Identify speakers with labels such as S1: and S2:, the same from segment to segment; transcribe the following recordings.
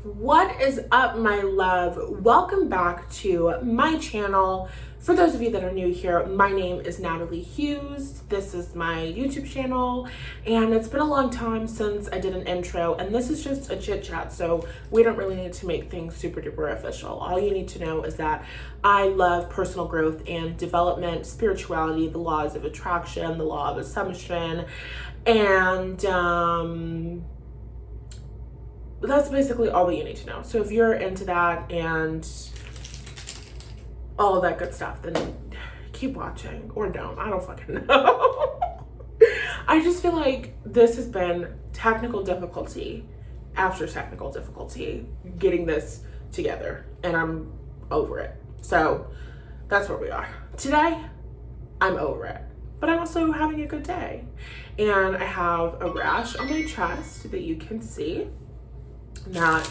S1: What is up, my love? Welcome back to my channel. For those of you that are new here, my name is Natalie Hughes. This is my YouTube channel, and it's been a long time since I did an intro, and this is just a chit chat, so we don't really need to make things super duper official. All you need to know is that I love personal growth and development, spirituality, the laws of attraction, the law of assumption, and that's basically all that you need to know. So if you're into that and all of that good stuff, then keep watching or don't. I don't fucking know. I just feel like this has been technical difficulty after technical difficulty getting this together, and I'm over it. So that's where we are. Today, I'm over it, but I'm also having a good day. And I have a rash on my chest that you can see. That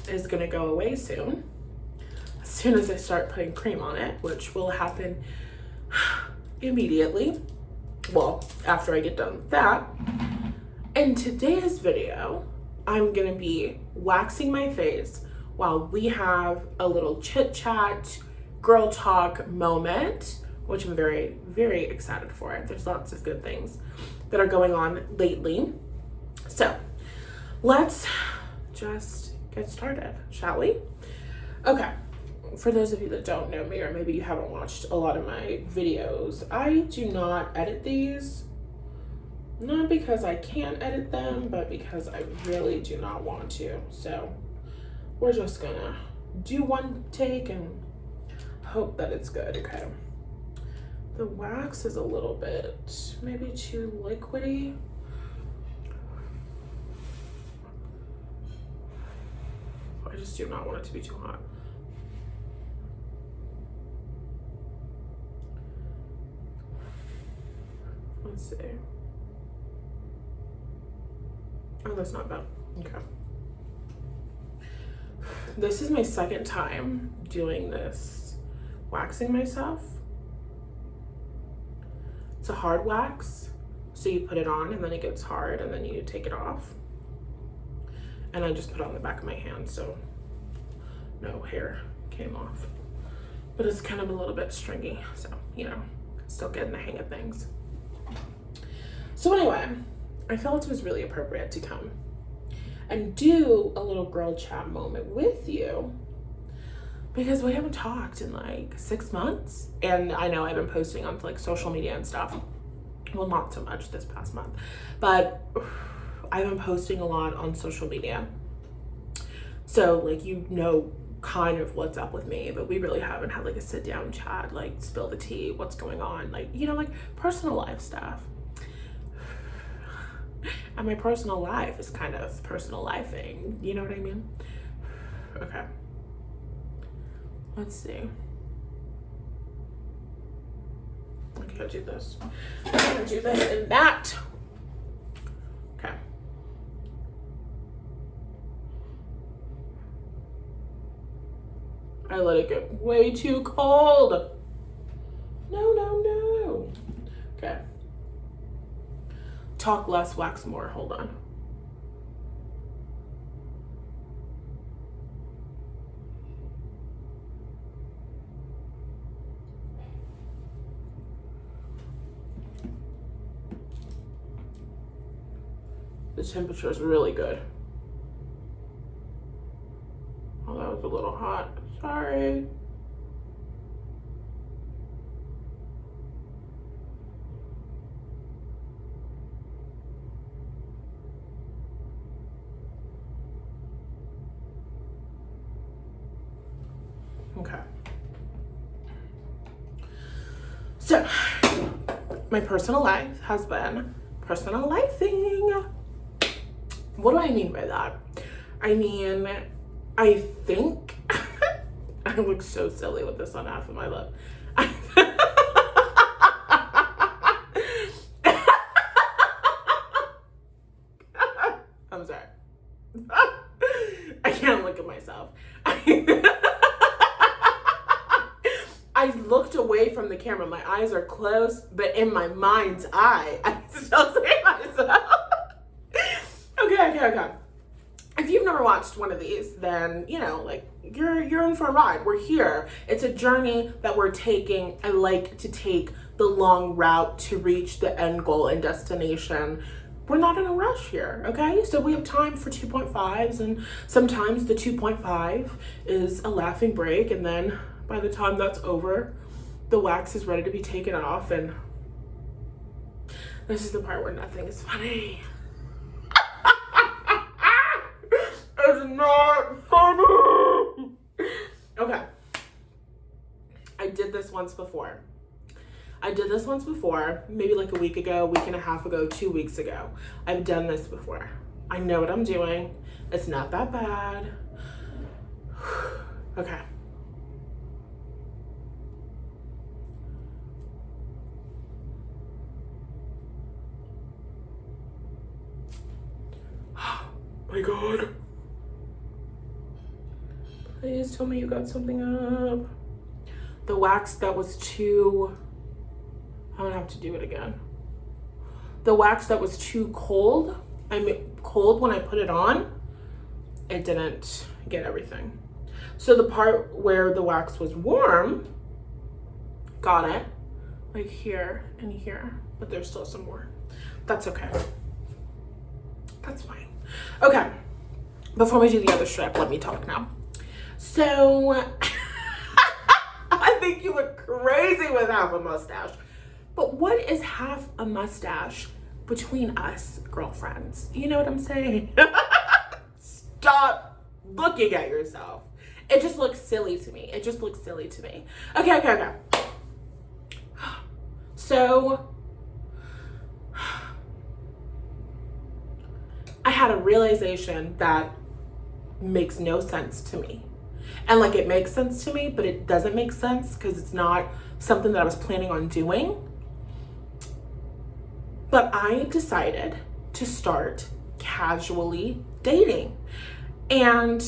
S1: is gonna go away soon, as soon as I start putting cream on it, which will happen immediately. Well, after I get done with that. In today's video, I'm gonna be waxing my face while we have a little chit chat, girl talk moment, which I'm very, very excited for. There's lots of good things that are going on lately. So let's just get started, shall we? Okay, for those of you that don't know me, or maybe you haven't watched a lot of my videos, I do not edit these, not because I can't edit them, but because I really do not want to. So we're just gonna do one take and hope that it's good. Okay, the wax is a little bit maybe too liquidy. I just do not want it to be too hot. Let's see. Oh, that's not bad. Okay. This is my second time doing this, waxing myself. It's a hard wax. So you put it on and then it gets hard and then you take it off. And I just put it on the back of my hand, so no hair came off. But it's kind of a little bit stringy, so, you know, still getting the hang of things. So anyway, I felt it was really appropriate to come and do a little girl chat moment with you because we haven't talked in like 6 months. And I know I've been posting on like social media and stuff. Well, not so much this past month, but I've been posting a lot on social media. So like, you know, kind of what's up with me, but we really haven't had like a sit down chat, like spill the tea, what's going on, like, you know, like personal life stuff. And my personal life is kind of personal lifing, you know what I mean? Okay. Let's see. I can't do this. I can't do this and that. Okay. I let it get way too cold. No. Okay. Talk less, wax more. Hold on. The temperature is really good. Oh, that was a little hot. Sorry. Okay. So, my personal life has been personal lifing. What do I mean by that? I mean, I think I look so silly with this on half of my lip. I'm sorry. I can't look at myself. I looked away from the camera. My eyes are closed, but in my mind's eye, I still see myself. Okay. if you've never watched one of these, then, you know, like, you're in for a ride. We're here. It's a journey that we're taking. I like to take the long route to reach the end goal and destination. We're not in a rush here, okay? So we have time for 2.5s, and sometimes the 2.5 is a laughing break, and then by the time that's over, the wax is ready to be taken off, and this is the part where nothing is funny. It's not funny. Okay. I did this once before, maybe like a week ago, week and a half ago, 2 weeks ago. I've done this before. I know what I'm doing. It's not that bad. Okay. My God. Please tell me you got something up. The wax that was too, I'm gonna have to do it again. The wax that was too cold, cold when I put it on, it didn't get everything. So the part where the wax was warm, got it, like here and here, but there's still some more. That's okay. That's fine. Okay, before we do the other strip, let me talk now. So, I think you look crazy with half a mustache. But what is half a mustache between us girlfriends? You know what I'm saying? Stop looking at yourself. It just looks silly to me. Okay. So, I had a realization that makes no sense to me. And like, it makes sense to me, but it doesn't make sense because it's not something that I was planning on doing. But I decided to start casually dating. And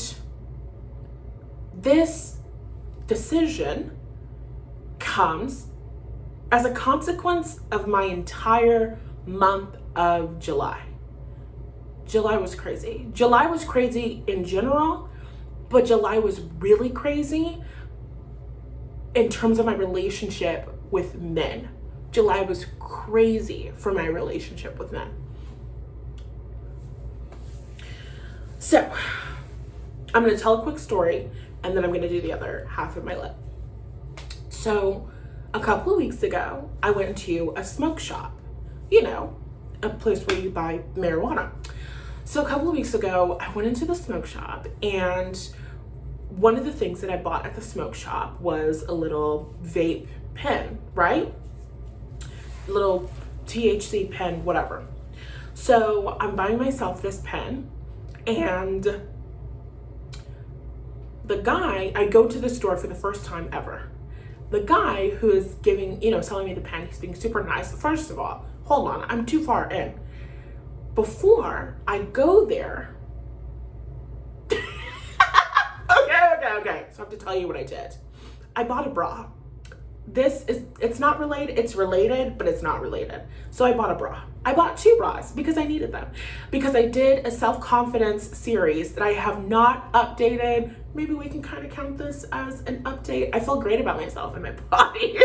S1: this decision comes as a consequence of my entire month of July. July was crazy. July was crazy in general, but July was really crazy in terms of my relationship with men. July was crazy for my relationship with men. So, I'm gonna tell a quick story, and then I'm gonna do the other half of my lip. So, a couple of weeks ago, I went to a smoke shop, you know, a place where you buy marijuana. So a couple of weeks ago, I went into the smoke shop, and one of the things that I bought at the smoke shop was a little vape pen, right? Little THC pen, whatever. So I'm buying myself this pen, and the guy, I go to the store for the first time ever. The guy who is giving, you know, selling me the pen, he's being super nice. First of all, hold on, I'm too far in. Before I go there, okay. So I have to tell you what I did. I bought a bra. It's not related, it's related, but it's not related. So I bought a bra. I bought 2 bras because I needed them. Because I did a self-confidence series that I have not updated. Maybe we can kind of count this as an update. I feel great about myself and my body.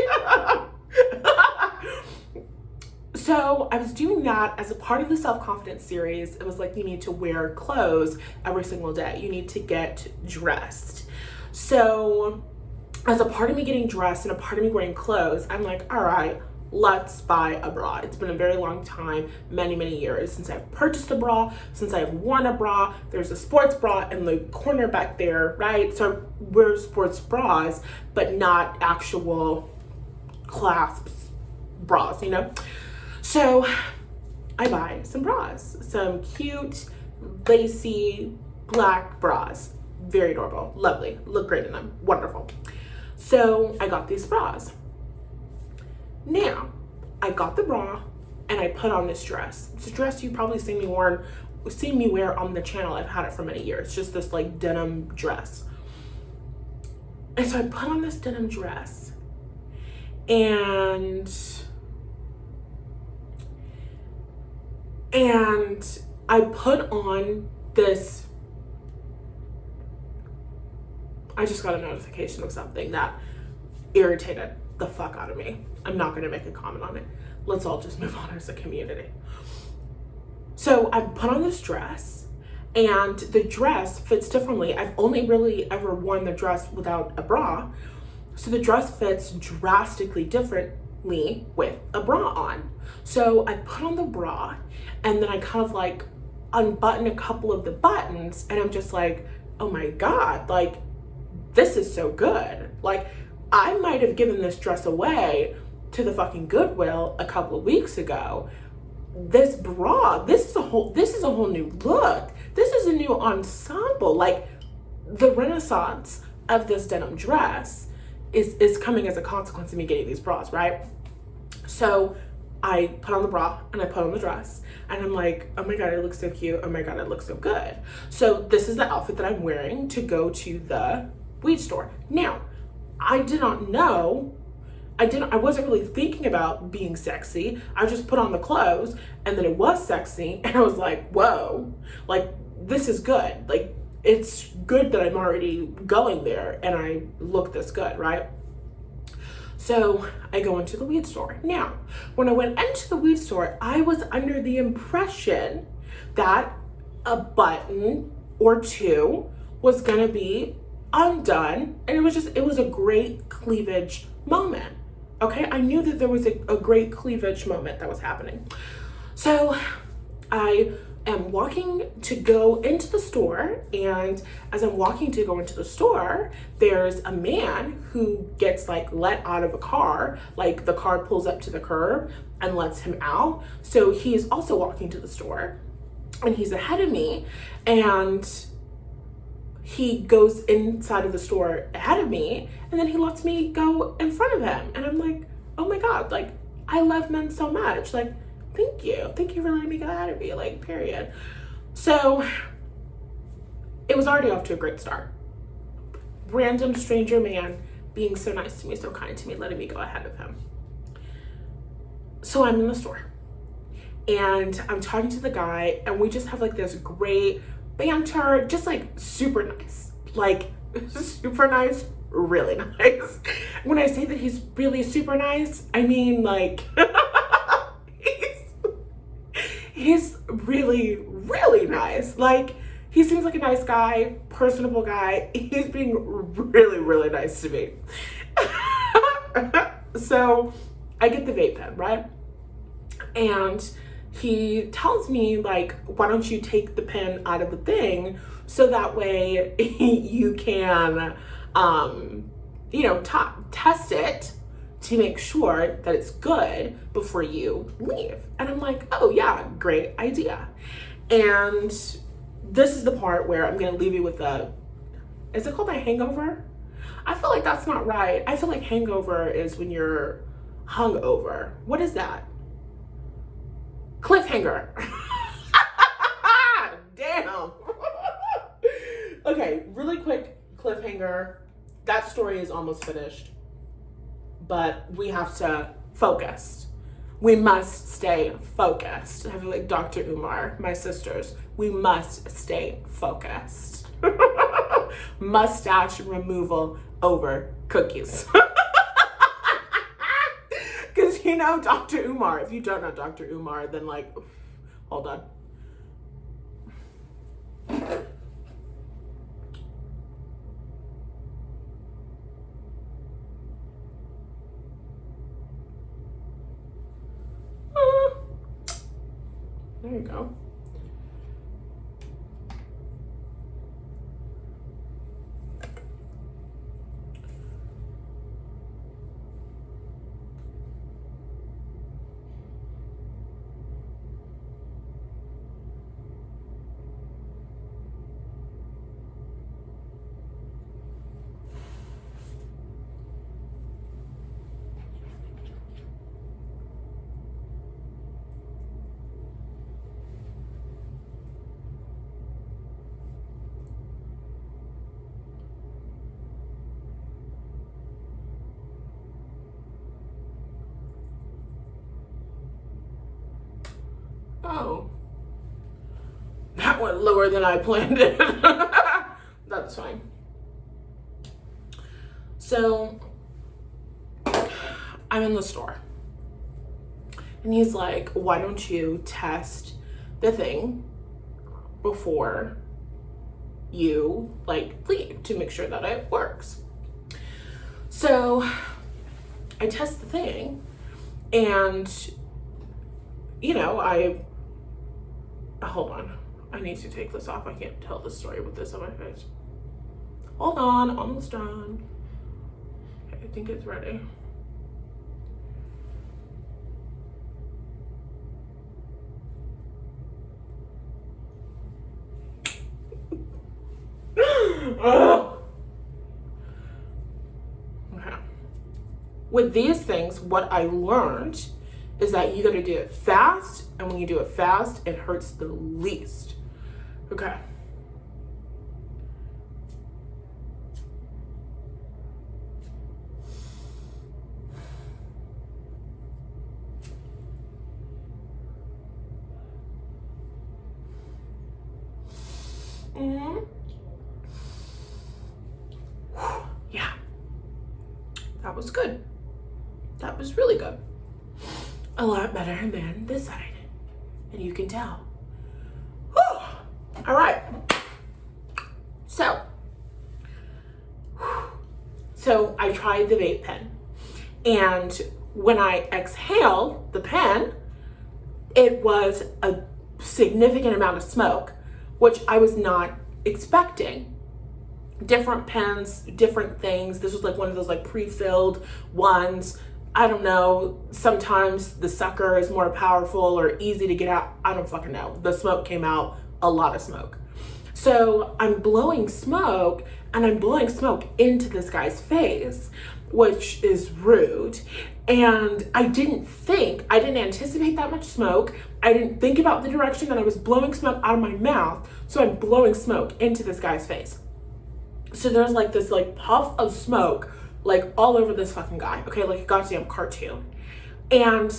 S1: So I was doing that as a part of the self-confidence series. It was like, you need to wear clothes every single day. You need to get dressed. So as a part of me getting dressed and a part of me wearing clothes, I'm like, all right, let's buy a bra. It's been a very long time, many, many years since I've purchased a bra, since I've worn a bra. There's a sports bra in the corner back there, right? So I wear sports bras, but not actual clasps bras, you know? So I buy some bras, some cute, lacy, black bras. Very adorable, lovely, look great in them, wonderful. So I got these bras. Now, I got the bra and I put on this dress. It's a dress you've probably seen me wear on the channel. I've had it for many years, just this like denim dress. And so I put on this denim dress, and I put on this I just got a notification of something that irritated the fuck out of me. I'm not going to make a comment on it. Let's all just move on as a community. So I put on this dress, and the dress fits differently. I've only really ever worn the dress without a bra. So the dress fits drastically differently with a bra on. So I put on the bra, and then I kind of like unbutton a couple of the buttons, and I'm just like, oh my God, like, this is so good. Like, I might have given this dress away to the fucking Goodwill a couple of weeks ago. This bra, this is a whole new look. This is a new ensemble. Like, the renaissance of this denim dress is coming as a consequence of me getting these bras, right? So I put on the bra and I put on the dress, and I'm like, oh my God, it looks so cute. Oh my God, it looks so good. So this is the outfit that I'm wearing to go to the weed store. Now, I did not know, I wasn't really thinking about being sexy. I just put on the clothes, and then it was sexy, and I was like, whoa, like, this is good. Like, it's good that I'm already going there and I look this good, right? So I go into the weed store. Now, when I went into the weed store, I was under the impression that a button or two was gonna be undone, and it was a great cleavage moment. Okay, I knew that there was a great cleavage moment that was happening. So I am walking to go into the store, and as I'm walking to go into the store, there's a man who gets like let out of a car, like the car pulls up to the curb and lets him out. So he's also walking to the store, and he's ahead of me, and he goes inside of the store ahead of me, and then he lets me go in front of him. And I'm like, oh my God, like, I love men so much. Like, thank you for letting me go ahead of me, like, period. So it was already off to a great start. Random stranger man being so nice to me, so kind to me, letting me go ahead of him. So I'm in the store, and I'm talking to the guy, and we just have like this great banter, just like super nice, like super nice, really nice. When I say that he's really super nice, I mean like he's really, really nice. Like, he seems like a nice guy, personable guy. He's being really, really nice to me. So I get the vape pen, right? And he tells me, like, why don't you take the pen out of the thing so that way you can, test it to make sure that it's good before you leave. And I'm like, oh yeah, great idea. And this is the part where I'm gonna leave you with is it called a hangover? I feel like that's not right. I feel like hangover is when you're hungover. What is that? Cliffhanger. Damn. Okay, really quick cliffhanger. That story is almost finished, but we have to focus. We must stay focused. I feel like Dr. Umar, my sisters, we must stay focused. Mustache removal over cookies. Because you know Dr. Umar. If you don't know Dr. Umar, then like, hold on. There you go. Oh, that went lower than I planned it. That's fine. So I'm in the store and he's like, why don't you test the thing before you like leave to make sure that it works? So I test the thing and, you know, hold on. I need to take this off. I can't tell the story with this on my face. Hold on, almost done. Okay, I think it's ready. Oh. Okay. With these things, what I learned is that you gotta do it fast, and when you do it fast, it hurts the least. Okay. Yeah, that was good. That was really good. A lot better than this side, and you can tell. Whew. All right. So I tried the vape pen, and when I exhaled the pen, it was a significant amount of smoke, which I was not expecting. Different pens, different things. This was like one of those like pre-filled ones. I don't know. Sometimes the sucker is more powerful or easy to get out. I don't fucking know. The smoke came out, a lot of smoke. So I'm blowing smoke, and I'm blowing smoke into this guy's face, which is rude. And I didn't anticipate that much smoke. I didn't think about the direction that I was blowing smoke out of my mouth. So I'm blowing smoke into this guy's face. So there's like this like puff of smoke like all over this fucking guy, okay, like a goddamn cartoon. And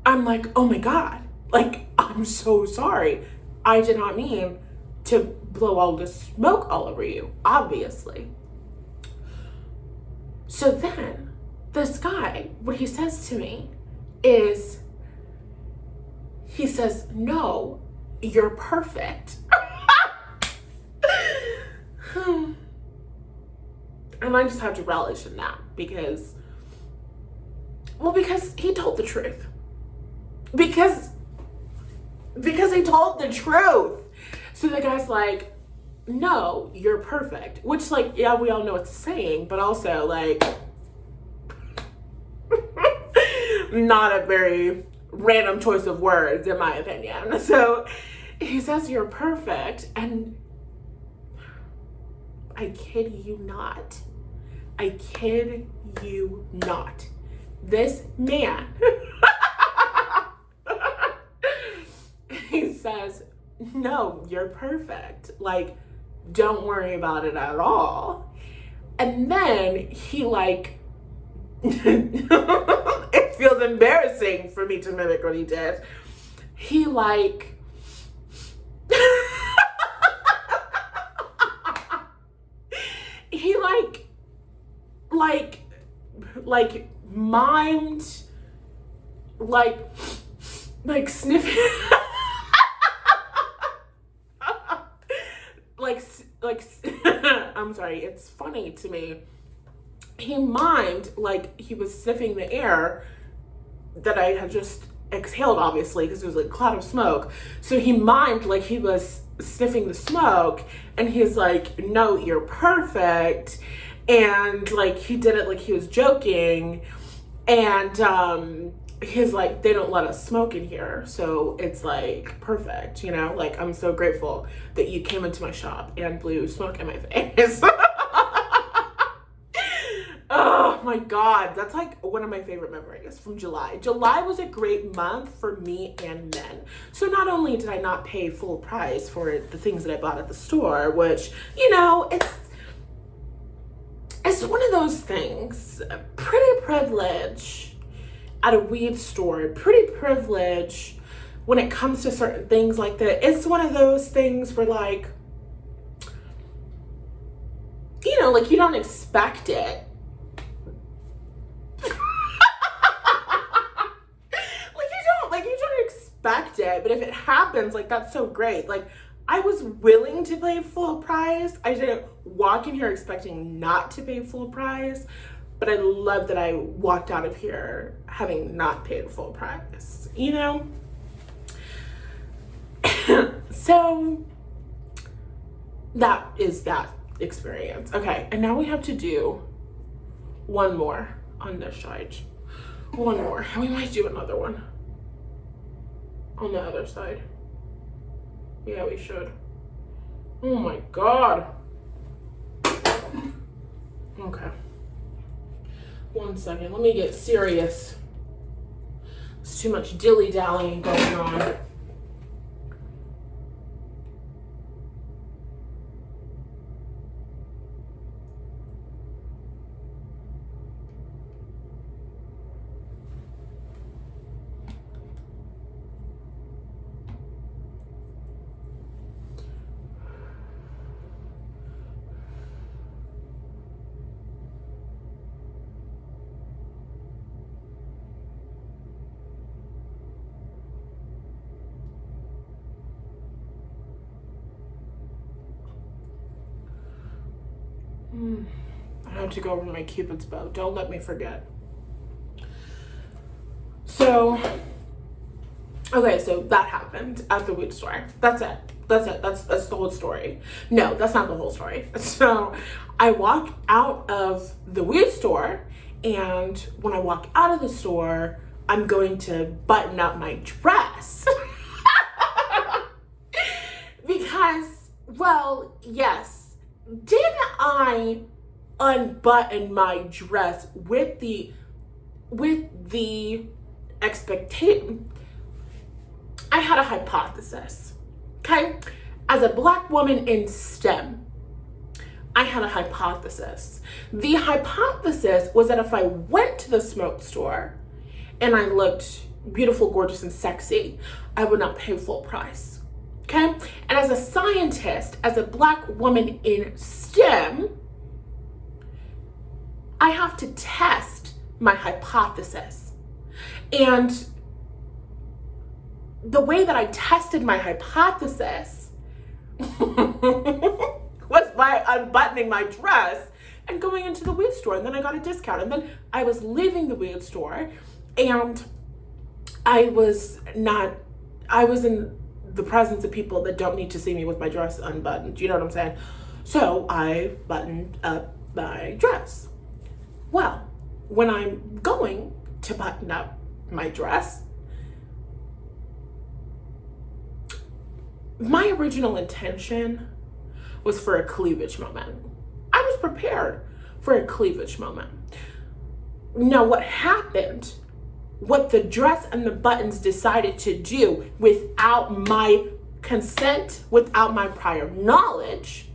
S1: I'm like, oh my God, like, I'm so sorry. I did not mean to blow all this smoke all over you, obviously. So then this guy, what he says to me is, he says, no, you're perfect. And I just have to relish in that because he told the truth. Because he told the truth. So the guy's like, no, you're perfect. Which, like, yeah, we all know it's a saying, but also, like, not a very random choice of words, in my opinion. So he says, you're perfect. And I kid you not. I kid you not. This man, he says, no, you're perfect. Like, don't worry about it at all. And then he like, it feels embarrassing for me to mimic what he did. He like, he like mimed, like sniffing, like, I'm sorry, it's funny to me. He mimed like he was sniffing the air that I had just exhaled, obviously, because it was like a cloud of smoke. So he mimed like he was sniffing the smoke, and he's like, no, you're perfect. And like he did it like he was joking. And he's like, they don't let us smoke in here, so it's like perfect, you know, like I'm so grateful that you came into my shop and blew smoke in my face. Oh my God, that's like one of my favorite memories from July. July was a great month for me and men. So not only did I not pay full price for the things that I bought at the store, which, you know, it's one of those things, pretty privilege at a weed store, pretty privilege when it comes to certain things like that. It's one of those things where, like, you know, like you don't expect it, But if it happens, like, that's so great. Like, I was willing to pay full price. I didn't walk in here expecting not to pay full price, but I love that I walked out of here having not paid full price, you know? So that is that experience. Okay, and now we have to do one more on this side. One more, and we might do another one on the other side. Yeah, we should. Oh my God. Okay. 1 second, let me get serious. There's too much dilly-dallying going on. I have to go over my Cupid's bow. Don't let me forget. So, okay, so that happened at the weed store. That's it. That's it. That's the whole story. No, that's not the whole story. So I walk out of the weed store, and when I walk out of the store, I'm going to button up my dress. Because, well, yes, didn't I unbutton my dress with the expectation? I had a hypothesis, okay? As a Black woman in STEM, I had a hypothesis. The hypothesis was that if I went to the smoke store and I looked beautiful, gorgeous, and sexy, I would not pay full price, okay? And as a scientist, as a Black woman in STEM, I have to test my hypothesis. And the way that I tested my hypothesis was by unbuttoning my dress and going into the weed store. And then I got a discount. And then I was leaving the weed store, and I was in the presence of people that don't need to see me with my dress unbuttoned. You know what I'm saying? So I buttoned up my dress. Well, when I'm going to button up my dress, my original intention was for a cleavage moment. I was prepared for a cleavage moment. Now, what happened, what the dress and the buttons decided to do without my consent, without my prior knowledge,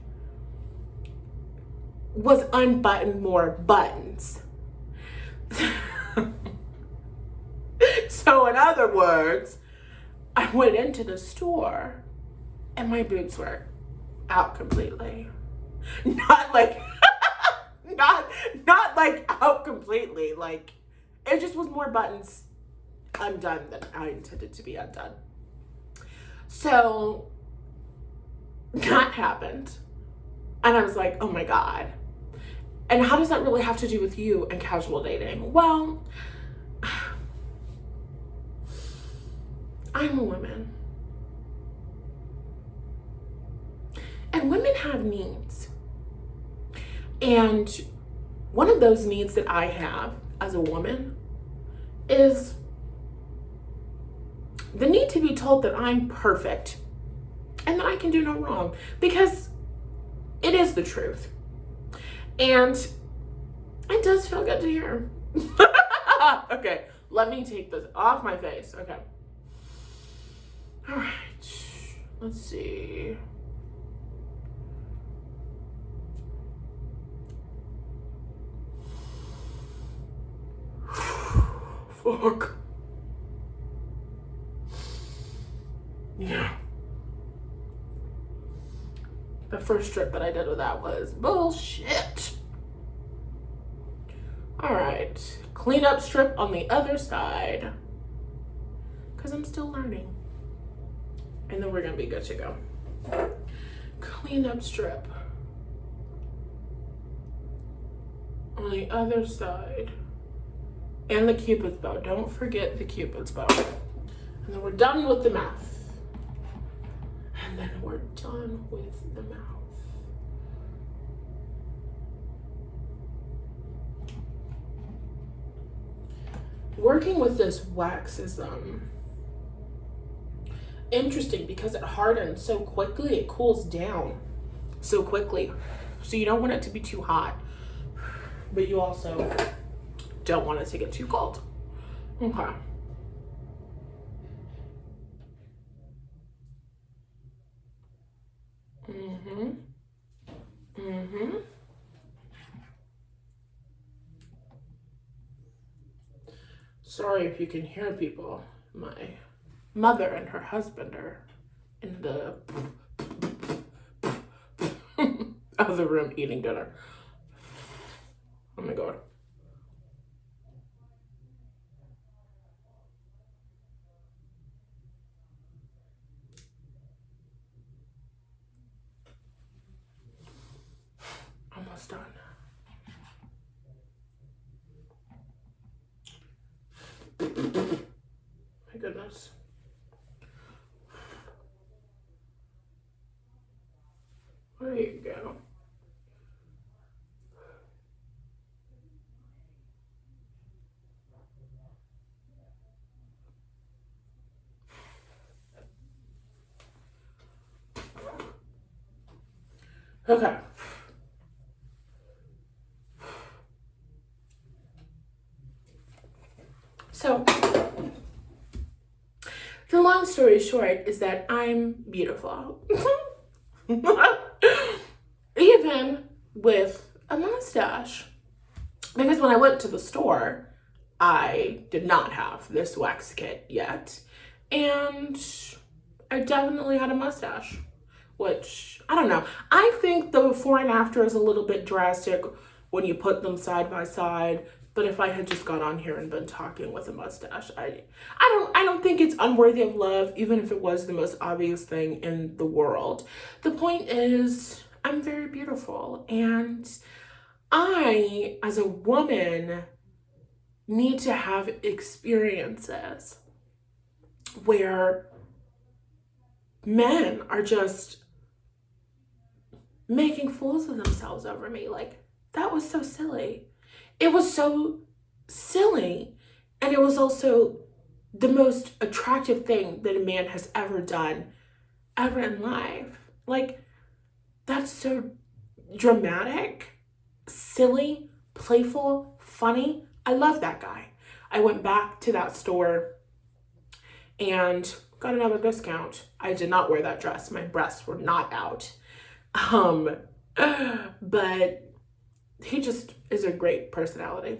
S1: was unbutton more buttons. So in other words, I went into the store and my boobs were out completely. Not like not like out completely. Like, it just was more buttons undone than I intended to be undone. So that happened. And I was like, oh my God. And how does that really have to do with you and casual dating? Well, I'm a woman. And women have needs. And one of those needs that I have as a woman is the need to be told that I'm perfect and that I can do no wrong, because it is the truth. And it does feel good to hear. Okay, let me take this off my face. Okay. All right, let's see. Fuck. Yeah. The first strip that I did with that was bullshit. All right, clean up strip on the other side, because I'm still learning. And then we're gonna be good to go. Clean up strip. On the other side. And the Cupid's bow. Don't forget the Cupid's bow. And then we're done with the mouth. And then we're done with the mouth. Working with this wax is interesting because it hardens so quickly, it cools down so quickly. So you don't want it to be too hot, but you also don't want it to get too cold. Okay. Sorry if you can hear people. My mother and her husband are in the other room eating dinner. Oh my God. Almost done. My goodness. There you go. Okay. So, the long story short is that I'm beautiful. Even with a mustache. Because when I went to the store, I did not have this wax kit yet. And I definitely had a mustache, which, I don't know. I think the before and after is a little bit drastic when you put them side by side. But if I had just got on here and been talking with a mustache, I don't think it's unworthy of love, even if it was the most obvious thing in the world. The point is, I'm very beautiful, and I, as a woman, need to have experiences where men are just making fools of themselves over me. Like, that was so silly. It was so silly. And it was also the most attractive thing that a man has ever done, ever in life. Like, that's so dramatic, silly, playful, funny. I love that guy. I went back to that store and got another discount. I did not wear that dress. My breasts were not out. But he just is a great personality.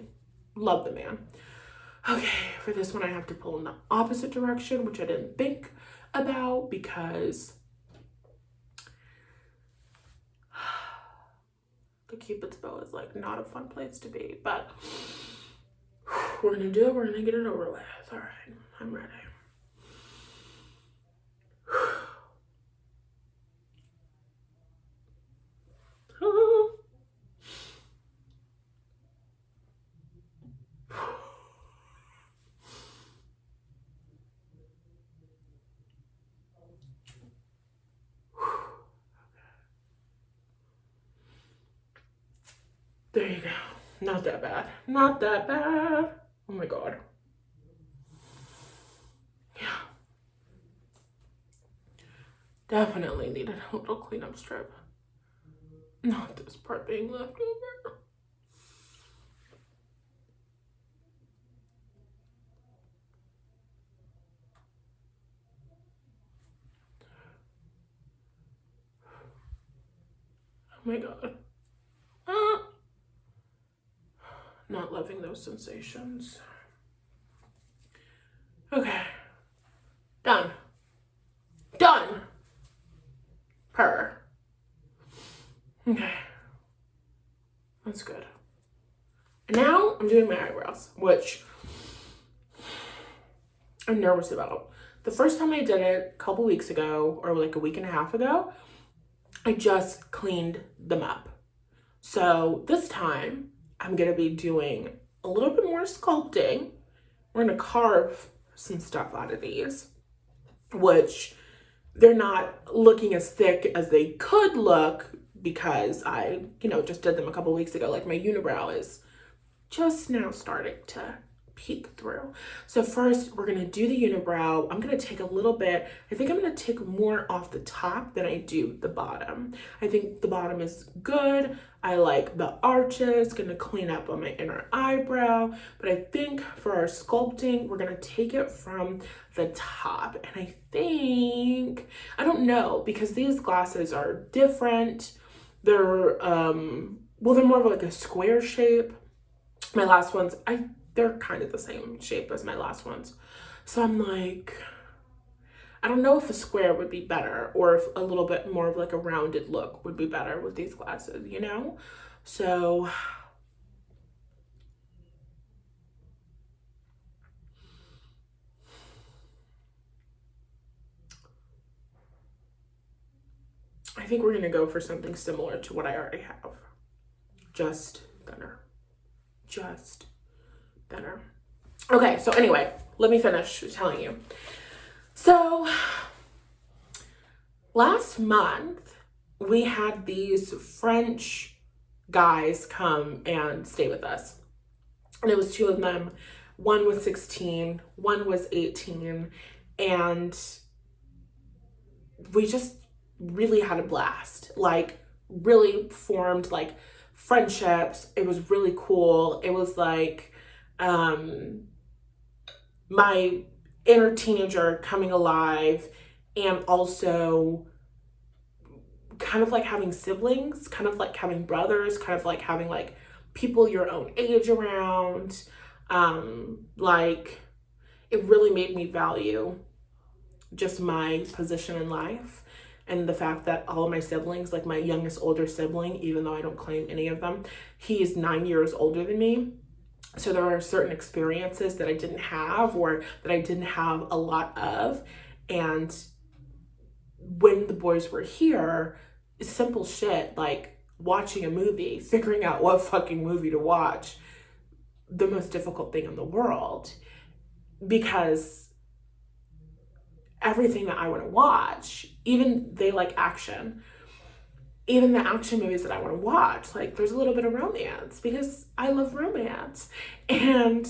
S1: Love the man. Okay, for this one I have to pull in the opposite direction, which I didn't think about because the Cupid's bow is like not a fun place to be, but we're gonna do it. We're gonna get it over with. All right, I'm ready. There you go. Not that bad. Not that bad. Oh my God. Yeah. Definitely needed a little cleanup strip. Not this part being left over. Oh my God. Not loving those sensations. Okay. Done. Done. Purr. Okay. That's good. And now I'm doing my eyebrows, which I'm nervous about. the first time I did it a couple weeks ago, or like a week and a half ago, I just cleaned them up. So this time I'm gonna be doing a little bit more sculpting. We're gonna carve some stuff out of these, which they're not looking as thick as they could look because I, just did them a couple weeks ago. Like my unibrow is just now starting to peek through. So first we're gonna do the unibrow. I'm gonna take a little bit, I think I'm gonna take more off the top than I do the bottom. I think the bottom is good. I like the arches, gonna clean up on my inner eyebrow, but I think for our sculpting, we're gonna take it from the top. And I think, I don't know, because these glasses are different. They're, well, they're more of like a square shape. My last ones, they're kind of the same shape as my last ones. So I'm like, I don't know if a square would be better or if a little bit more of like a rounded look would be better with these glasses, So I think we're gonna go for something similar to what I already have. Just thinner. Just thinner. Okay, so anyway, let me finish telling you. So last month, we had these French guys come and stay with us. And it was two of them. One was 16, one was 18. And we just really had a blast. Like, really formed like friendships. It was really cool. It was like my inner teenager coming alive, and also kind of like having siblings, kind of like having brothers, kind of like having like people your own age around. Like, it really made me value just my position in life, and the fact that all of my siblings, like my youngest older sibling, even though I don't claim any of them, he is 9 years older than me. So there are certain experiences that I didn't have, or that I didn't have a lot of. And when the boys were here, simple shit like watching a movie, figuring out what fucking movie to watch, the most difficult thing in the world, because everything that I want to watch, even they like action, even the action movies that I want to watch, like there's a little bit of romance because I love romance. And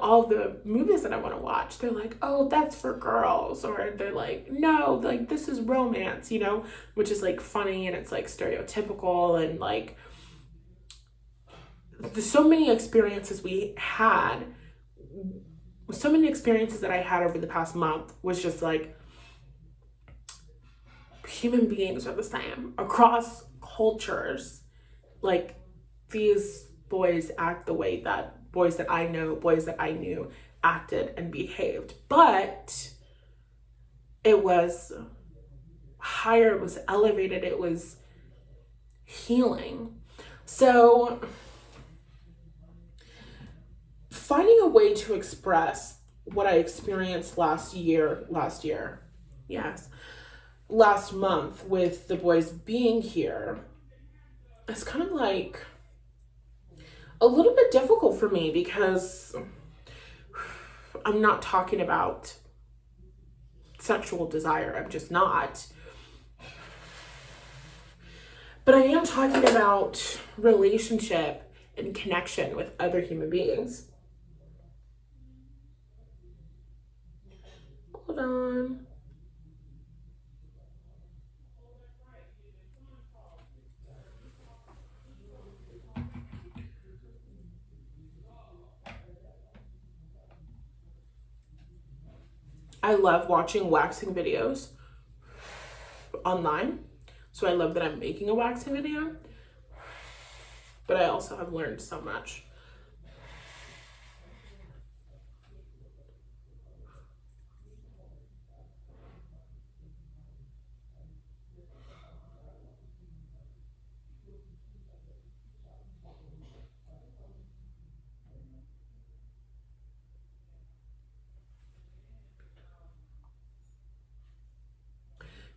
S1: all the movies that I want to watch, they're like, oh, that's for girls, or they're like, no, like this is romance, which is like funny, and it's like stereotypical, and like there's so many experiences that I had over the past month was just like, human beings are the same across cultures. Like, these boys act the way that boys that I know, boys that I knew acted and behaved. But it was higher, it was elevated, it was healing. So finding a way to express what I experienced last month with the boys being here, it's kind of like a little bit difficult for me, because I'm not talking about sexual desire. I'm just not. But I am talking about relationship and connection with other human beings. Hold on. I love watching waxing videos online. So I love that I'm making a waxing video. But I also have learned so much.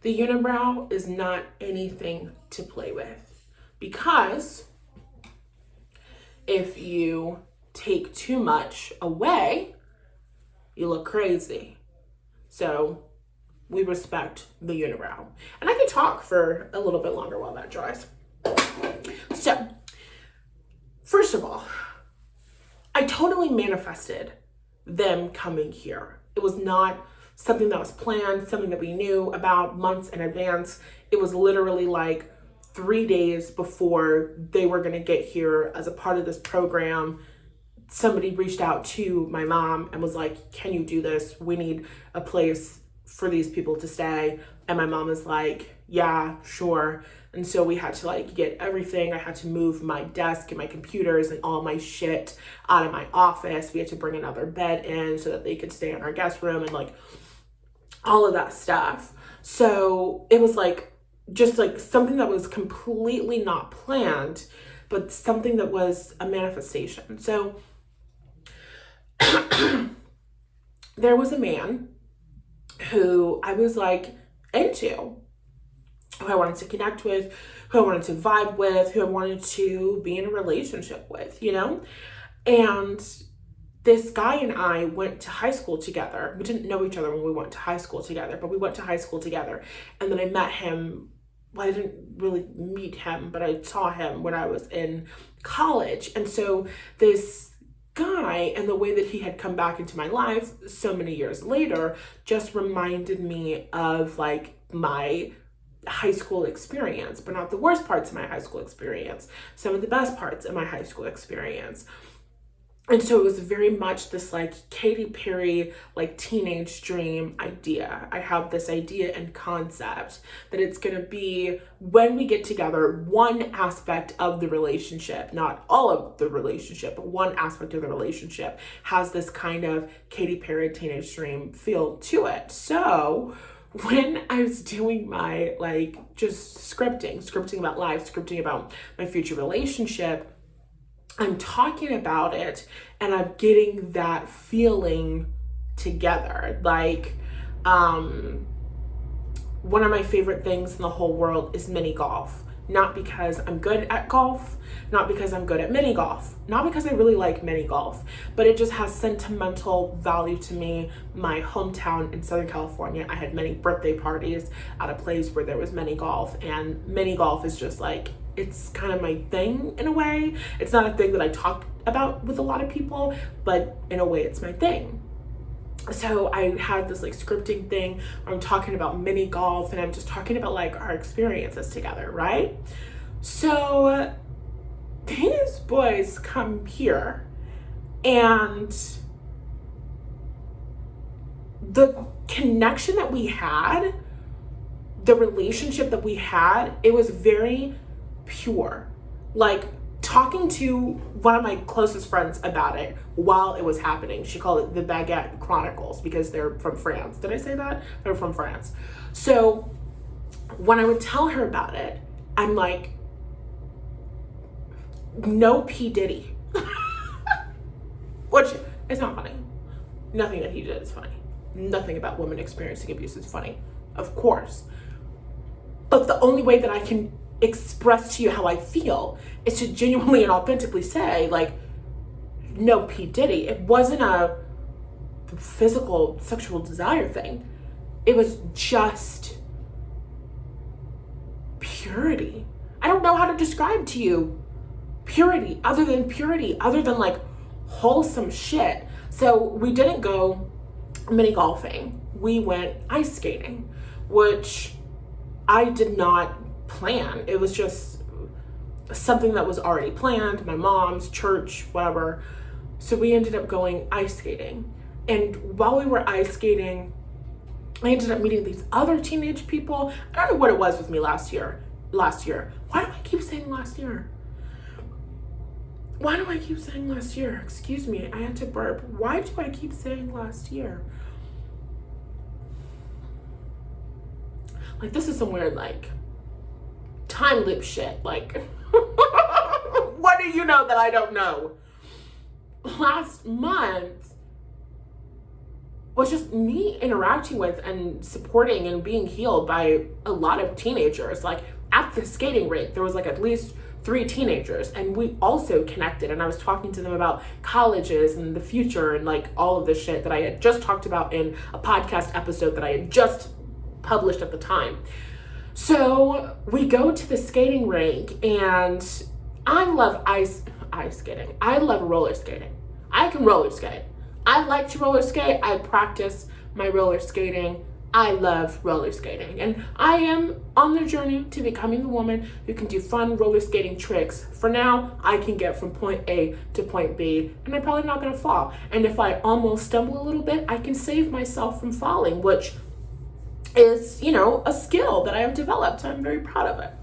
S1: The unibrow is not anything to play with, because if you take too much away, you look crazy. So we respect the unibrow. And I can talk for a little bit longer while that dries. So, first of all, I totally manifested them coming here. It was not something that was planned, something that we knew about months in advance. It was literally like 3 days before they were gonna get here as a part of this program. Somebody reached out to my mom and was like, can you do this? We need a place for these people to stay. And my mom was like, yeah, sure. And so we had to like get everything. I had to move my desk and my computers and all my shit out of my office. We had to bring another bed in so that they could stay in our guest room and like all of that stuff. So it was like just like something that was completely not planned, but something that was a manifestation. So there was a man who I was like into, who I wanted to connect with, who I wanted to vibe with, who I wanted to be in a relationship with, you know? And this guy and I went to high school together. We didn't know each other when we went to high school together, but we went to high school together. And then I met him. Well, I didn't really meet him, but I saw him when I was in college. And so this guy and the way that he had come back into my life so many years later just reminded me of like my high school experience, but not the worst parts of my high school experience, some of the best parts of my high school experience. And so it was very much this like Katy Perry, like teenage dream idea. I have this idea and concept that it's gonna be, when we get together, one aspect of the relationship, not all of the relationship, but one aspect of the relationship has this kind of Katy Perry teenage dream feel to it. So when I was doing my like just scripting about life, scripting about my future relationship, I'm talking about it and I'm getting that feeling together. Like, one of my favorite things in the whole world is mini golf. Not because I'm good at golf, not because I'm good at mini golf, not because I really like mini golf, but it just has sentimental value to me. My hometown in Southern California, I had many birthday parties at a place where there was mini golf, and mini golf is just like, it's kind of my thing in a way. It's not a thing that I talk about with a lot of people, but in a way it's my thing. So I had this like scripting thing where I'm talking about mini golf and I'm just talking about like our experiences together, right? So these boys come here and the connection that we had, the relationship that we had, it was very pure. Like talking to one of my closest friends about it while it was happening. She called it the Baguette Chronicles because they're from France. Did I say that? They're from France. So when I would tell her about it, I'm like, no P. Diddy. Which is not funny. Nothing that he did is funny. Nothing about women experiencing abuse is funny, of course. But the only way that I can express to you how I feel is to genuinely and authentically say, like, no P. Diddy. It wasn't a physical sexual desire thing. It was just purity. I don't know how to describe to you purity, other than like wholesome shit. So we didn't go mini golfing. We went ice skating, which I did not plan. It was just something that was already planned, my mom's, church, whatever. So we ended up going ice skating. And while we were ice skating, I ended up meeting these other teenage people. I don't know what it was with me last year. Why do I keep saying last year? Excuse me, I had to burp. Why do I keep saying last year? Like, this is some weird, like, time loop shit. Like, what do you know that I don't know? Last month, was just me interacting with and supporting and being healed by a lot of teenagers. Like at the skating rink, there was like at least 3 teenagers, and we also connected, and I was talking to them about colleges and the future and like all of this shit that I had just talked about in a podcast episode that I had just published at the time. So we go to the skating rink, and I love ice skating. I love roller skating. I can roller skate. I like to roller skate. I practice my roller skating. I love roller skating, and I am on the journey to becoming the woman who can do fun roller skating tricks. For now, I can get from point A to point B, and I'm probably not gonna fall. And if I almost stumble a little bit, I can save myself from falling, which is, you know, a skill that I have developed. So I'm very proud of it.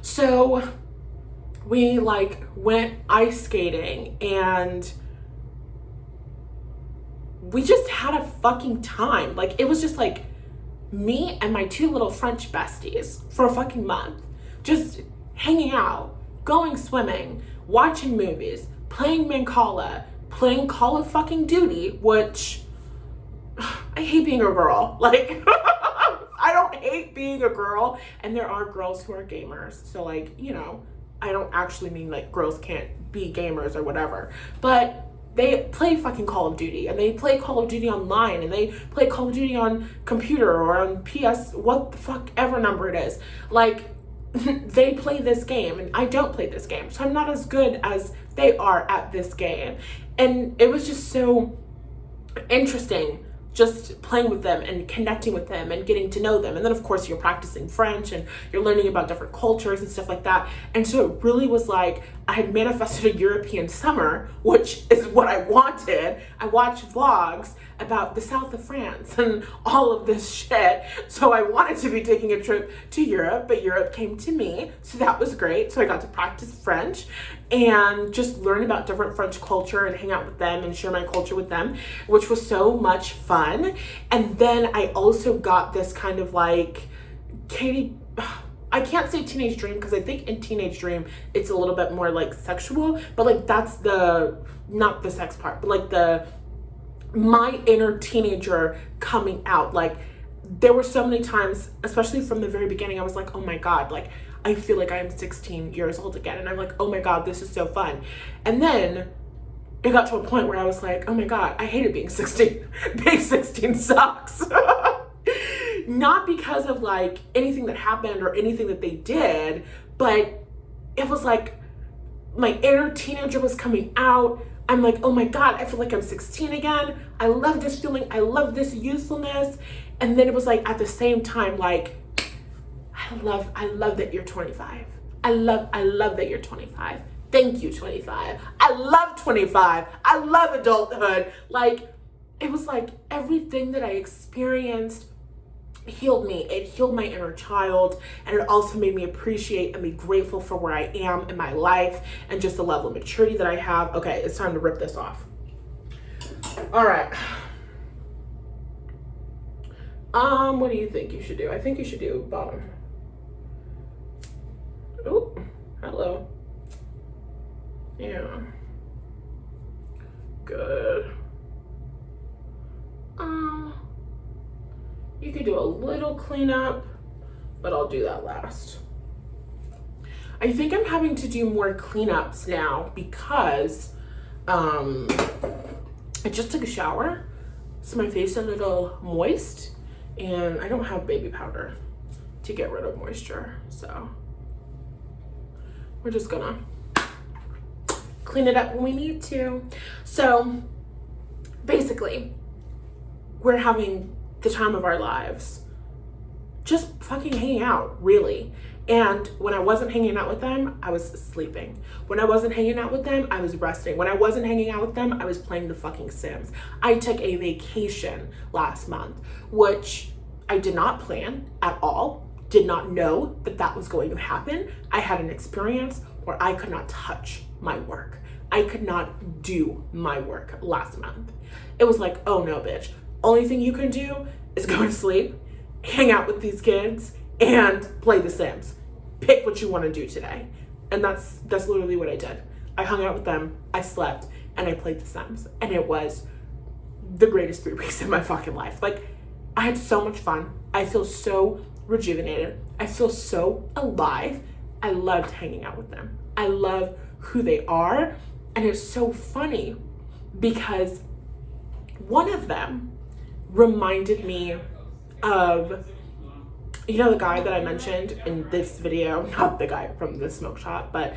S1: So we like went ice skating, and we just had a fucking time. Like it was just like me and my 2 little French besties for a fucking month, just hanging out, going swimming, watching movies, playing Mancala, playing Call of fucking Duty, which I hate being a girl. Like I don't hate being a girl, and there are girls who are gamers. So like, you know, I don't actually mean like girls can't be gamers or whatever, but they play fucking Call of Duty, and they play Call of Duty online, and they play Call of Duty on computer or on PS, what the fuck ever number it is. Like, they play this game, and I don't play this game, so I'm not as good as they are at this game. And it was just so interesting just playing with them and connecting with them and getting to know them. And then of course you're practicing French and you're learning about different cultures and stuff like that. And so it really was like I had manifested a European summer, which is what I wanted. I watched vlogs about the south of France and all of this shit. So I wanted to be taking a trip to Europe, but Europe came to me. So that was great. So I got to practice French and just learn about different French culture and hang out with them and share my culture with them, which was so much fun. And then I also got this kind of like I can't say teenage dream, because I think in teenage dream it's a little bit more like sexual, but like that's not the sex part, but like my inner teenager coming out. Like there were so many times, especially from the very beginning, I was like, oh my God, like I feel like I'm 16 years old again. And I'm like, oh my God, this is so fun. And then it got to a point where I was like, oh my God, I hated being 16. Being 16 sucks. Not because of like anything that happened or anything that they did, but it was like my inner teenager was coming out. I'm like, oh my God, I feel like I'm 16 again. I love this feeling. I love this youthfulness. And then it was like at the same time, like, I love that you're 25. I love that you're 25. Thank you, 25. I love 25. I love adulthood. Like, it was like everything that I experienced healed me. It healed my inner child, and it also made me appreciate and be grateful for where I am in my life and just the level of maturity that I have. Okay, it's time to rip this off. All right. What do you think you should do? I think you should do bottom. Oh, hello. Yeah. Good. You could do a little cleanup, but I'll do that last. I think I'm having to do more cleanups now because I just took a shower, so my face is a little moist, and I don't have baby powder to get rid of moisture, so we're just gonna clean it up when we need to. So basically, we're having the time of our lives, just fucking hanging out, really. And when I wasn't hanging out with them, I was sleeping. When I wasn't hanging out with them, I was resting. When I wasn't hanging out with them, I was playing the fucking Sims. I took a vacation last month, which I did not plan at all, did not know that that was going to happen. I had an experience where I could not touch my work. I could not do my work last month. It was like, oh no, bitch. Only thing you can do is go to sleep, hang out with these kids, and play The Sims. Pick what you want to do today. And that's literally what I did. I hung out with them, I slept, and I played The Sims. And it was the greatest 3 weeks of my fucking life. Like, I had so much fun. I feel so rejuvenated. I feel so alive. I loved hanging out with them. I love who they are. And it's so funny because one of them reminded me of, you know, the guy that I mentioned in this video, not the guy from the smoke shop, but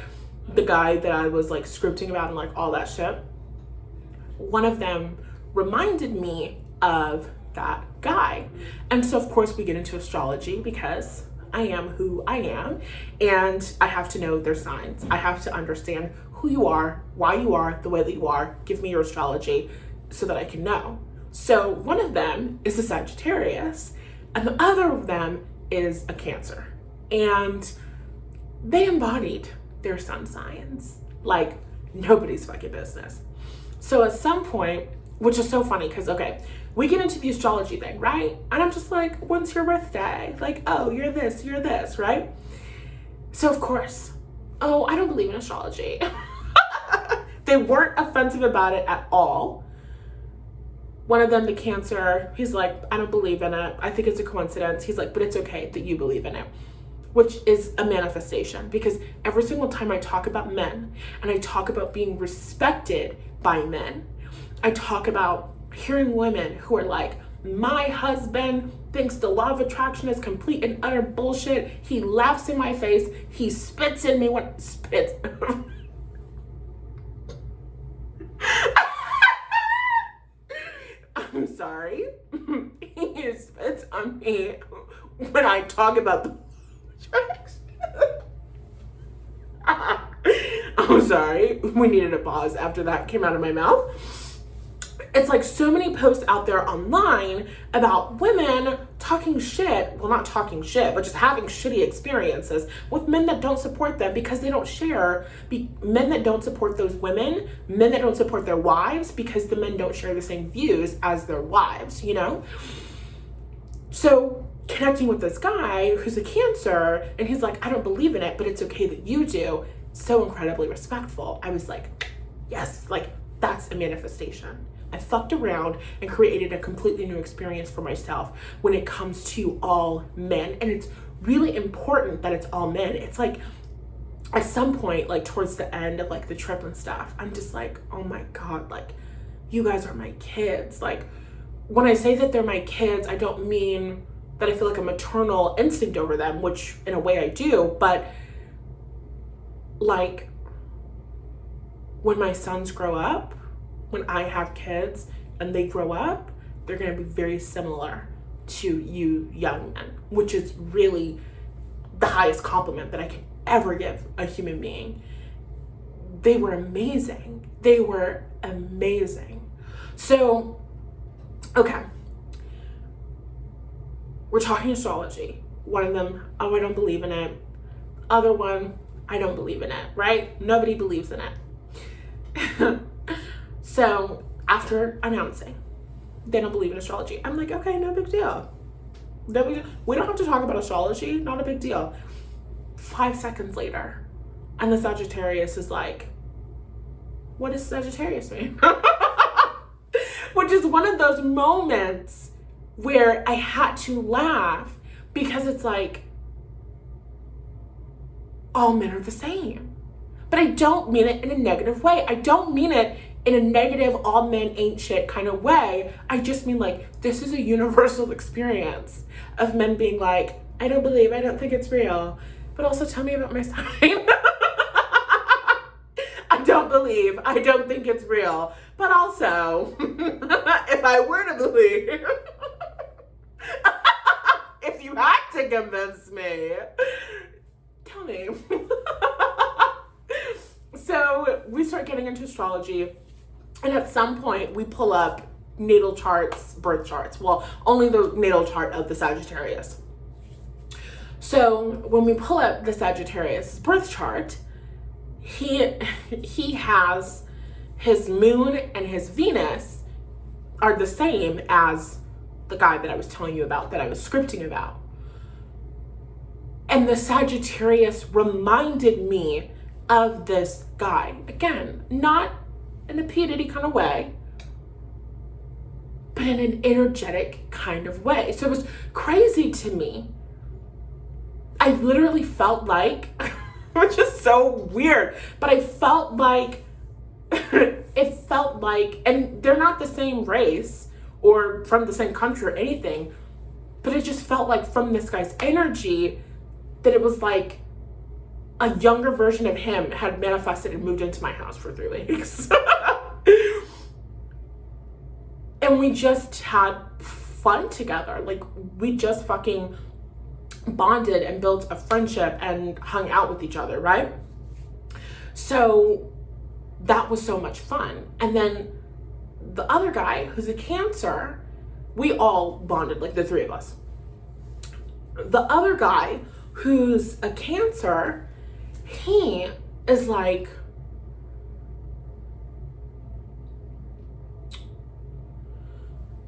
S1: the guy that I was like scripting about and like all that shit. One of them reminded me of that guy. And so of course we get into astrology because I am who I am and I have to know their signs. I have to understand who you are, why you are the way that you are. Give me your astrology so that I can know. So one of them is a Sagittarius and the other of them is a Cancer. And they embodied their sun signs like nobody's fucking business. So at some point, which is so funny because, okay, we get into the astrology thing, right? And I'm just like, when's your birthday? Like, oh, you're this, right? So of course, oh, I don't believe in astrology. They weren't offensive about it at all. One of them, the Cancer, he's like, I don't believe in it. I think it's a coincidence. He's like, but it's okay that you believe in it, which is a manifestation because every single time I talk about men and I talk about being respected by men, I talk about hearing women who are like, my husband thinks the law of attraction is complete and utter bullshit. He laughs in my face. He spits in me when spits. I'm sorry. He spits on me when I talk about the I'm sorry. We needed a pause after that came out of my mouth. It's like so many posts out there online about women talking shit, well, not talking shit, but just having shitty experiences with men that don't support them because they don't share, men that don't support those women, men that don't support their wives because the men don't share the same views as their wives, you know? So connecting with this guy who's a Cancer and he's like, I don't believe in it, but it's okay that you do. So incredibly respectful. I was like, yes, like that's a manifestation. I fucked around and created a completely new experience for myself when it comes to all men. And it's really important that it's all men. It's like at some point, like towards the end of like the trip and stuff, I'm just like, oh my God, like you guys are my kids. Like when I say that they're my kids, I don't mean that I feel like a maternal instinct over them, which in a way I do, but like when my sons grow up, when I have kids and they grow up, they're gonna be very similar to you young men, which is really the highest compliment that I can ever give a human being. They were amazing. They were amazing. So, okay. We're talking astrology. One of them, oh, I don't believe in it. Other one, I don't believe in it, right? Nobody believes in it. So after announcing they don't believe in astrology, I'm like, okay, no big deal. We don't have to talk about astrology, not a big deal. 5 seconds later, and the Sagittarius is like, what does Sagittarius mean? Which is one of those moments where I had to laugh because it's like, all men are the same. But I don't mean it in a negative way. I don't mean it in a negative, all men ain't shit kind of way. I just mean like, this is a universal experience of men being like, I don't believe, I don't think it's real, but also tell me about my sign. I don't believe, I don't think it's real, but also, if I were to believe, if you had to convince me, tell me. So we start getting into astrology, and at some point we pull up natal charts, birth charts. Well, only the natal chart of the Sagittarius. So when we pull up the Sagittarius birth chart, he has his moon and his Venus are the same as the guy that I was telling you about, that I was scripting about. And the Sagittarius reminded me of this guy. Again, not in a P. Diddy kind of way, but in an energetic kind of way. So it was crazy to me. I literally felt like, which is so weird, but I felt like, it felt like, and they're not the same race or from the same country or anything, but it just felt like from this guy's energy that it was like a younger version of him had manifested and moved into my house for 3 weeks. And we just had fun together. Like, we just fucking bonded and built a friendship and hung out with each other, right? So that was so much fun. And then the other guy, who's a Cancer, we all bonded, like the three of us. The other guy, who's a Cancer, he is like,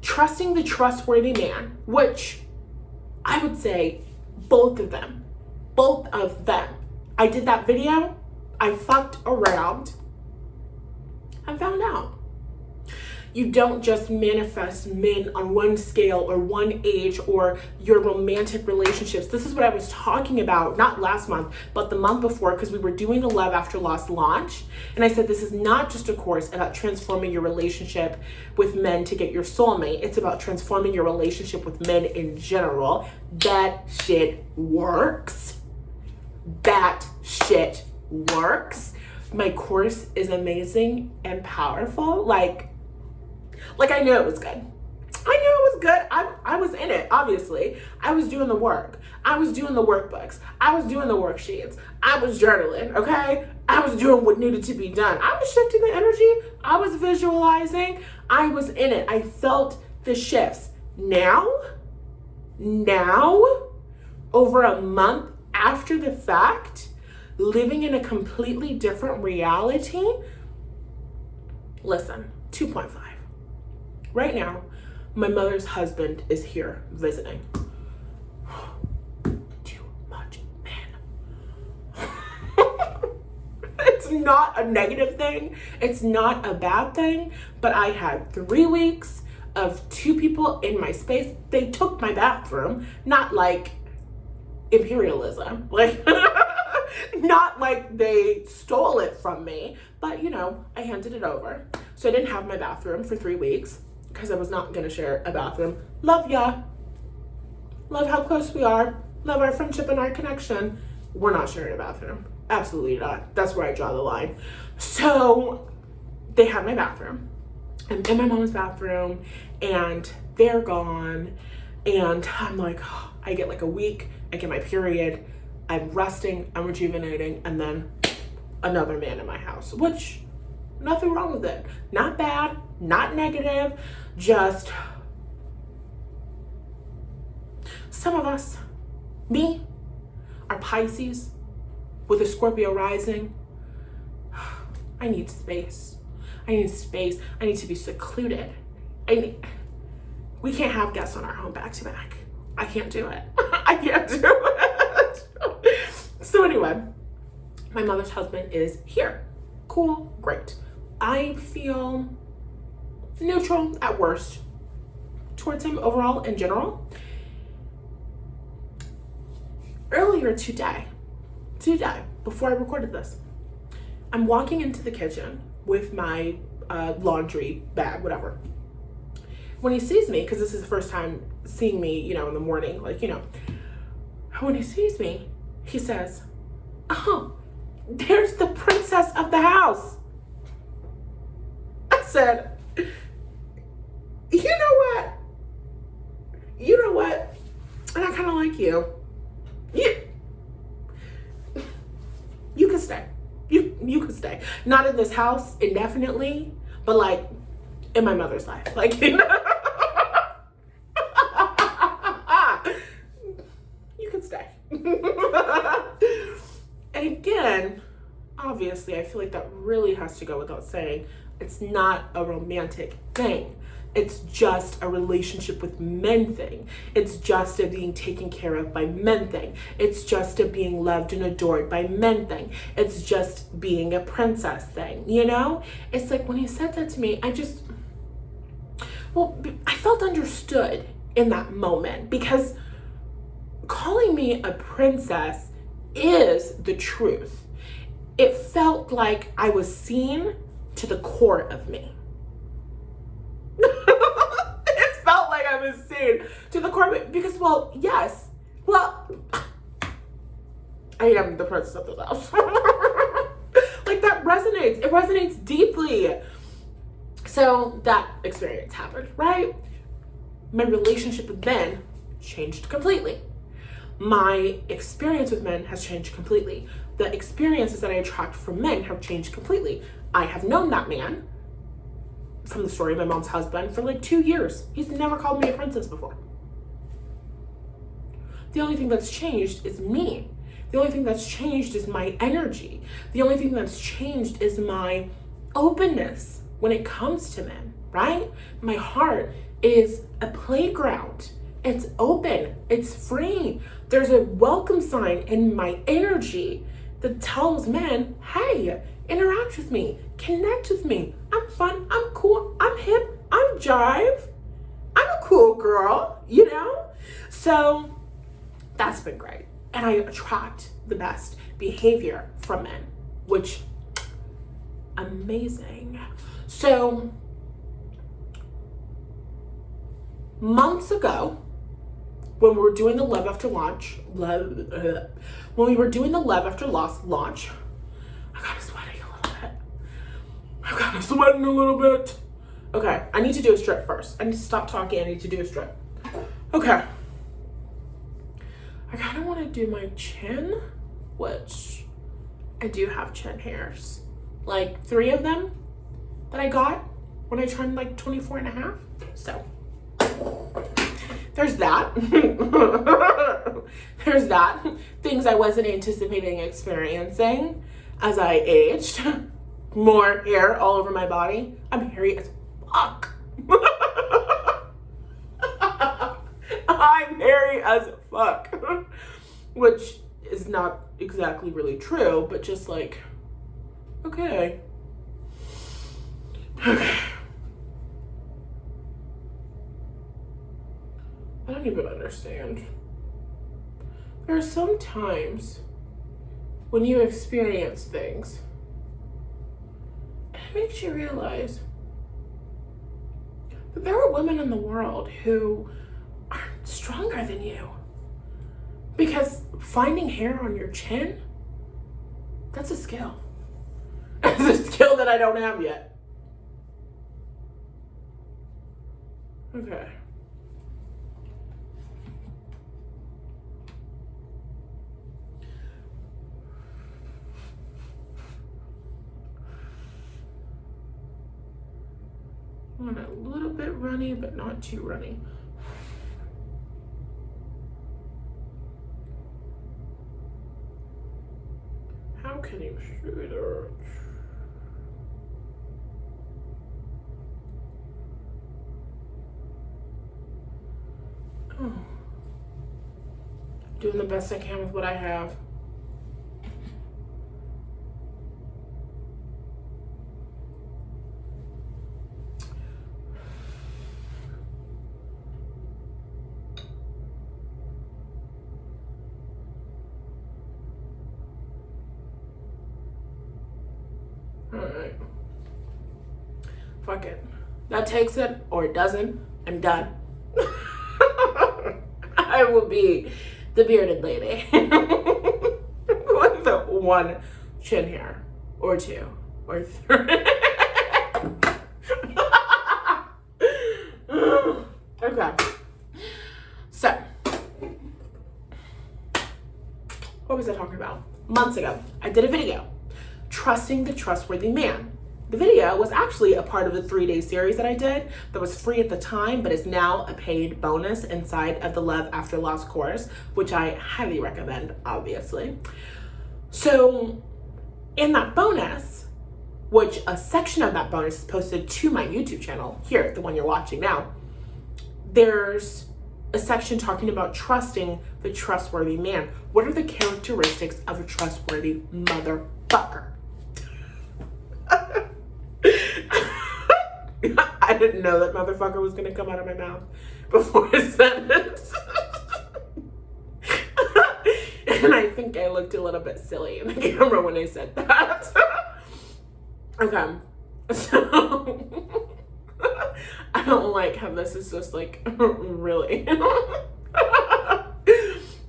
S1: trusting the trustworthy man, which I would say both of them. I did that video, I fucked around, and found out. You don't just manifest men on one scale or one age or your romantic relationships. This is what I was talking about, not last month, but the month before, because we were doing the Love After Loss launch. And I said, this is not just a course about transforming your relationship with men to get your soulmate. It's about transforming your relationship with men in general. That shit works. That shit works. My course is amazing and powerful. Like I knew it was good. I knew it was good. I was in it, obviously. I was doing the work. I was doing the workbooks. I was doing the worksheets. I was journaling, okay? I was doing what needed to be done. I was shifting the energy. I was visualizing. I was in it. I felt the shifts. Now, over a month after the fact, living in a completely different reality, listen, 2.5. Right now, my mother's husband is here visiting. Too much man. It's not a negative thing. It's not a bad thing. But I had 3 weeks of 2 people in my space. They took my bathroom, not like imperialism. Like, not like they stole it from me. But, you know, I handed it over. So I didn't have my bathroom for 3 weeks. Because I was not going to share a bathroom. Love ya. Love how close we are. Love our friendship and our connection. We're not sharing a bathroom. Absolutely not. That's where I draw the line. So they had my bathroom. I'm in my mom's bathroom and they're gone. And I'm like, I get like a week. I get my period. I'm resting. I'm rejuvenating. And then another man in my house. Which, nothing wrong with it. Not bad. Not negative. Just some of us, me, are Pisces with a Scorpio rising. I need space. I need space. I need to be secluded. We can't have guests on our home back to back. I can't do it. I can't do it. So anyway, my mother's husband is here. Cool, great. I feel neutral at worst towards him overall in general. Earlier today, before I recorded this, I'm walking into the kitchen with my laundry bag, whatever. When he sees me, because this is the first time seeing me, you know, in the morning, like, you know, when he sees me, he says, "Oh, there's the princess of the house." I said, you know what? And I kind of like you. You can stay. You can stay. Not in this house indefinitely, but like in my mother's life. Like, you know? You can stay. And again, obviously, I feel like that really has to go without saying. It's not a romantic thing. It's just a relationship with men thing. It's just a being taken care of by men thing. It's just a being loved and adored by men thing. It's just being a princess thing, you know? It's like when he said that to me, Well, I felt understood in that moment because calling me a princess is the truth. It felt like I was seen to the core of me. It felt like I was seen to the core of me because, well, yes. Well, I am the princess of the house. Like, that resonates. It resonates deeply. So that experience happened, right? My relationship with men changed completely. My experience with men has changed completely. The experiences that I attract from men have changed completely. I have known that man from the story of my mom's husband for like 2 years. He's never called me a princess before. The only thing that's changed is me. The only thing that's changed is my energy. The only thing that's changed is my openness when it comes to men, right? My heart is a playground. It's open. It's free. There's a welcome sign in my energy that tells men, hey, interact with me, connect with me. I'm fun, I'm cool, I'm hip, I'm jive. I'm a cool girl, you know? So that's been great. And I attract the best behavior from men, which, amazing. So months ago, when we were doing the Love After Launch, when we were doing the Love After Loss launch, I got sweating a little bit. I got sweating a little bit. Okay, I need to do a strip first. I need to stop talking. I need to do a strip. Okay. I kind of want to do my chin, which I do have chin hairs. Like 3 of them that I got when I turned like 24 and a half. So there's that. There's that. Things I wasn't anticipating experiencing as I aged. More hair all over my body. I'm hairy as fuck. I'm hairy as fuck. Which is not exactly really true, but just like, okay. Okay. I don't even understand. There are some times when you experience things, and it makes you realize that there are women in the world who are stronger than you. Because finding hair on your chin, that's a skill. It's a skill that I don't have yet. Okay. I'm a little bit runny, but not too runny. How can you see that? Oh. Doing the best I can with what I have. Alright. Fuck it. That takes it or it doesn't. I'm done. I will be the bearded lady with the 1 chin hair or 2 or 3. Okay. So, what was I talking about? Months ago, I did a video, Trusting the Trustworthy Man. The video was actually a part of the 3-day series that I did that was free at the time, but is now a paid bonus inside of the Love After Loss course, which I highly recommend, obviously. So in that bonus, which a section of that bonus is posted to my YouTube channel, here, the one you're watching now, there's a section talking about trusting the trustworthy man. What are the characteristics of a trustworthy motherfucker? I didn't know that motherfucker was gonna come out of my mouth before I said it. And I think I looked a little bit silly in the camera when I said that. Okay, so I don't like how this is just like really.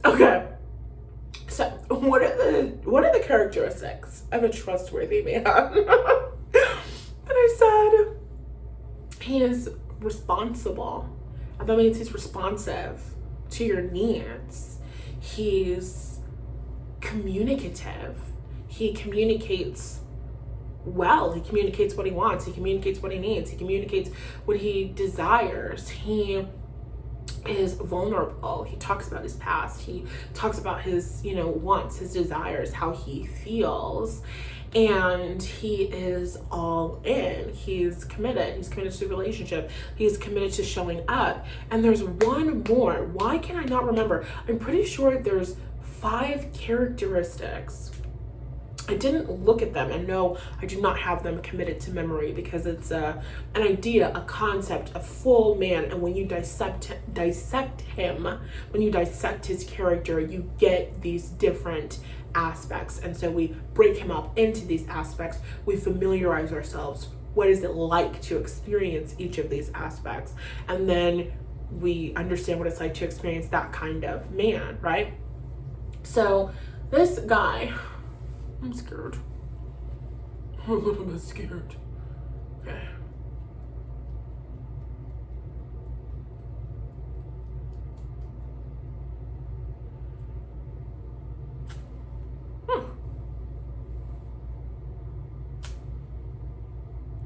S1: Okay, so what are the characteristics of a trustworthy man? And I said he is responsible. And that means he's responsive to your needs. He's communicative. He communicates well. He communicates what he wants. He communicates what he needs. He communicates what he desires. He is vulnerable. He talks about his past. He talks about his, wants, his desires, how he feels. And he is all in. He's committed. He's committed to the relationship. He's committed to showing up. And there's one more. Why can I not remember? I'm pretty sure there's 5 characteristics. I didn't look at them, and no, I do not have them committed to memory because it's an idea, a concept, a full man. And when you dissect him, when you dissect his character, you get these different aspects. And so we break him up into these aspects. We familiarize ourselves. What is it like to experience each of these aspects? And then we understand what it's like to experience that kind of man, right? So this guy, I'm scared. I'm a little bit scared. Okay.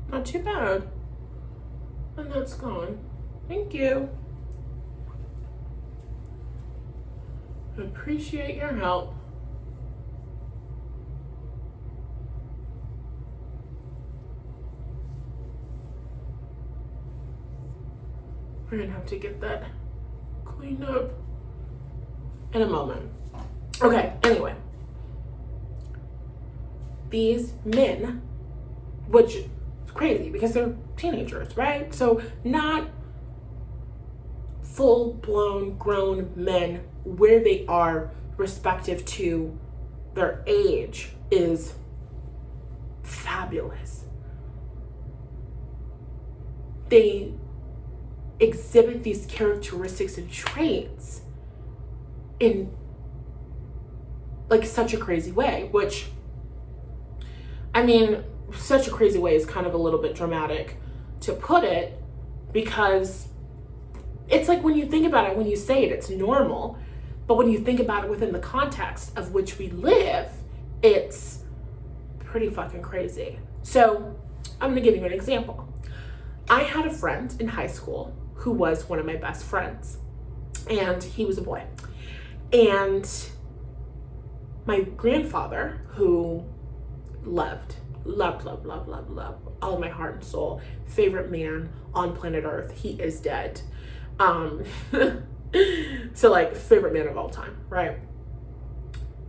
S1: Not too bad. And that's gone. Thank you. I appreciate your help. We're gonna have to get that cleaned up in a moment. Okay, anyway. These men, which is crazy because they're teenagers, right? So not full-blown grown men where they are respective to their age is fabulous. They exhibit these characteristics and traits in like such a crazy way, which, I mean, such a crazy way is kind of a little bit dramatic to put it, because it's like when you think about it, when you say it, it's normal. But when you think about it within the context of which we live, it's pretty fucking crazy. So I'm gonna give you an example. I had a friend in high school who was one of my best friends, and he was a boy. And my grandfather, who loved all of my heart and soul, favorite man on planet Earth, he is dead. So like favorite man of all time, right?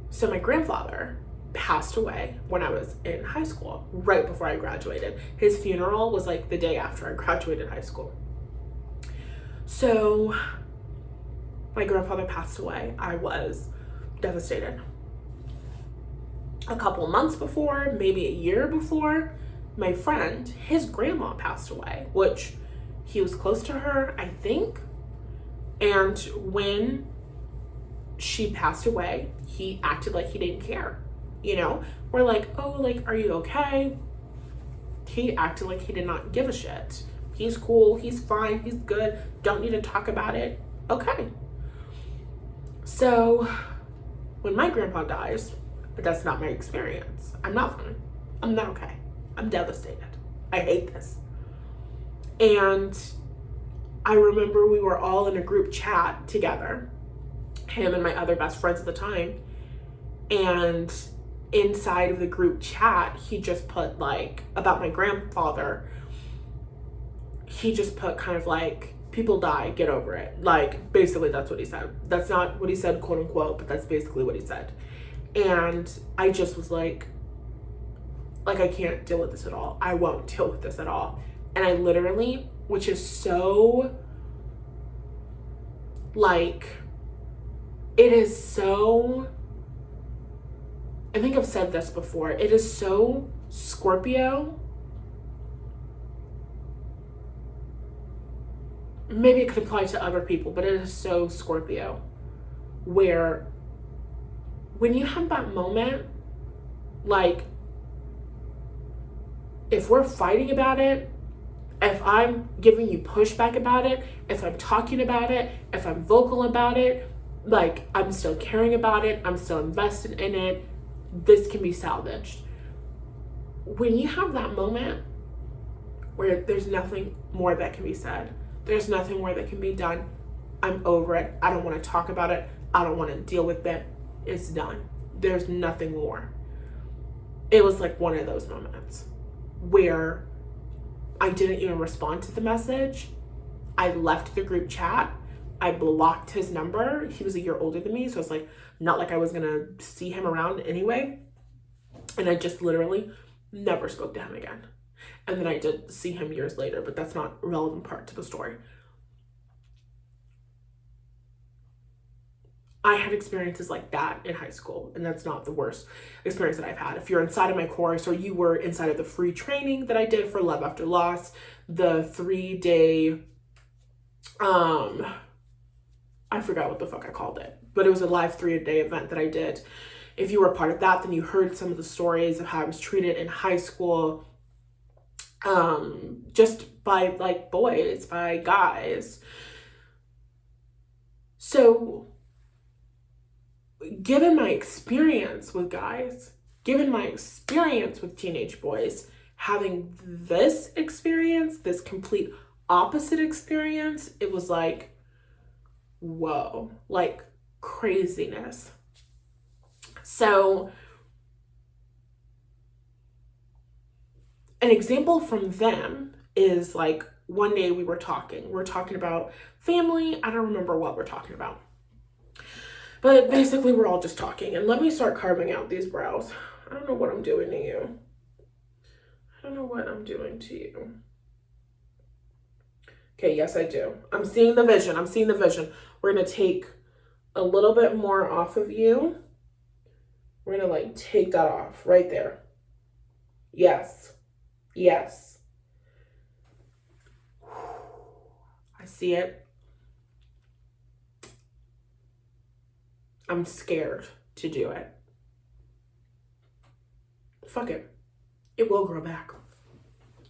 S1: So my grandfather passed away when I was in high school, right before I graduated. His funeral was like the day after I graduated high school. So my grandfather passed away. I was devastated. A couple months before, maybe a year before, my friend, his grandma passed away, which he was close to her, I think. And when she passed away, he acted like he didn't care. We're like, oh, like, are you okay? He acted like he did not give a shit. He's cool, he's fine, he's good, don't need to talk about it. Okay. So when my grandpa dies, but that's not my experience. I'm not fine. I'm not okay. I'm devastated. I hate this. And I remember we were all in a group chat together, him and my other best friends at the time. And inside of the group chat, he just put like, about my grandfather, he just put kind of like, people die, get over it. Like, basically that's what he said. That's not what he said, quote unquote, but that's basically what he said. And I just was like, I can't deal with this at all. I won't deal with this at all. And I literally, which is so, like, it is so, I think I've said this before, it is so Scorpio. Maybe it could apply to other people, but it is so Scorpio, where when you have that moment, like, if we're fighting about it, if I'm giving you pushback about it, if I'm talking about it, if I'm vocal about it, like, I'm still caring about it, I'm still invested in it, this can be salvaged. When you have that moment where there's nothing more that can be said, there's nothing more that can be done, I'm over it, I don't want to talk about it, I don't want to deal with it, it's done. There's nothing more. It was like one of those moments where I didn't even respond to the message. I left the group chat. I blocked his number. He was a year older than me, so it's like not like I was gonna see him around anyway. And I just literally never spoke to him again. And then I did see him years later, but that's not a relevant part to the story. I had experiences like that in high school, and that's not the worst experience that I've had. If you're inside of my course, or you were inside of the free training that I did for Love After Loss, the 3-day, I forgot what the fuck I called it, but it was a live 3-day event that I did. If you were a part of that, then you heard some of the stories of how I was treated in high school, just by like boys, by guys. So given my experience with guys, given my experience with teenage boys, having this experience, this complete opposite experience, it was like, whoa, like craziness. So an example from them is like, one day we're talking about family. I don't remember what we're talking about. But basically, we're all just talking. And let me start carving out these brows. I don't know what I'm doing to you. I don't know what I'm doing to you. Okay, yes, I do. I'm seeing the vision. I'm seeing the vision. We're going to take a little bit more off of you. We're going to like take that off right there. Yes. Yes. I see it. I'm scared to do it. Fuck it. It will grow back.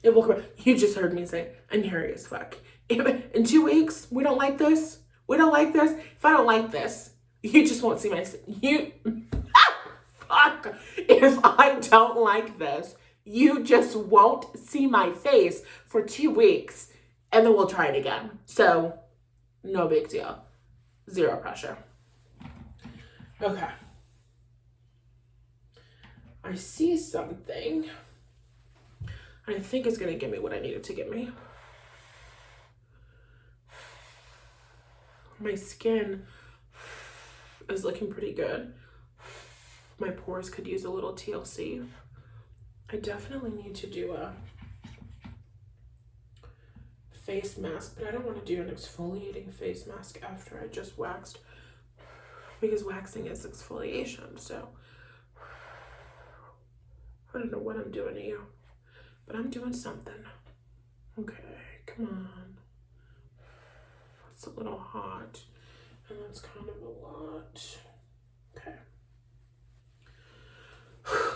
S1: It will grow. You just heard me say, I'm hairy as fuck. In 2 weeks, we don't like this. We don't like this. If I don't like this, you just won't see my, fuck. If I don't like this, you just won't see my face for 2 weeks, and then we'll try it again. So, no big deal. Zero pressure. Okay. I see something. I think it's going to give me what I needed to give me. My skin is looking pretty good. My pores could use a little TLC. I definitely need to do a face mask, but I don't want to do an exfoliating face mask after I just waxed, because waxing is exfoliation. So I don't know what I'm doing to you, but I'm doing something. Okay, come on. It's a little hot, and that's kind of a lot. Okay. All right.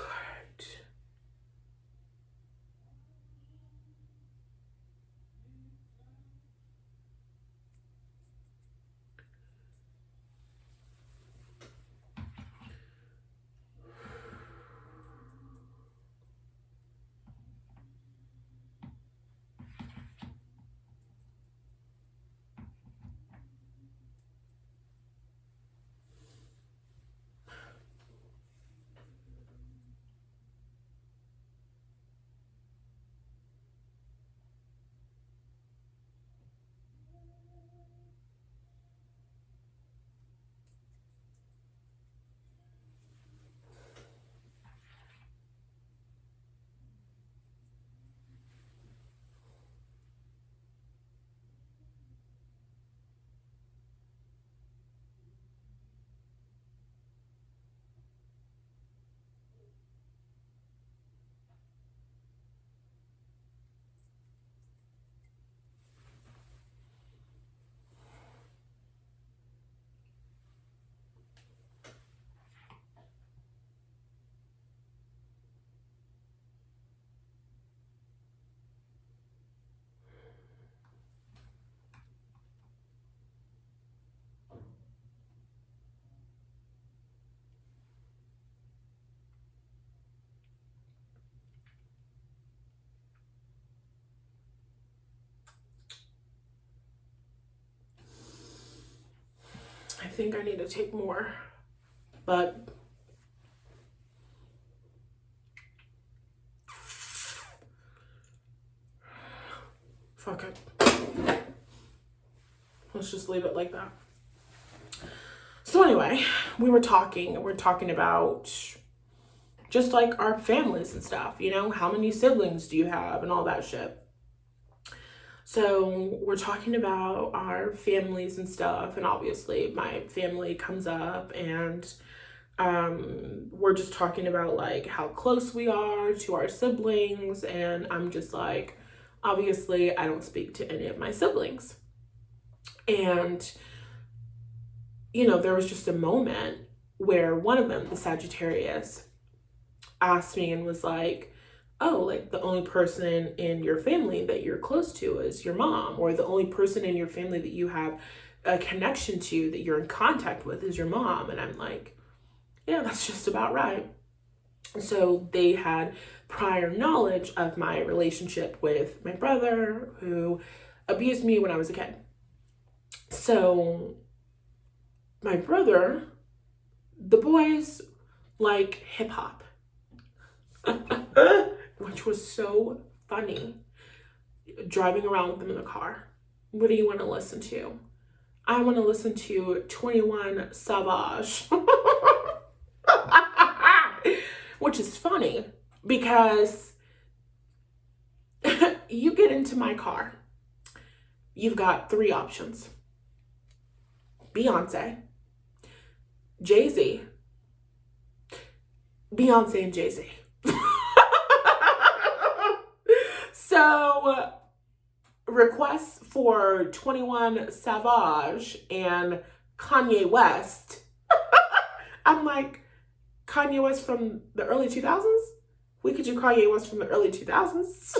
S1: I think I need to take more, but fuck it. Let's just leave it like that. So anyway, we're talking about just like our families and stuff, you know, how many siblings do you have and all that shit. So we're talking about our families and stuff, and obviously my family comes up, and we're just talking about like how close we are to our siblings, and I'm just like, obviously I don't speak to any of my siblings. And you know, there was just a moment where one of them, the Sagittarius, asked me and was like, oh, like the only person in your family that you're close to is your mom, or the only person in your family that you have a connection to, that you're in contact with, is your mom. And I'm like, yeah, that's just about right. So they had prior knowledge of my relationship with my brother, who abused me when I was a kid. So my brother, the boys like hip hop, which was so funny. Driving around with them in the car. What do you want to listen to? I want to listen to 21 Savage. Which is funny because you get into my car, you've got three options: Beyonce, Jay-Z, Beyonce and Jay-Z. So requests for 21 Savage and Kanye West. I'm like, Kanye West from the early 2000s? We could do Kanye West from the early 2000s.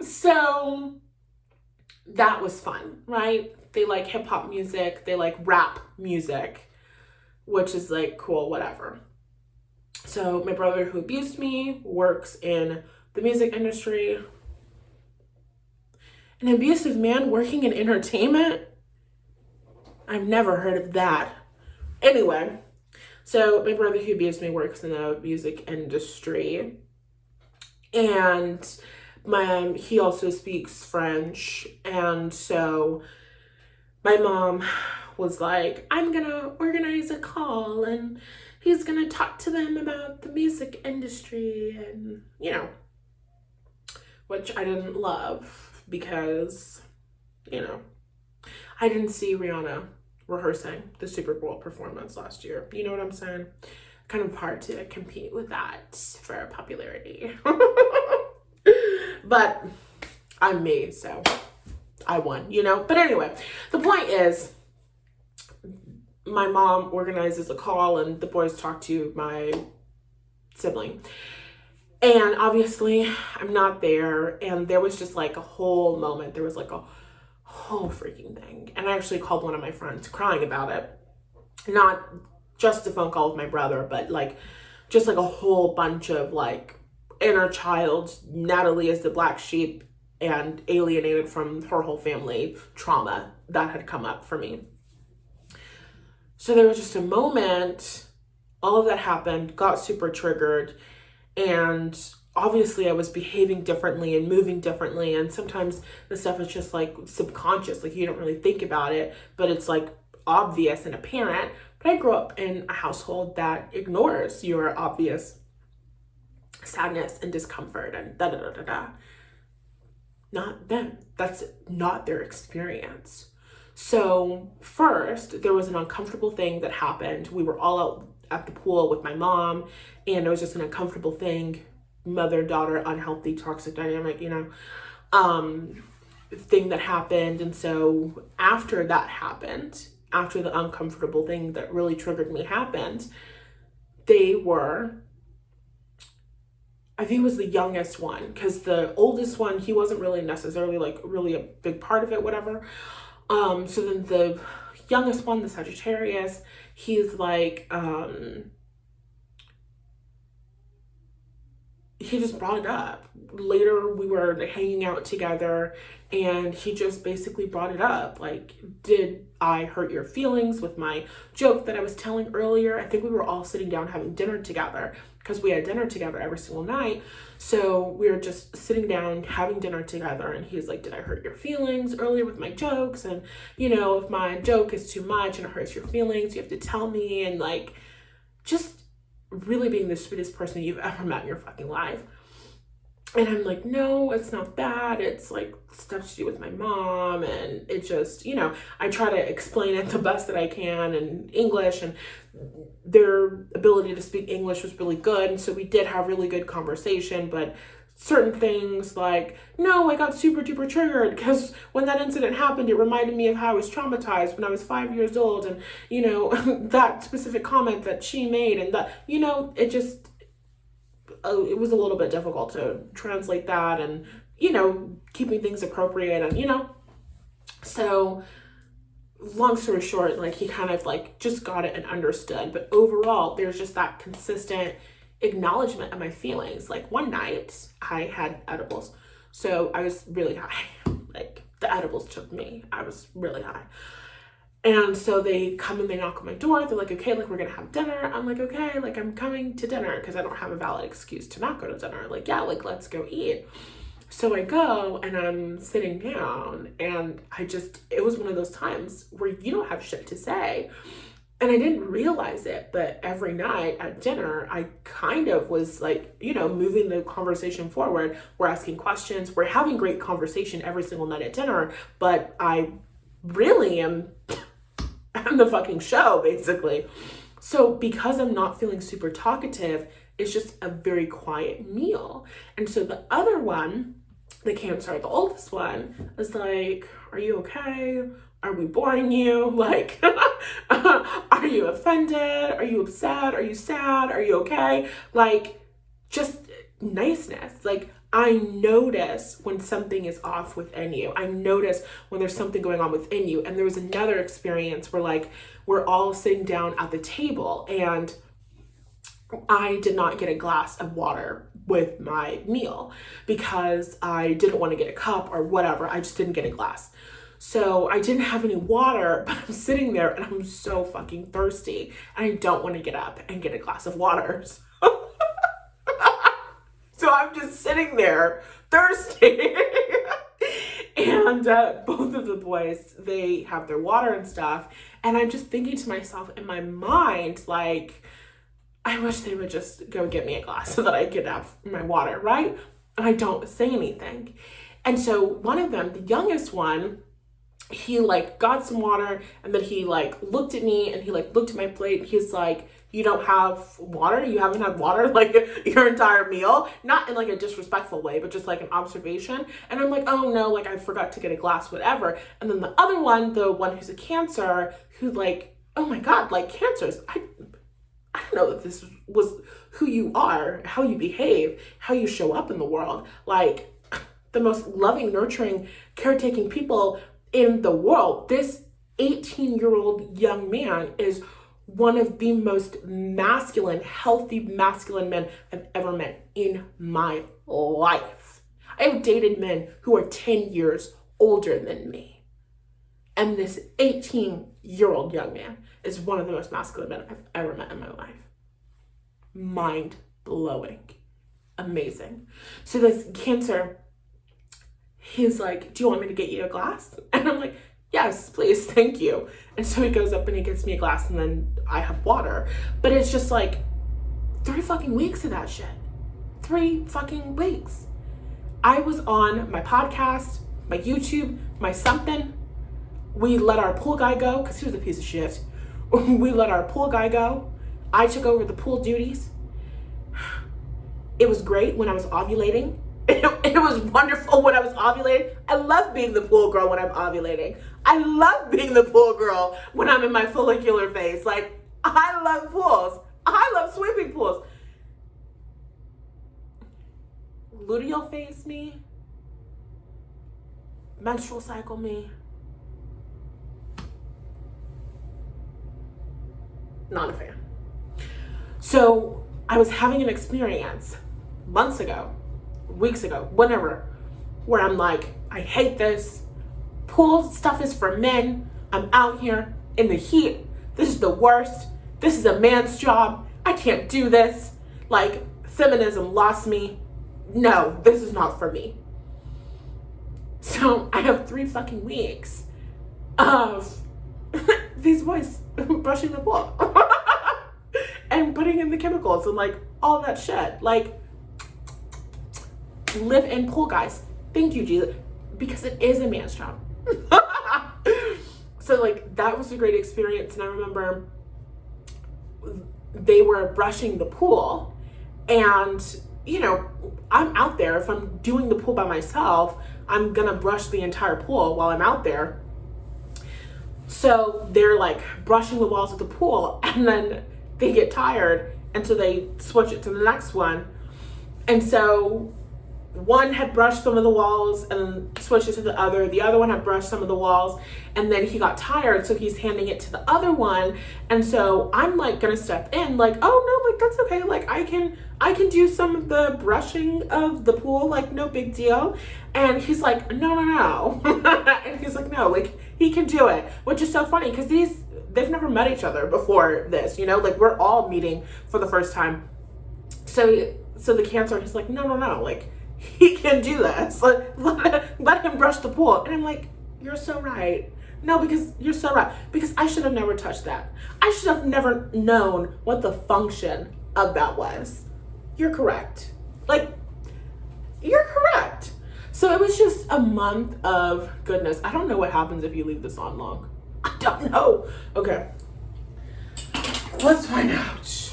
S1: So that was fun, right? They like hip hop music, they like rap music, which is like cool, whatever. So my brother, who abused me, works in the music industry. An abusive man working in entertainment? I've never heard of that. Anyway, so my brother, who abused me, works in the music industry. And he also speaks French. And so my mom was like, I'm gonna organize a call and he's gonna talk to them about the music industry, and you know, which I didn't love because, you know, I didn't see Rihanna rehearsing the Super Bowl performance last year. You know what I'm saying? Kind of hard to compete with that for popularity. But I'm me, so I won, you know? But anyway, the point is, my mom organizes a call and the boys talk to my sibling. And obviously I'm not there. And there was just like a whole moment. There was like a whole freaking thing. And I actually called one of my friends crying about it. Not just a phone call with my brother, but like just like a whole bunch of like inner child, Natalie is the black sheep and alienated from her whole family trauma that had come up for me. So there was just a moment, all of that happened, got super triggered, and obviously I was behaving differently and moving differently, and sometimes the stuff is just like subconscious, like you don't really think about it, but it's like obvious and apparent. But I grew up in a household that ignores your obvious sadness and discomfort and da-da-da-da-da. Not them. That's not their experience. So first, there was an uncomfortable thing that happened. We were all out at the pool with my mom, and it was just an uncomfortable thing, mother-daughter, unhealthy, toxic dynamic, you know, thing that happened. And so after that happened, after the uncomfortable thing that really triggered me happened, they were, I think it was the youngest one, because the oldest one, he wasn't really necessarily like really a big part of it, whatever. So then the youngest one, the Sagittarius, he's like, he just brought it up. Later, we were hanging out together, and he just basically brought it up. Like, did I hurt your feelings with my joke that I was telling earlier? I think we were all sitting down having dinner together, because we had dinner together every single night. So we were just sitting down having dinner together, and he's like, did I hurt your feelings earlier with my jokes? And, you know, if my joke is too much and it hurts your feelings, you have to tell me. And like, just really being the sweetest person you've ever met in your fucking life. And I'm like, no, it's not that. It's like stuff to do with my mom. And it just, you know, I try to explain it the best that I can in English, and their ability to speak English was really good. And so we did have really good conversation, but certain things like, no, I got super duper triggered because when that incident happened, it reminded me of how I was traumatized when I was 5 years old. And, you know, that specific comment that she made, and that, you know, it just, it was a little bit difficult to translate that, and, you know, keeping things appropriate, and, you know, so long story short, like, he kind of like just got it and understood. But overall, there's just that consistent acknowledgement of my feelings. Like, one night I had edibles, so I was really high. Like, the edibles took me. I was really high. And so they come and they knock on my door. They're like, okay, like, we're gonna have dinner. I'm like, okay, like, I'm coming to dinner, because I don't have a valid excuse to not go to dinner. Like, yeah, like, let's go eat. So I go and I'm sitting down, and it was one of those times where you don't have shit to say. And I didn't realize it, but every night at dinner, I kind of was like, you know, moving the conversation forward. We're asking questions. We're having great conversation every single night at dinner, but I really am the fucking show, basically. So because I'm not feeling super talkative, it's just a very quiet meal. And so the other one, the cancer, the oldest one, was like, are you okay? Are we boring you? Like, are you offended? Are you upset? Are you sad? Are you okay? Like, just niceness. Like, I notice when something is off within you. I notice when there's something going on within you. And there was another experience where, like, we're all sitting down at the table, and I did not get a glass of water with my meal because I didn't want to get a cup or whatever. I just didn't get a glass. So I didn't have any water, but I'm sitting there and I'm so fucking thirsty, and I don't want to get up and get a glass of water. So I'm just sitting there thirsty. And both of the boys, they have their water and stuff. And I'm just thinking to myself in my mind, like, I wish they would just go get me a glass so that I could have my water, right? And I don't say anything. And so one of them, the youngest one, he like got some water, and then he like looked at me, and he like looked at my plate. He's like, you don't have water? You haven't had water like your entire meal? Not in like a disrespectful way, but just like an observation. And I'm like, oh no, like I forgot to get a glass, whatever. And then the other one, the one who's a cancer, who like, oh my God, like cancers, I don't know if this was who you are, how you behave, how you show up in the world. Like, the most loving, nurturing, caretaking people in the world. This 18-year-old young man is one of the most masculine, healthy, masculine men I've ever met in my life. I have dated men who are 10 years older than me. And this 18-year-old young man is one of the most masculine men I've ever met in my life. Mind blowing. Amazing. So this cancer, he's like, do you want me to get you a glass? And I'm like, yes, please, thank you. And so he goes up and he gets me a glass, and then I have water. But it's just like 3 fucking weeks of that shit. 3 fucking weeks. I was on my podcast, my YouTube, my something. We let our pool guy go because he was a piece of shit. We let our pool guy go. I took over the pool duties. It was great when I was ovulating. It was wonderful when I was ovulating. I love being the pool girl when I'm ovulating. I love being the pool girl when I'm in my follicular phase. Like, I love pools. I love swimming pools. Luteal phase me, menstrual cycle me, not a fan. So I was having an experience months ago, weeks ago, whenever, where I'm like, I hate this. Pool stuff is for men. I'm out here in the heat. This is the worst. This is a man's job. I can't do this. Like, feminism lost me. No, this is not for me. So I have 3 fucking weeks of these boys brushing the pool and putting in the chemicals and like all that shit. Like, live in pool, guys. Thank you, Jesus. Because it is a man's job. So like, that was a great experience. And I remember they were brushing the pool, and you know, I'm out there. If I'm doing the pool by myself, I'm gonna brush the entire pool while I'm out there. So they're like brushing the walls of the pool, and then they get tired, and so they switch it to the next one. And so one had brushed some of the walls and then switched it to the other one had brushed some of the walls, and then he got tired, so he's handing it to the other one. And so I'm like gonna step in, like, oh no, like that's okay, like I can do some of the brushing of the pool, like no big deal. And he's like, no. And he's like, no, like he can do it, which is so funny because they've never met each other before this, you know, like we're all meeting for the first time. So the cancer, he's like, no, like he can do this. Let him brush the pool. And I'm like, you're so right. No, because you're so right. Because I should have never touched that. I should have never known what the function of that was. You're correct. Like, you're correct. So it was just a month of goodness. I don't know what happens if you leave this on long. I don't know. Okay. Let's find out.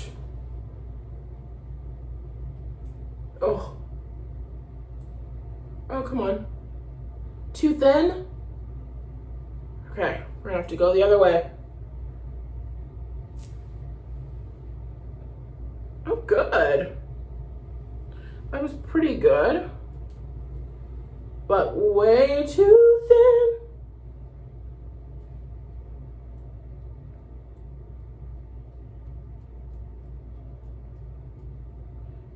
S1: Oh, come on. Too thin? Okay, we're gonna have to go the other way. Oh, good. That was pretty good. But way too thin.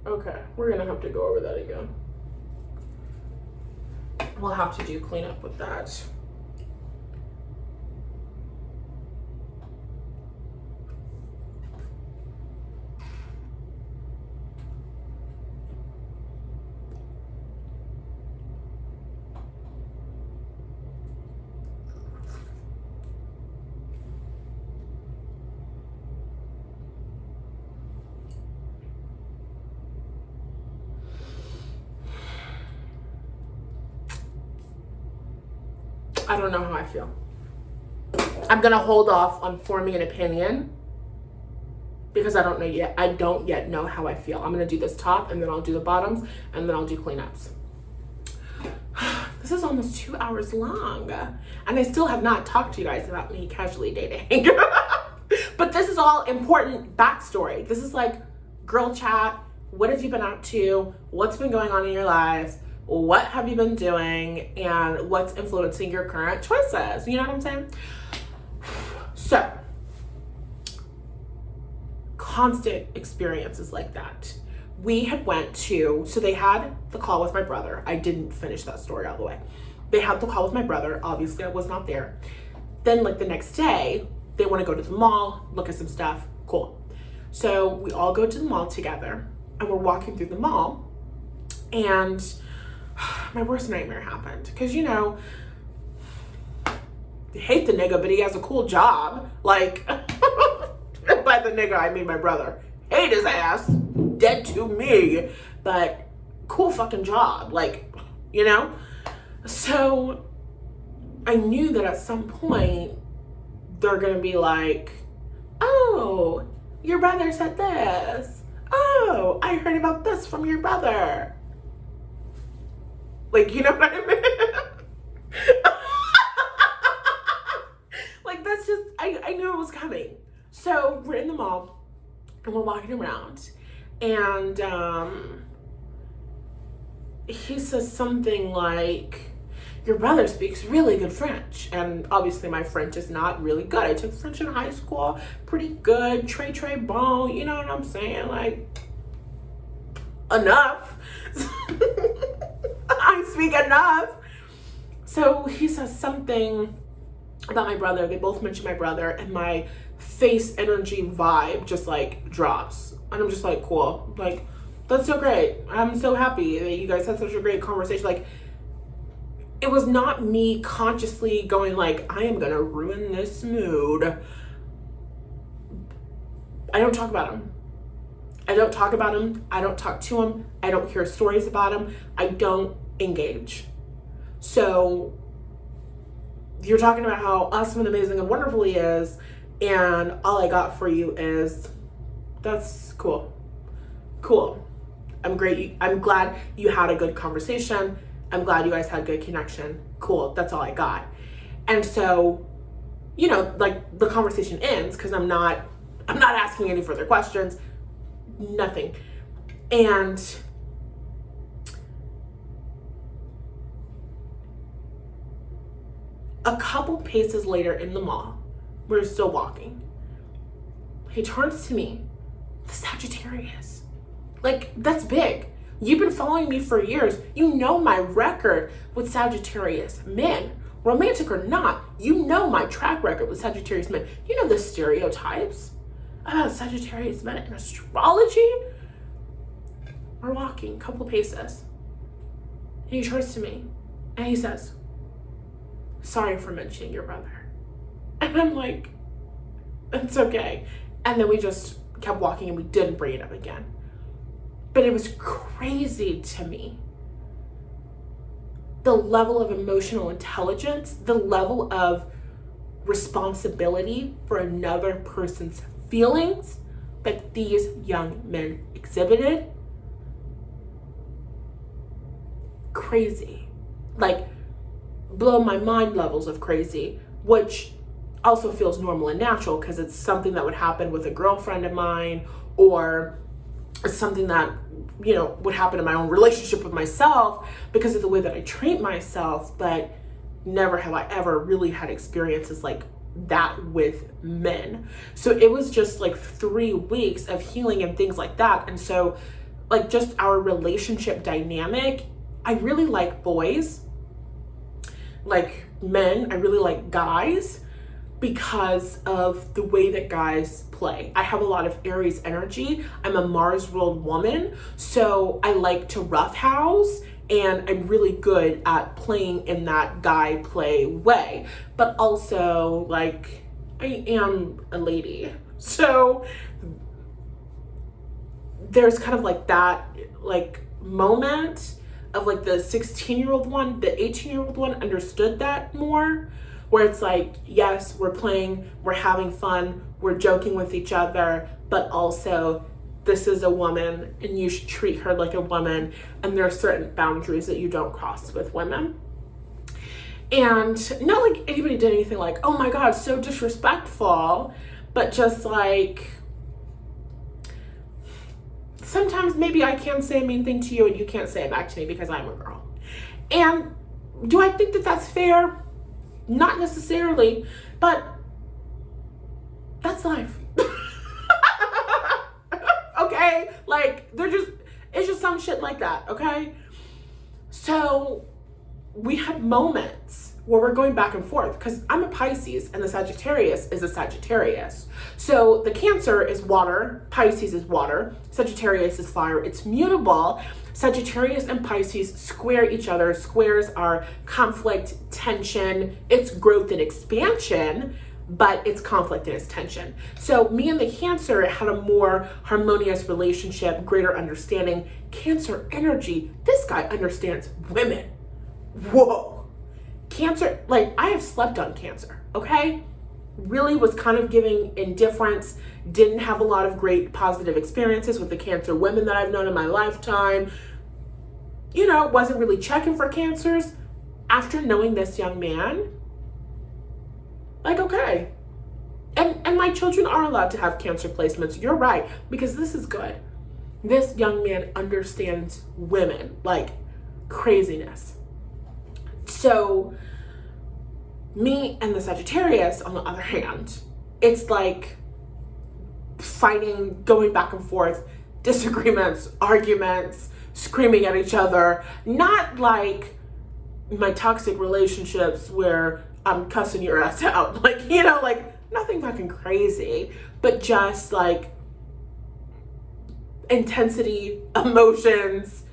S1: Okay, we're gonna have to go over that again. We'll have to do cleanup with that. I don't know how I feel. I'm gonna hold off on forming an opinion because I don't know yet. I don't yet know how I feel. I'm gonna do this top, and then I'll do the bottoms, and then I'll do cleanups. This is almost 2 hours long, and I still have not talked to you guys about me casually dating. But this is all important backstory. This is like girl chat. What have you been up to? What's been going on in your life? What have you been doing, and what's influencing your current choices? You know what I'm saying? So, constant experiences like that. We had so they had the call with my brother. I didn't finish that story all the way. They had the call with my brother. Obviously, I was not there. Then like the next day, they want to go to the mall, look at some stuff. Cool. So we all go to the mall together, and we're walking through the mall, and my worst nightmare happened. Because, you know, I hate the nigga, but he has a cool job. Like, by the nigga, I mean my brother. Hate his ass. Dead to me. But cool fucking job. Like, you know? So, I knew that at some point, they're going to be like, oh, your brother said this. Oh, I heard about this from your brother. Like, you know what I mean? Like, that's just, I knew it was coming. So we're in the mall, and we're walking around, and he says something like, your brother speaks really good French. And obviously my French is not really good. I took French in high school, pretty good, très bon, you know what I'm saying? Like, enough. I speak enough. So he says something about my brother. They both mention my brother, and my face energy vibe just like drops. And I'm just like, cool. Like, that's so great. I'm so happy that you guys had such a great conversation. Like, it was not me consciously going like, I am gonna ruin this mood. I don't talk about him. I don't talk about him. I don't talk to him. I don't hear stories about him. I don't engage. So you're talking about how awesome and amazing and wonderful he is, and all I got for you is, that's cool. Cool. I'm glad you had a good conversation. I'm glad you guys had good connection. Cool. That's all I got. And so, you know, like, the conversation ends because I'm not asking any further questions. Nothing. And a couple paces later in the mall, we're still walking. He turns to me, the Sagittarius. Like, that's big. You've been following me for years. You know my record with Sagittarius men, romantic or not. You know my track record with Sagittarius men. You know the stereotypes about Sagittarius men in astrology. We're walking a couple paces, and he turns to me and he says, sorry for mentioning your brother. And I'm like, it's okay. And then we just kept walking and we didn't bring it up again. But it was crazy to me. The level of emotional intelligence, the level of responsibility for another person's feelings that these young men exhibited. Crazy. Like, blow my mind levels of crazy, which also feels normal and natural because it's something that would happen with a girlfriend of mine, or it's something that, you know, would happen in my own relationship with myself because of the way that I treat myself. But never have I ever really had experiences like that with men. So it was just like 3 weeks of healing and things like that. And so, like, just our relationship dynamic, I really like boys, like men, I really like guys because of the way that guys play. I have a lot of Aries energy. I'm a Mars ruled woman, so I like to roughhouse, and I'm really good at playing in that guy play way. But also, like, I am a lady, so there's kind of like that, like, moment of like the 16-year-old one, the 18-year-old one understood that more, where it's like, yes, we're playing, we're having fun, we're joking with each other, but also this is a woman and you should treat her like a woman, and there are certain boundaries that you don't cross with women. And not like anybody did anything like, oh my God, so disrespectful, but just like, sometimes maybe I can say a mean thing to you and you can't say it back to me because I'm a girl. And do I think that that's fair? Not necessarily, but that's life. Okay? Like, it's just some shit like that, okay? So we had moments where we're going back and forth because I'm a Pisces and the Sagittarius is a Sagittarius. So the Cancer is water, Pisces is water, Sagittarius is fire. It's mutable. Sagittarius and Pisces square each other. Squares are conflict, tension, it's growth and expansion, but it's conflict and it's tension. So me and the Cancer had a more harmonious relationship, greater understanding. Cancer energy, this guy understands women. Whoa. Cancer, like, I have slept on Cancer, okay? Really was kind of giving indifference, didn't have a lot of great positive experiences with the Cancer women that I've known in my lifetime. You know, wasn't really checking for Cancers. After knowing this young man, like, okay. And my children are allowed to have Cancer placements. You're right, because this is good. This young man understands women, like craziness. So me and the Sagittarius, on the other hand, it's like fighting, going back and forth, disagreements, arguments, screaming at each other. Not like my toxic relationships where I'm cussing your ass out. Like, you know, like nothing fucking crazy, but just like intensity, emotions,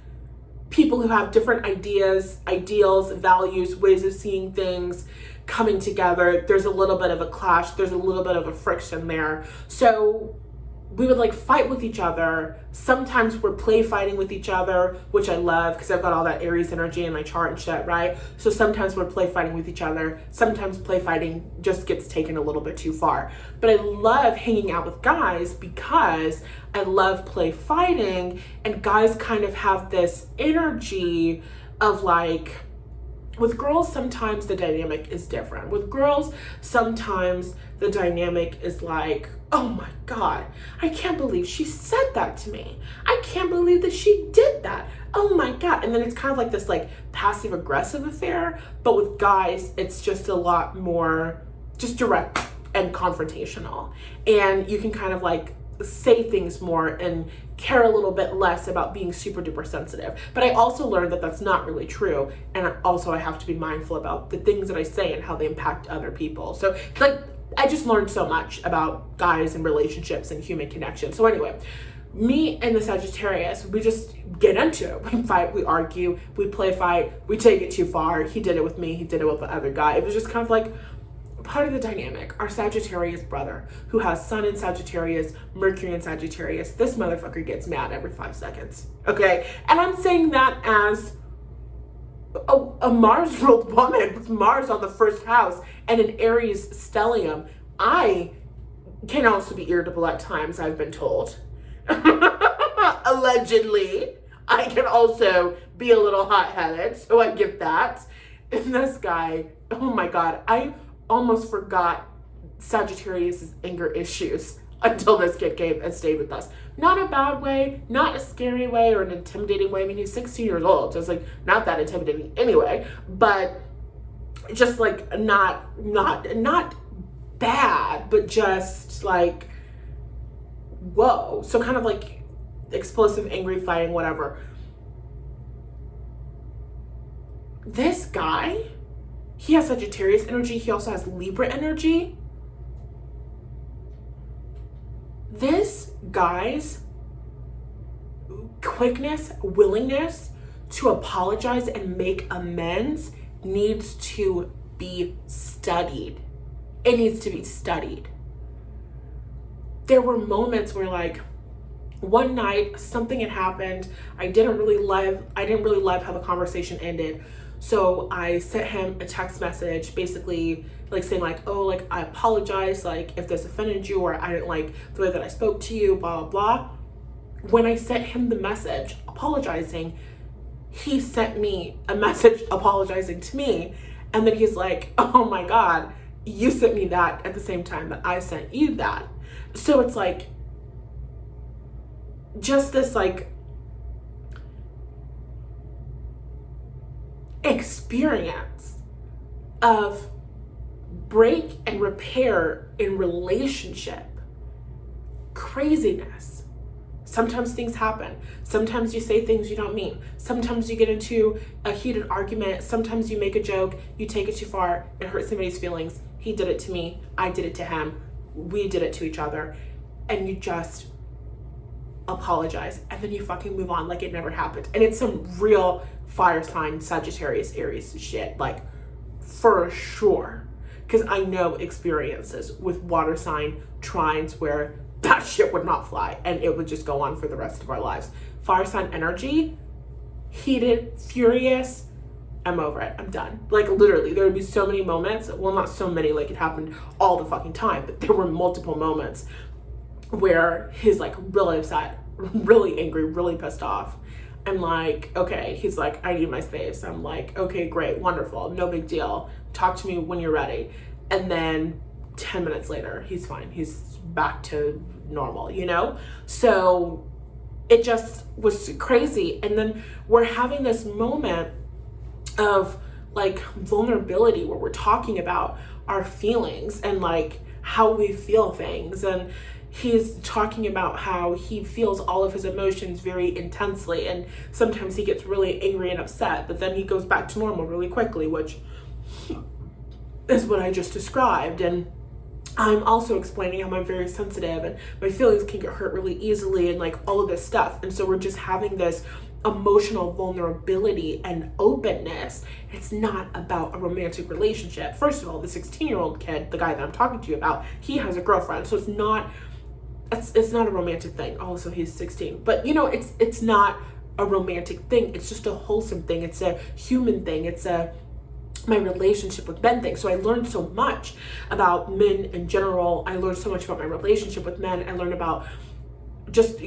S1: people who have different ideas, ideals, values, ways of seeing things coming together. There's a little bit of a clash. There's a little bit of a friction there. So we would like fight with each other. Sometimes we're play fighting with each other, which I love because I've got all that Aries energy in my chart and shit, right? So sometimes we're play fighting with each other. Sometimes play fighting just gets taken a little bit too far. But I love hanging out with guys because I love play fighting, and guys kind of have this energy of like, with girls, sometimes the dynamic is different. With girls, sometimes the dynamic is like, oh my God, I can't believe she said that to me. I can't believe that she did that. Oh my God. And then it's kind of like this like passive aggressive affair. But with guys, it's just a lot more just direct and confrontational. And you can kind of like say things more and care a little bit less about being super duper sensitive. But I also learned that that's not really true. And also I have to be mindful about the things that I say and how they impact other people. So like, I just learned so much about guys and relationships and human connection. So anyway, me and the Sagittarius, we just get into it. We fight, we argue, we play fight, we take it too far. He did it with me, he did it with the other guy. It was just kind of like part of the dynamic. Our Sagittarius brother, who has Sun in Sagittarius, Mercury in Sagittarius, this motherfucker gets mad every 5 seconds, okay? And I'm saying that as a Mars-ruled woman with Mars on the first house and an Aries stellium. I can also be irritable at times, I've been told. Allegedly. I can also be a little hot-headed, so I get that. And this guy, oh my God, I almost forgot Sagittarius' anger issues until this kid came and stayed with us. Not a bad way, not a scary way or an intimidating way. I mean, he's 16 years old, so it's like not that intimidating anyway, but just like not bad, but just like, whoa. So kind of like explosive, angry, fighting, whatever. This guy, he has Sagittarius energy. He also has Libra energy. This guy's quickness, willingness to apologize and make amends needs to be studied. It needs to be studied. There were moments where like one night something had happened. I didn't really love how the conversation ended. So I sent him a text message basically like saying like, oh, like I apologize, like if this offended you or I didn't like the way that I spoke to you, blah, blah, blah. When I sent him the message apologizing, he sent me a message apologizing to me. And then he's like, oh my God, you sent me that at the same time that I sent you that. So it's like, just this like experience of break and repair in relationship. Craziness. Sometimes things happen. Sometimes you say things you don't mean. Sometimes you get into a heated argument. Sometimes you make a joke, you take it too far, it hurts somebody's feelings. He did it to me, I did it to him, we did it to each other, and you just apologize and then you fucking move on like it never happened. And it's some real fire sign Sagittarius Aries shit, like for sure, because I know experiences with water sign trines where that shit would not fly and it would just go on for the rest of our lives. Fire sign energy, heated, furious, I'm over it, I'm done. Like literally there would be so many moments, well not so many like it happened all the fucking time, but there were multiple moments where he's like really upset, really angry, really pissed off. I'm like, okay, he's like, I need my space. I'm like, okay, great, wonderful, no big deal. Talk to me when you're ready. And then 10 minutes later, he's fine. He's back to normal, you know? So it just was crazy. And then we're having this moment of like vulnerability where we're talking about our feelings and like how we feel things. And he's talking about how he feels all of his emotions very intensely, and sometimes he gets really angry and upset, but then he goes back to normal really quickly, which is what I just described. And I'm also explaining how I'm very sensitive and my feelings can get hurt really easily and like all of this stuff. And so we're just having this emotional vulnerability and openness. It's not about a romantic relationship. First of all, the 16-year-old kid, the guy that I'm talking to you about, he has a girlfriend. So it's not a romantic thing. Also, he's 16. But you know, it's not a romantic thing. It's just a wholesome thing. It's a human thing. It's my relationship with men thing. So I learned so much about men in general. I learned so much about my relationship with men. I learned about just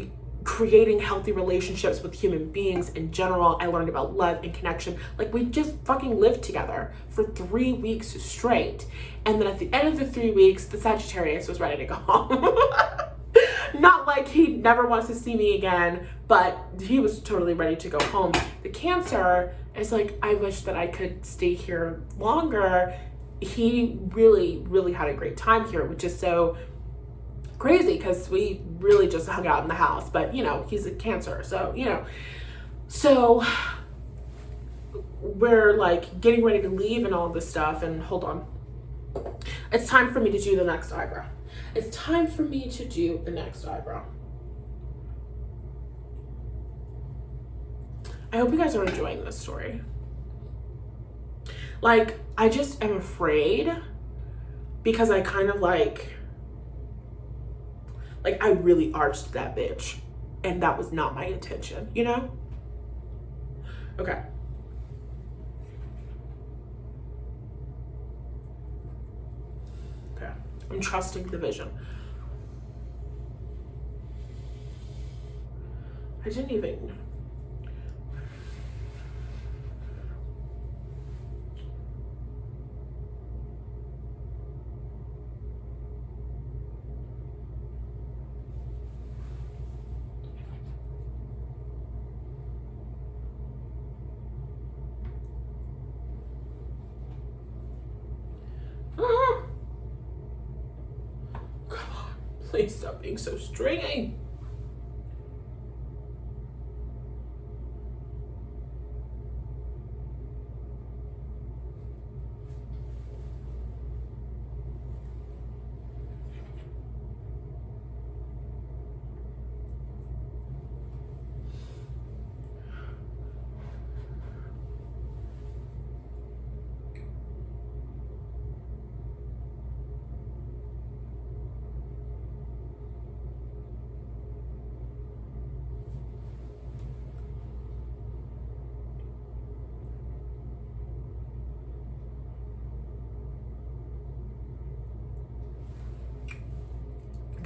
S1: creating healthy relationships with human beings in general. I learned about love and connection. Like, we just fucking lived together for 3 weeks straight. And then at the end of the 3 weeks, the Sagittarius was ready to go home. Not like he never wants to see me again, but he was totally ready to go home. The Cancer is like, I wish that I could stay here longer. He really, really had a great time here, which is so crazy because we really just hung out in the house. But, you know, he's a Cancer, so, you know. So we're like getting ready to leave and all this stuff, and hold on. It's time for me to do the next eyebrow. It's time for me to do the next eyebrow. I hope you guys are enjoying this story. Like, I just am afraid because I kind of like I really arched that bitch, and that was not my intention, you know? Okay. Okay. I'm trusting the vision. I didn't even... Please stop being so stringy.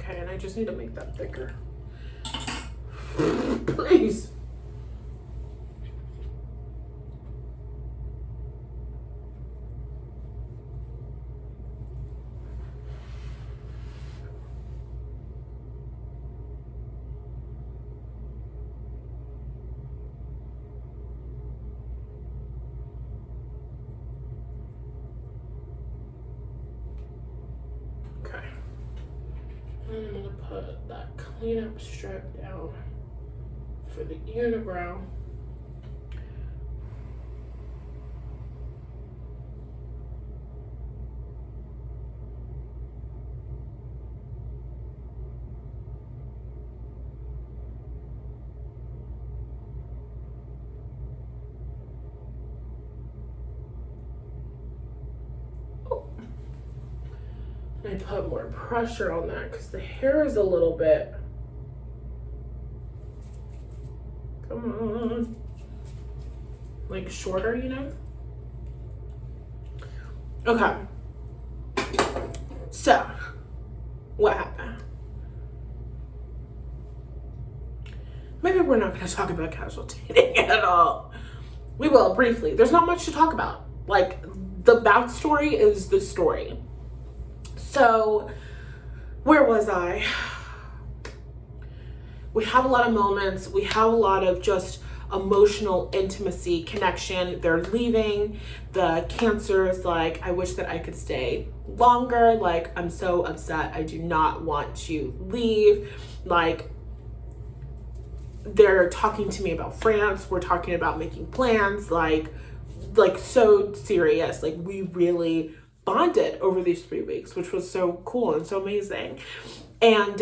S1: Okay, and I just need to make that thicker. Please. Okay. I'm gonna put that cleanup strip down for the unibrow. I put more pressure on that because the hair is a little bit, come on, like shorter, you know? Okay. So, what happened? Maybe we're not going to talk about casual dating at all. We will briefly. There's not much to talk about. Like, the backstory is the story. So, where was I? We have a lot of moments. We have a lot of just emotional intimacy connection. They're leaving. The Cancer is like, I wish that I could stay longer. Like, I'm so upset. I do not want to leave. Like, they're talking to me about France. We're talking about making plans. Like so serious. Like, we really bonded over these 3 weeks, which was so cool and so amazing. And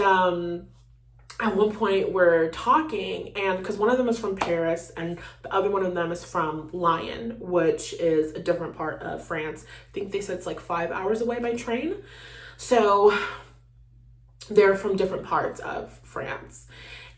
S1: at one point we're talking, and because one of them is from Paris and the other one of them is from Lyon, which is a different part of France. I think they said it's like 5 hours away by train. So they're from different parts of France.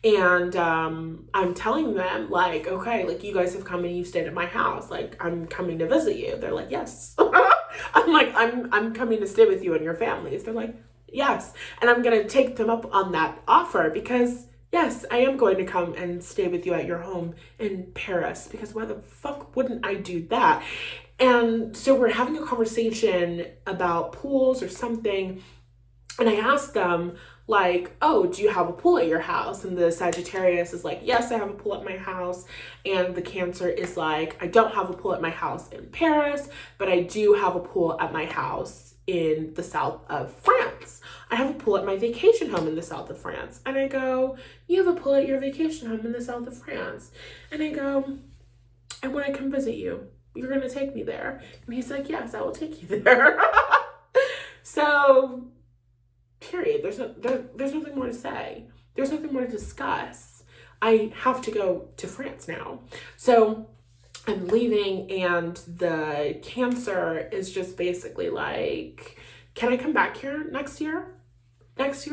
S1: And I'm telling them, like, okay, like, you guys have come and you've stayed at my house. Like, I'm coming to visit you. They're like, yes. I'm like, I'm coming to stay with you and your families. They're like, yes. And I'm going to take them up on that offer because, yes, I am going to come and stay with you at your home in Paris, because why the fuck wouldn't I do that? And so we're having a conversation about pools or something. And I asked them, like, oh, do you have a pool at your house? And the Sagittarius is like, yes, I have a pool at my house. And the Cancer is like, I don't have a pool at my house in Paris, but I do have a pool at my house in the south of France. I have a pool at my vacation home in the south of France. And I go, you have a pool at your vacation home in the south of France. And I go, and when I come visit you, you're going to take me there. And he's like, yes, I will take you there. So, period. There's nothing more to say. There's nothing more to discuss. I have to go to France now. So I'm leaving, and the Cancer is just basically like, can I come back here next year? Next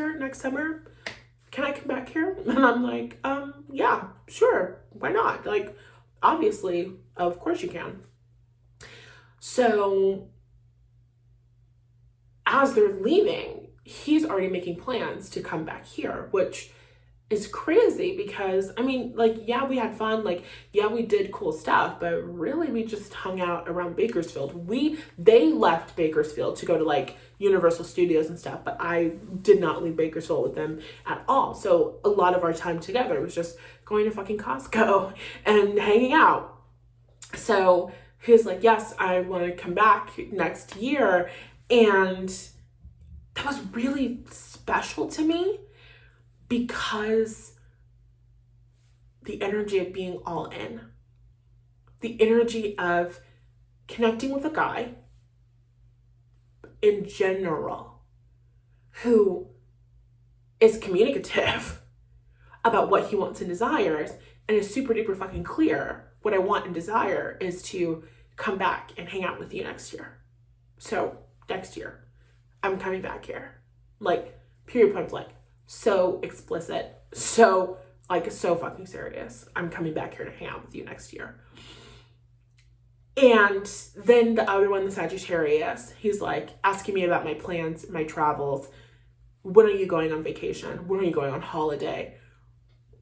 S1: summer? Can I come back here? And I'm like, yeah, sure. Why not? Like, obviously, of course you can. So as they're leaving, he's already making plans to come back here, which is crazy because, I mean, like, yeah, we had fun. Like, yeah, we did cool stuff, but really we just hung out around Bakersfield. They left Bakersfield to go to like Universal Studios and stuff, but I did not leave Bakersfield with them at all. So a lot of our time together was just going to fucking Costco and hanging out. So he was like, yes, I want to come back next year. And that was really special to me because the energy of being all in, the energy of connecting with a guy in general who is communicative about what he wants and desires and is super duper fucking clear. What I want and desire is to come back and hang out with you next year. So next year, I'm coming back here. Like, period, point blank. So explicit. So fucking serious. I'm coming back here to hang out with you next year. And then the other one, the Sagittarius, he's like asking me about my plans, my travels. When are you going on vacation? When are you going on holiday?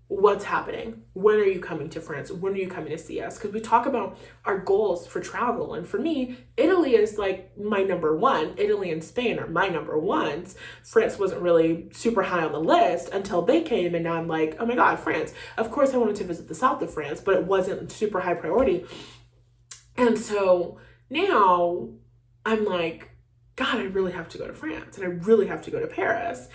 S1: What's happening? When are you coming to France? When are you coming to see us? Because we talk about our goals for travel. And for me, Italy is like my number one. Italy and Spain are my number ones. France wasn't really super high on the list until they came. And now I'm like, oh my God, France. Of course I wanted to visit the south of France, but it wasn't super high priority. And so now I'm like, God, I really have to go to France and I really have to go to Paris.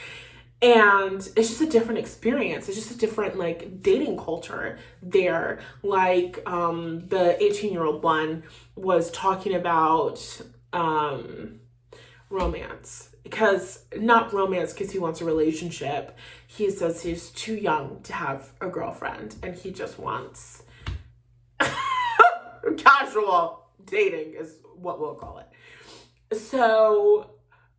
S1: And it's just a different experience. It's just a different like dating culture there. Like the 18-year-old one was talking about romance. Not romance because he wants a relationship. He says he's too young to have a girlfriend and he just wants casual dating is what we'll call it. So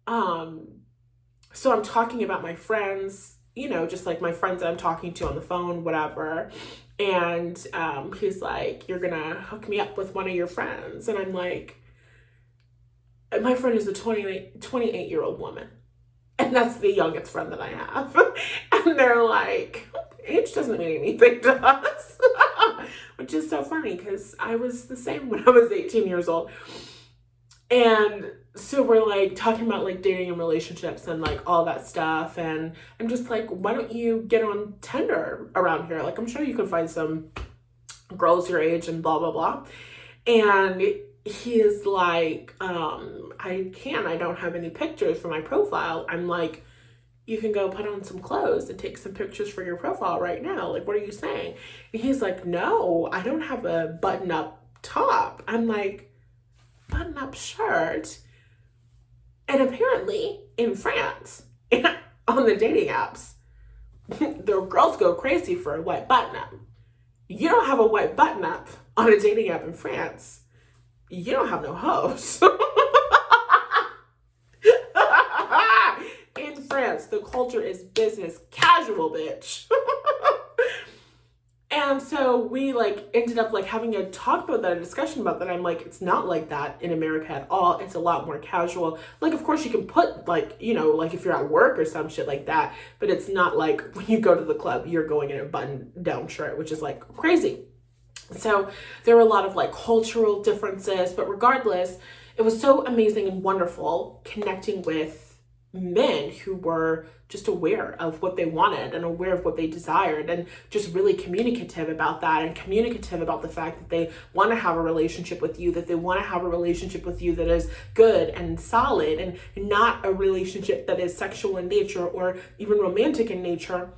S1: I'm talking about my friends, you know, just like my friends that I'm talking to on the phone, whatever. And he's like, you're gonna hook me up with one of your friends. And I'm like, my friend is a 28-year-old woman. And that's the youngest friend that I have. And they're like, age doesn't mean anything to us. Which is so funny because I was the same when I was 18 years old. And so we're like talking about like dating and relationships and like all that stuff. And I'm just like, why don't you get on Tinder around here? Like, I'm sure you can find some girls your age and blah, blah, blah. And he is like, I don't have any pictures for my profile. I'm like, you can go put on some clothes and take some pictures for your profile right now. Like, what are you saying? And he's like, no, I don't have a button-up top. I'm like, button-up shirt? And apparently in France, on the dating apps, the girls go crazy for a white button-up. You don't have a white button-up on a dating app in France, you don't have no hoes. In France, the culture is business casual, bitch. And so we like ended up like having a talk about that, a discussion about that. I'm like, it's not like that in America at all. It's a lot more casual. Like, of course you can put like, you know, like if you're at work or some shit like that, but it's not like when you go to the club, you're going in a button down shirt, which is like crazy. So there were a lot of like cultural differences, but regardless, it was so amazing and wonderful connecting with men who were just aware of what they wanted and aware of what they desired and just really communicative about that and communicative about the fact that they want to have a relationship with you, that they want to have a relationship with you that is good and solid and not a relationship that is sexual in nature or even romantic in nature,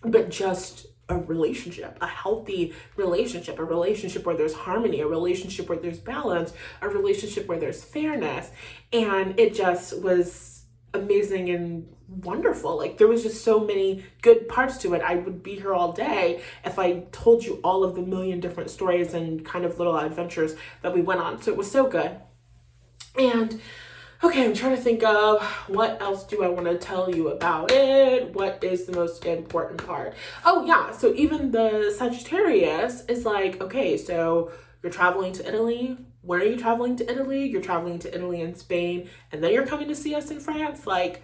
S1: but just a relationship, a healthy relationship, a relationship where there's harmony, a relationship where there's balance, a relationship where there's fairness. And it just was amazing and wonderful. Like, there was just so many good parts to it. I would be here all day if I told you all of the million different stories and kind of little adventures that we went on. So it was so good. And okay, I'm trying to think of what else do I want to tell you about it? What is the most important part? Oh yeah, so even the Sagittarius is like, okay, so you're traveling to Italy. When are you traveling to Italy? You're traveling to Italy and Spain, and then you're coming to see us in France. Like,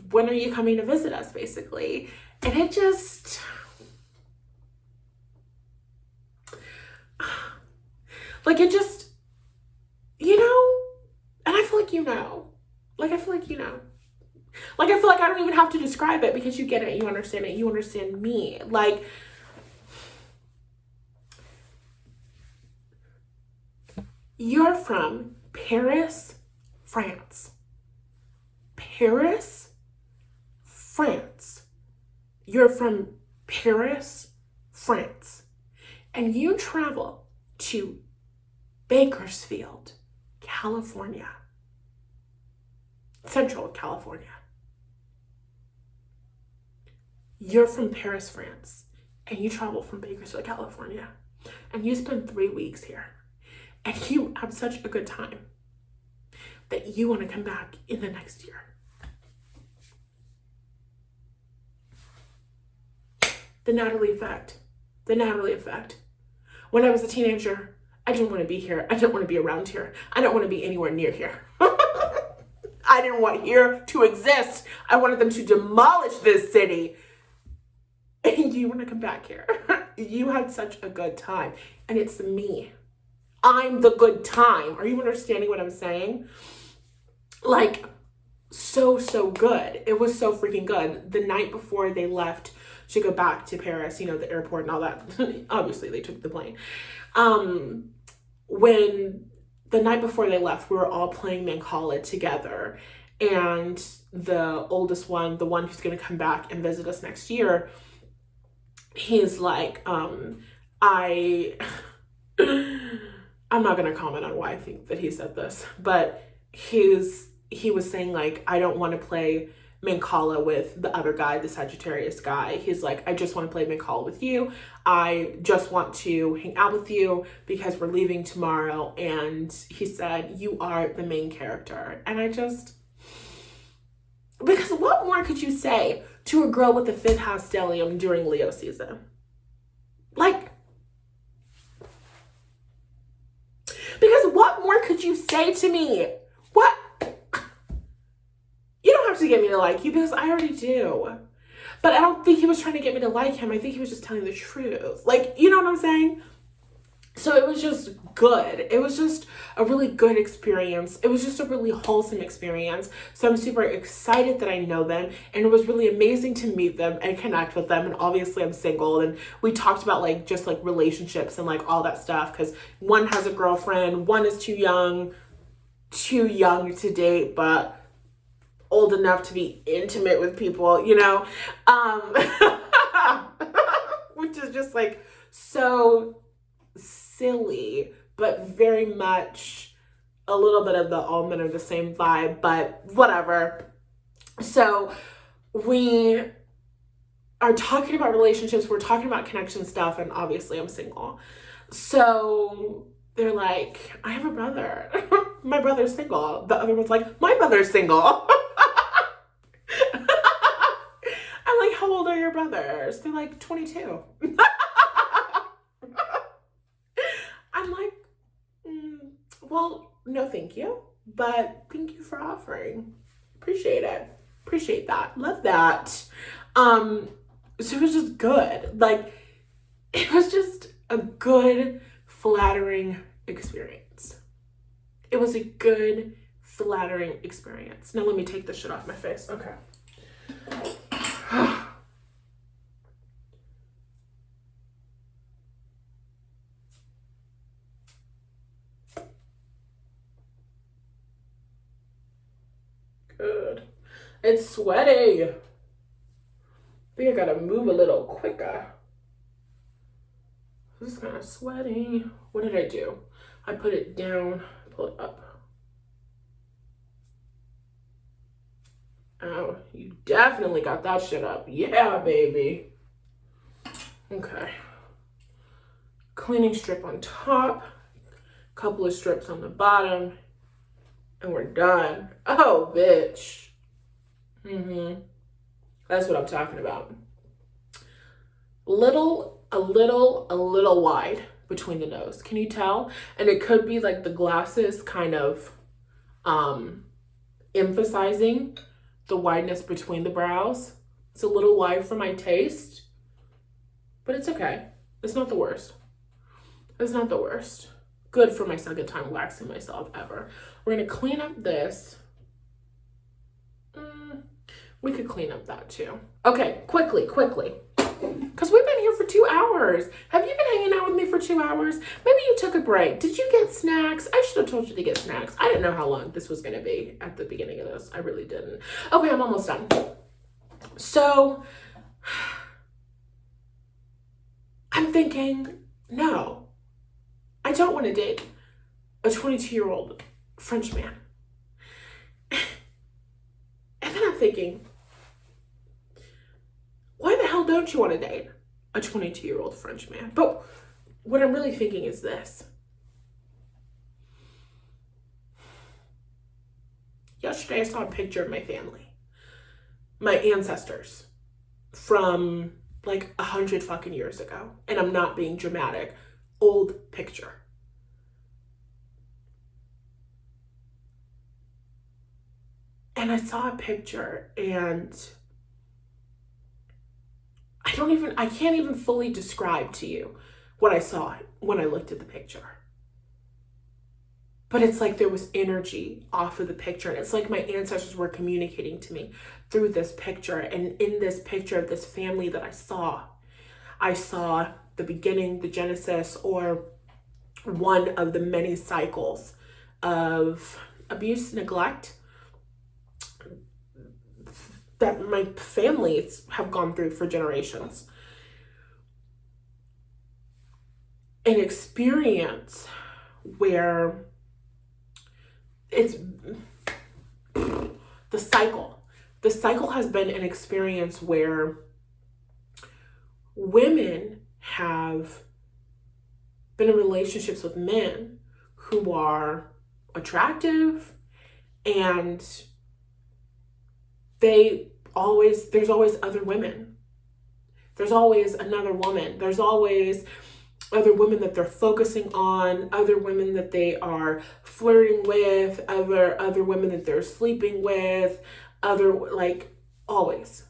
S1: when are you coming to visit us, basically? And it just, like, it just, you know, and I feel like you know. Like, I feel like you know. Like, I feel like I don't even have to describe it because you get it, you understand it, you understand me. Like, you're from Paris, France. Paris, France. You're from Paris, France. And you travel to Bakersfield, California. Central California. You're from Paris, France. And you travel from Bakersfield, California. And you spend 3 weeks here. And you have such a good time that you want to come back in the next year. The Natalie effect. The Natalie effect. When I was a teenager, I didn't want to be here. I didn't want to be around here. I don't want to be anywhere near here. I didn't want here to exist. I wanted them to demolish this city. And you want to come back here. You had such a good time. And it's me. I'm the good time. Are you understanding what I'm saying? Like, so good. It was so freaking good. The night before they left to go back to Paris, you know, the airport and all that. Obviously, they took the plane. When the night before they left, we were all playing Mancala together. And the oldest one, the one who's going to come back and visit us next year, he's like, I'm not going to comment on why I think that he said this, but he was saying, like, I don't want to play Mancala with the other guy, the Sagittarius guy. He's like, I just want to play Mancala with you. I just want to hang out with you because we're leaving tomorrow. And he said, you are the main character. And I just, because what more could you say to a girl with the 5th house stellium during Leo season? Like, because what more could you say to me? What? You don't have to get me to like you because I already do. But I don't think he was trying to get me to like him. I think he was just telling the truth. Like, you know what I'm saying? So it was just good. It was just a really good experience. It was just a really wholesome experience. So I'm super excited that I know them, and it was really amazing to meet them and connect with them. And obviously I'm single, and we talked about like just like relationships and like all that stuff, because one has a girlfriend, one is too young to date, but old enough to be intimate with people, you know? Which is just like so silly, but very much a little bit of the all men are the same vibe, but whatever. So we are talking about relationships, we're talking about connection stuff, and obviously I'm single. So they're like, I have a brother. My brother's single. The other one's like, my brother's single. I'm like, how old are your brothers? They're like 22. I'm like, well, no thank you, but thank you for offering. Appreciate it. Appreciate that. Love that. So it was just good. Like, it was just a good, flattering experience. It was a good, flattering experience. Now let me take this shit off my face. Okay. Good. It's sweaty. I think I gotta move a little quicker. This is kind of sweaty. What did I do? I put it down, pull it up. Oh, you definitely got that shit up. Yeah, baby. Okay. Cleaning strip on top, couple of strips on the bottom, and we're done. Oh, bitch. That's what I'm talking about. A little wide between the nose. Can you tell? And it could be like the glasses kind of emphasizing the wideness between the brows. It's a little wide for my taste, but it's okay. It's not the worst. It's not the worst. Good for my second time waxing myself ever. We're gonna clean up this. We could clean up that too. Okay, quickly. Because we've been here for 2 hours. Have you been hanging out with me for 2 hours? Maybe you took a break. Did you get snacks? I should have told you to get snacks. I didn't know how long this was going to be at the beginning of this. I really didn't. Okay, I'm almost done. So, I'm thinking, no, I don't want to date a 22-year-old French man. And then I'm thinking, why the hell don't you want to date a 22-year-old French man? But what I'm really thinking is this. Yesterday I saw a picture of my family, my ancestors from like 100 fucking years ago. And I'm not being dramatic. Old picture. And I saw a picture and I can't even fully describe to you what I saw when I looked at the picture. But it's like there was energy off of the picture. And it's like my ancestors were communicating to me through this picture. And in this picture of this family that I saw the beginning, the genesis, or one of the many cycles of abuse, neglect that my families have gone through for generations. An experience where it's the cycle. The cycle has been an experience where women have been in relationships with men who are attractive, and there's always other women. There's always another woman. There's always other women that they're focusing on, other women that they are flirting with, other women that they're sleeping with, always.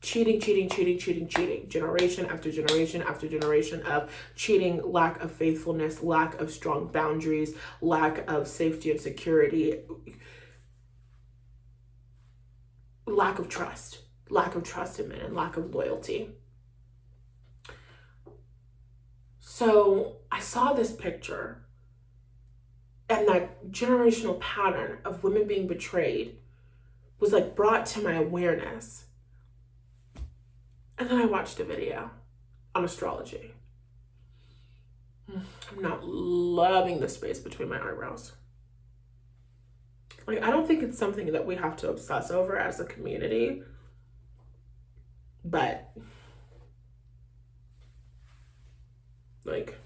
S1: cheating, generation after generation after generation of cheating, lack of faithfulness, lack of strong boundaries, lack of safety and security, lack of trust in men, and lack of loyalty. So I saw this picture, and that generational pattern of women being betrayed was like brought to my awareness. And then I watched a video on astrology. I'm not loving the space between my eyebrows. Like, I don't think it's something that we have to obsess over as a community, but like,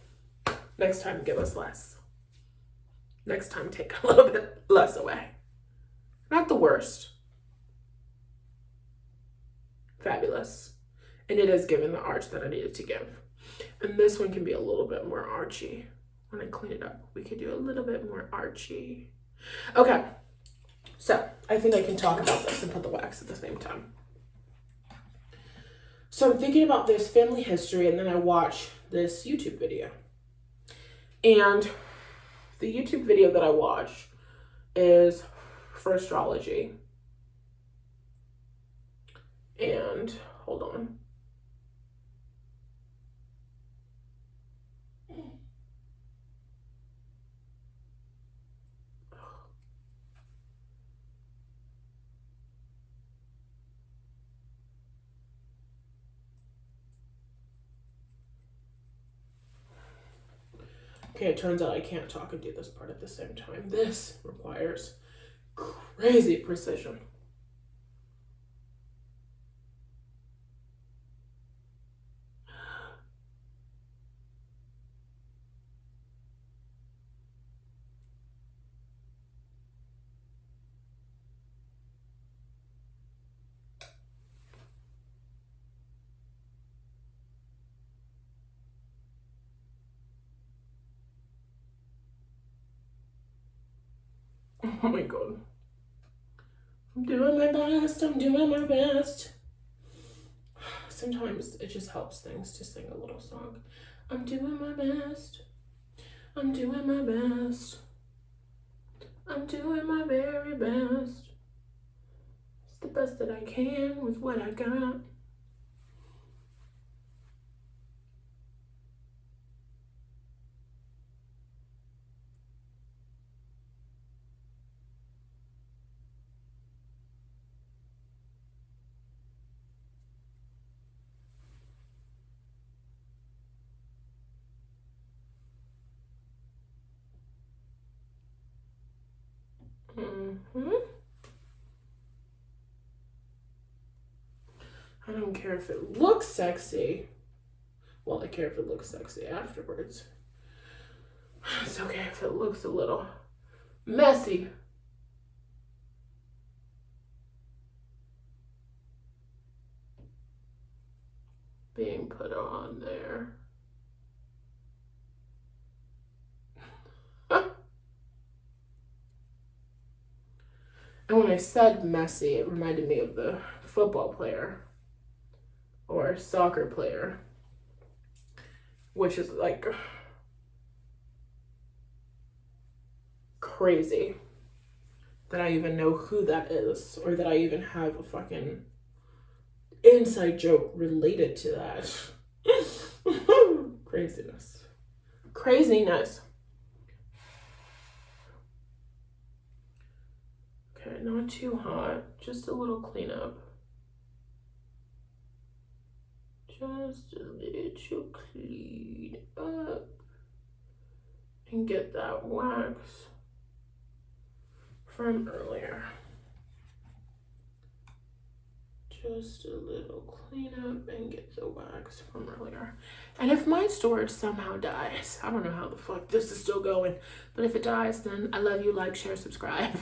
S1: next time give us less. Next time take a little bit less away. Not the worst. Fabulous. And it is given the arch that I needed to give. And this one can be a little bit more archy. When I clean it up, we could do a little bit more archy. Okay, so I think I can talk about this and put the wax at the same time. So I'm thinking about this family history, and then I watch this YouTube video. And the YouTube video that I watch is for astrology. And hold on. Okay, it turns out I can't talk and do this part at the same time. This requires crazy precision. Oh my God. I'm doing my best. I'm doing my best. Sometimes it just helps things to sing a little song. I'm doing my best. I'm doing my best. I'm doing my very best. It's the best that I can with what I got. I don't care if it looks sexy. Well, I care if it looks sexy afterwards. It's okay if it looks a little messy. Being put on there. And when I said messy, it reminded me of the football player or soccer player, which is like crazy that I even know who that is, or that I even have a fucking inside joke related to that. Craziness. Craziness. Okay, not too hot, just a little cleanup. Just a little clean up. And get that wax from earlier. Just a little cleanup and get the wax from earlier. And if my storage somehow dies, I don't know how the fuck this is still going, but if it dies, then I love you, like, share, subscribe.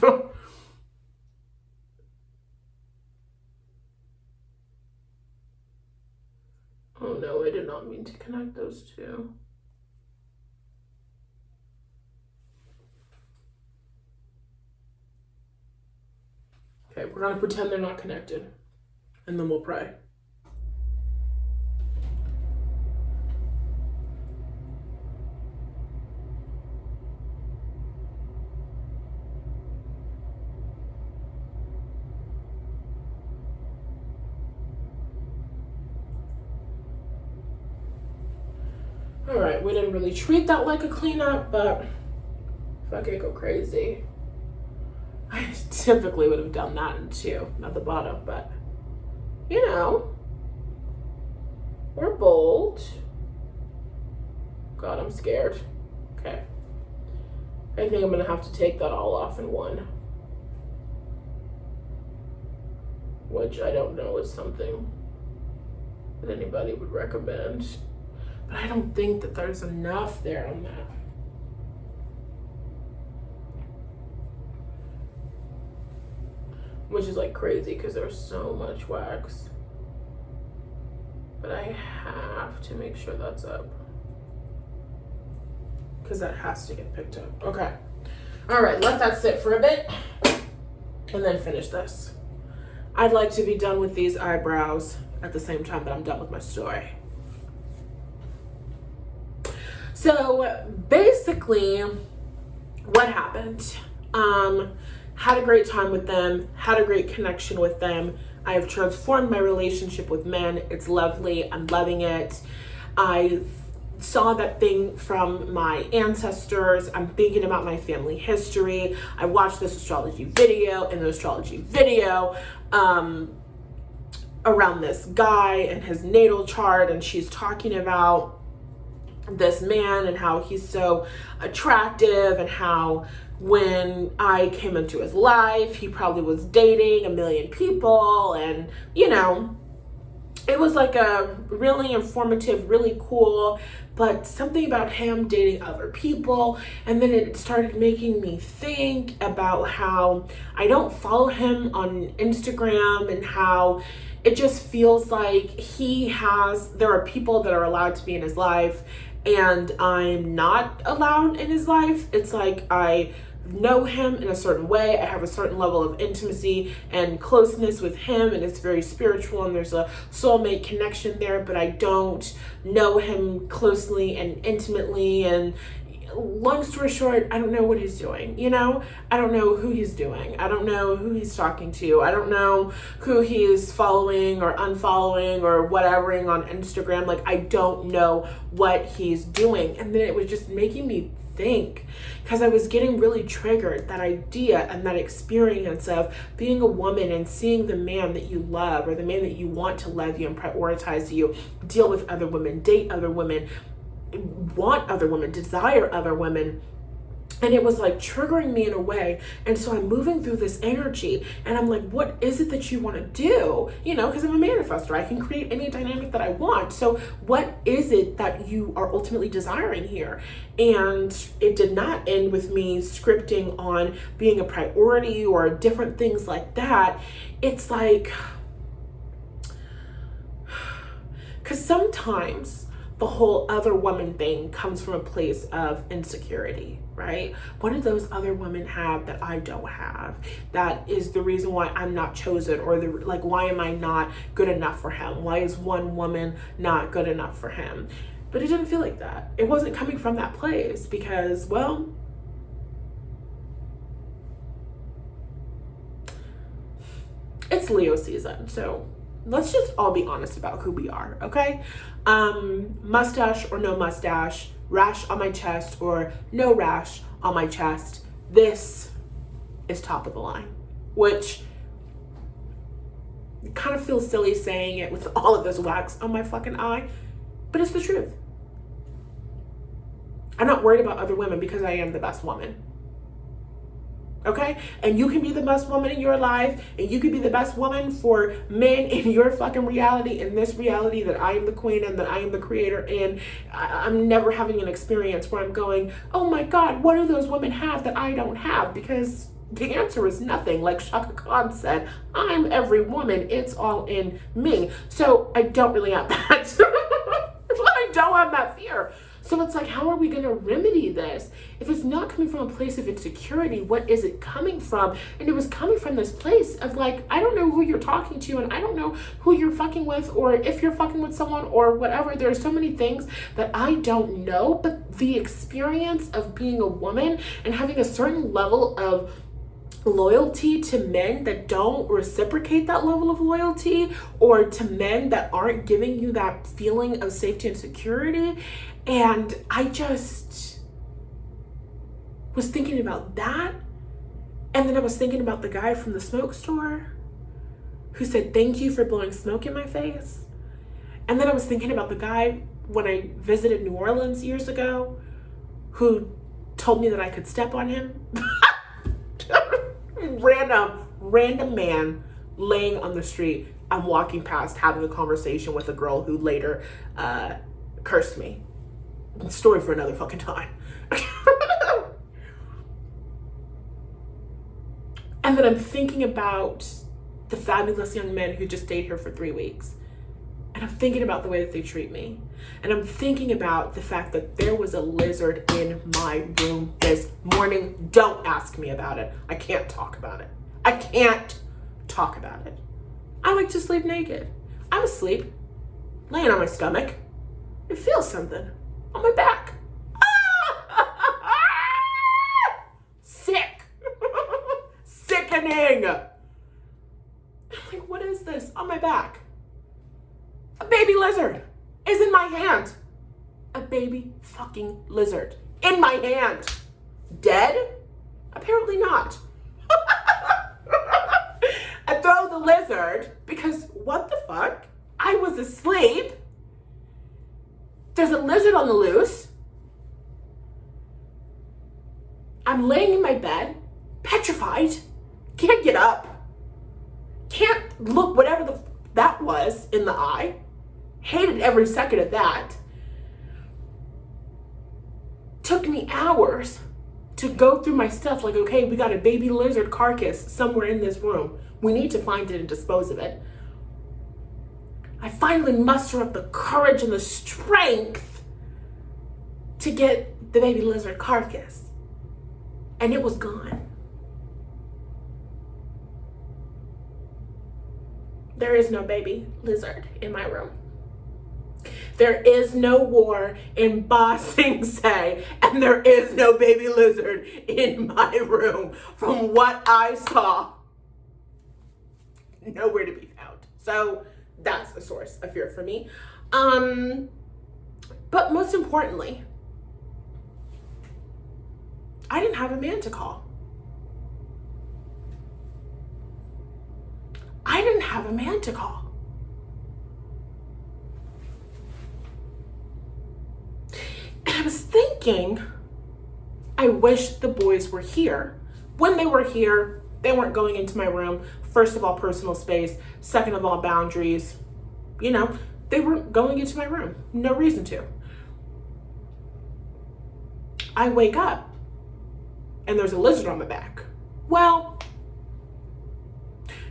S1: Oh no, I did not mean to connect those two. Okay, we're gonna pretend they're not connected, and then we'll pray. All right, we didn't really treat that like a cleanup, but fuck it, go crazy. I typically would have done that in 2 at the bottom, but you know, we're bold. God, I'm scared. Okay. I think I'm gonna have to take that all off in 1. Which I don't know is something that anybody would recommend. But I don't think that there's enough there on that. Which is like crazy because there's so much wax. But I have to make sure that's up, because that has to get picked up. Okay. All right, let that sit for a bit and then finish this. I'd like to be done with these eyebrows at the same time that I'm done with my story. So basically what happened, had a great time with them, had a great connection with them. I have transformed my relationship with men. It's lovely. I'm loving it. I saw that thing from my ancestors. I'm thinking about my family history. I watched this astrology video, and the astrology video around this guy and his natal chart, and she's talking about this man and how he's so attractive, and how when I came into his life, he probably was dating a million people, and you know, it was like a really informative, really cool, but something about him dating other people. And then it started making me think about how I don't follow him on Instagram, and how it just feels like there are people that are allowed to be in his life and I'm not allowed in his life. It's like I know him in a certain way. I have a certain level of intimacy and closeness with him, and it's very spiritual, and there's a soulmate connection there, but I don't know him closely and intimately. And long story short, I don't know what he's doing, you know? I don't know who he's doing. I don't know who he's talking to. I don't know who he is following or unfollowing or whatevering on Instagram. Like, I don't know what he's doing. And then it was just making me think, because I was getting really triggered, that idea and that experience of being a woman and seeing the man that you love, or the man that you want to love you and prioritize you, deal with other women, date other women, want other women, desire other women. And it was like triggering me in a way. And so I'm moving through this energy, and I'm like, what is it that you want to do? You know, because I'm a manifestor. I can create any dynamic that I want. So what is it that you are ultimately desiring here? And it did not end with me scripting on being a priority or different things like that. It's like, because sometimes the whole other woman thing comes from a place of insecurity, right? What do those other women have that I don't have? That is the reason why I'm not chosen, or why am I not good enough for him? Why is one woman not good enough for him? But it didn't feel like that. It wasn't coming from that place, because, well, it's Leo season, so let's just all be honest about who we are, okay? Mustache or no mustache, rash on my chest or no rash on my chest, this is top of the line, which kind of feels silly saying it with all of this wax on my fucking eye, but it's the truth. I'm not worried about other women because I am the best woman. Okay? And you can be the best woman in your life, and you can be the best woman for men in your fucking reality, in this reality that I am the queen and that I am the creator, and I'm never having an experience where I'm going, oh my God, what do those women have that I don't have? Because the answer is nothing. Like Shaka Khan said, I'm every woman, it's all in me. So I don't really have that. I don't have that fear. So it's like, how are we going to remedy this? If it's not coming from a place of insecurity, what is it coming from? And it was coming from this place of like, I don't know who you're talking to, and I don't know who you're fucking with, or if you're fucking with someone or whatever. There's so many things that I don't know, but the experience of being a woman and having a certain level of loyalty to men that don't reciprocate that level of loyalty, or to men that aren't giving you that feeling of safety and security, And I just was thinking about that. And then I was thinking about the guy from the smoke store who said, thank you for blowing smoke in my face. And then I was thinking about the guy when I visited New Orleans years ago who told me that I could step on him. Random man laying on the street. I'm walking past having a conversation with a girl who later cursed me. Story for another fucking time. And then I'm thinking about the fabulous young men who just stayed here for 3 weeks. And I'm thinking about the way that they treat me. And I'm thinking about the fact that there was a lizard in my room this morning. Don't ask me about it. I can't talk about it. I can't talk about it. I like to sleep naked. I'm asleep, laying on my stomach. It feels something on my back. Sick. Sickening. I'm like, what is this on my back? A baby lizard is in my hand. A baby fucking lizard in my hand. Dead? Apparently not. I throw the lizard because what the fuck? I was asleep. There's a lizard on the loose. I'm laying in my bed, petrified. Can't get up. Can't look whatever that was in the eye. Hated every second of that. Took me hours to go through my stuff like, okay, we got a baby lizard carcass somewhere in this room. We need to find it and dispose of it. I finally muster up the courage and the strength to get the baby lizard carcass. And it was gone. There is no baby lizard in my room. There is no war in Ba Sing Se, and there is no baby lizard in my room. From what I saw, nowhere to be found. So that's a source of fear for me. But most importantly, I didn't have a man to call. I didn't have a man to call. And I was thinking, I wish the boys were here. When they were here, they weren't going into my room. First of all, personal space. Second of all, boundaries. You know, they weren't going into my room. No reason to. I wake up and there's a lizard on my back. Well,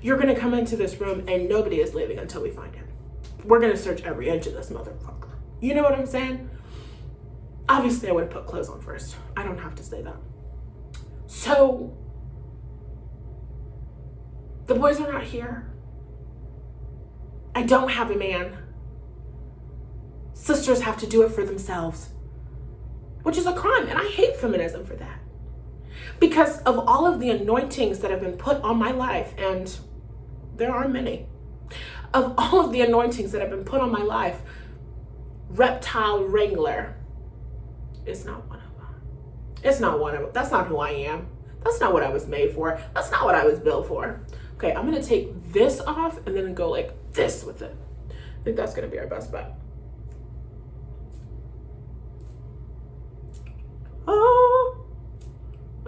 S1: you're gonna come into this room and nobody is leaving until we find him. We're gonna search every inch of this motherfucker. You know what I'm saying? Obviously, I would have put clothes on first. I don't have to say that. So, the boys are not here. I don't have a man. Sisters have to do it for themselves, which is a crime, and I hate feminism for that. Because of all of the anointings that have been put on my life, and there are many, of all of the anointings that have been put on my life, reptile wrangler is not one of them. It's not one of them. That's not who I am. That's not what I was made for. That's not what I was built for. Okay, I'm gonna take this off and then go like this with it. I think that's gonna be our best bet.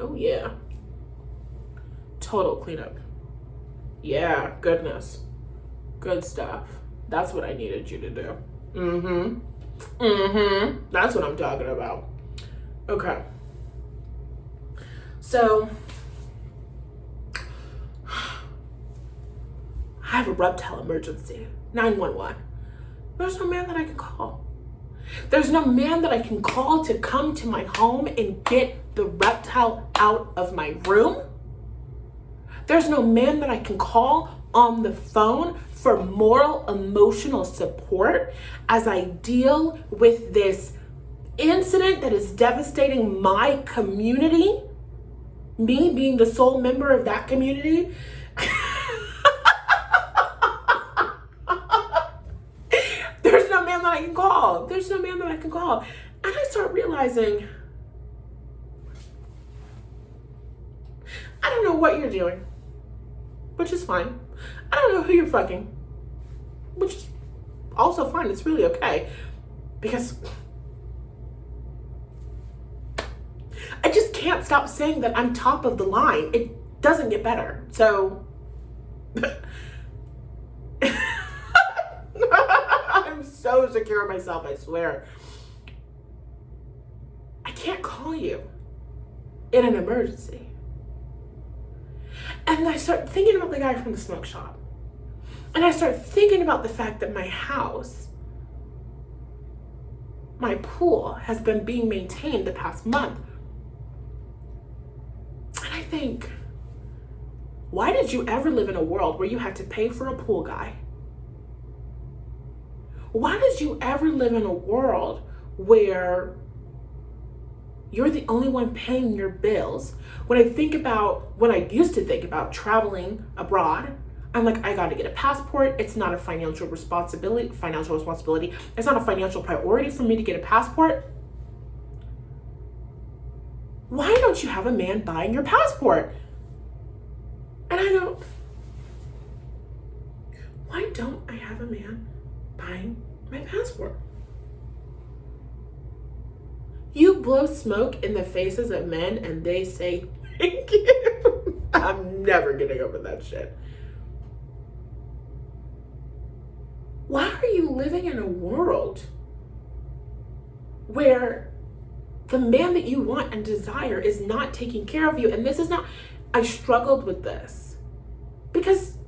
S1: Oh yeah. Total cleanup. Yeah, goodness. Good stuff. That's what I needed you to do. That's what I'm talking about. Okay. So, I have a reptile emergency. 911. There's no man that I can call. There's no man that I can call to come to my home and get the reptile out of my room. There's no man that I can call on the phone for moral, emotional support as I deal with this incident that is devastating my community, me being the sole member of that community. There's no man that I can call. There's no man that I can call. start realizing, I don't know what you're doing, which is fine. I don't know who you're fucking, which is also fine. It's really okay, because I just can't stop saying that I'm top of the line. It doesn't get better. So I'm so secure of myself, I swear. I can't call you in an emergency. And I start thinking about the guy from the smoke shop. And I start thinking about the fact that my house, my pool, has been being maintained the past month. And I think, why did you ever live in a world where you had to pay for a pool guy? Why did you ever live in a world where you're the only one paying your bills? When I used to think about traveling abroad, I'm like, I gotta get a passport. It's not a financial responsibility. It's not a financial priority for me to get a passport. Why don't you have a man buying your passport? And I go, why don't I have a man buying my passport? You blow smoke in the faces of men and they say, thank you. I'm never getting over that shit. Why are you living in a world where the man that you want and desire is not taking care of you? And this is not, I struggled with this because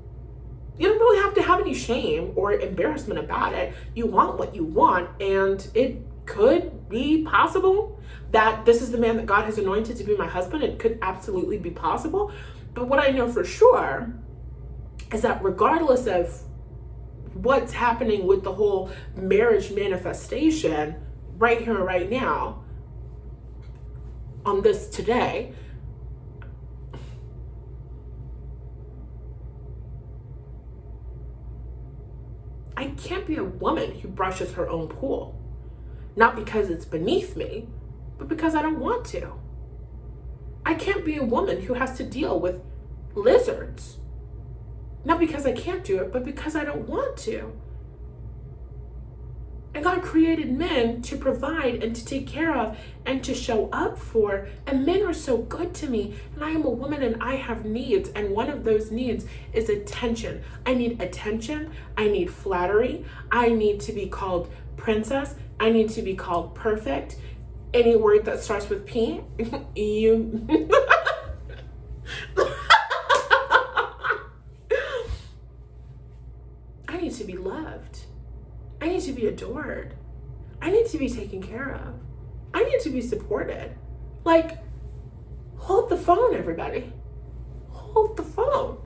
S1: you don't really have to have any shame or embarrassment about it. You want what you want, and it could be possible that this is the man that God has anointed to be my husband. It could absolutely be possible. But what I know for sure is that regardless of what's happening with the whole marriage manifestation right here, right now, on this today, I can't be a woman who brushes her own pool. Not because it's beneath me, but because I don't want to. I can't be a woman who has to deal with lizards. Not because I can't do it, but because I don't want to. And God created men to provide and to take care of and to show up for. And men are so good to me. And I am a woman and I have needs. And one of those needs is attention. I need attention. I need flattery. I need to be called princess. I need to be called perfect. Any word that starts with P, you. I need to be loved. I need to be adored. I need to be taken care of. I need to be supported. Like, hold the phone, everybody. Hold the phone.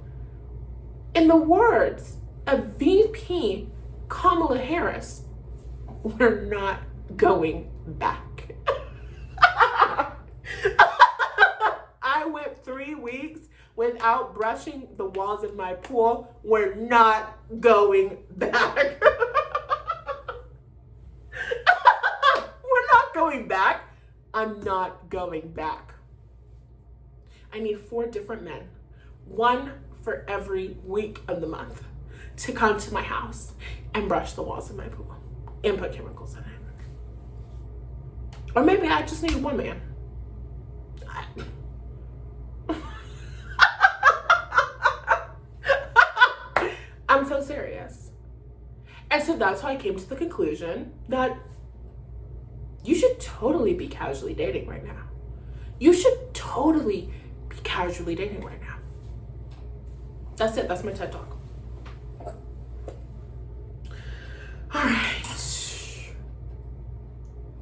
S1: In the words of VP Kamala Harris, we're not going back. I went 3 weeks without brushing the walls of my pool. We're not going back. Going back. I'm not going back. I need 4 different men, 1 for every week of the month, to come to my house and brush the walls of my pool and put chemicals in it. Or maybe I just need 1 man. I'm so serious. And so that's how I came to the conclusion that you should totally be casually dating right now. You should totally be casually dating right now. That's it. That's my TED Talk. All right.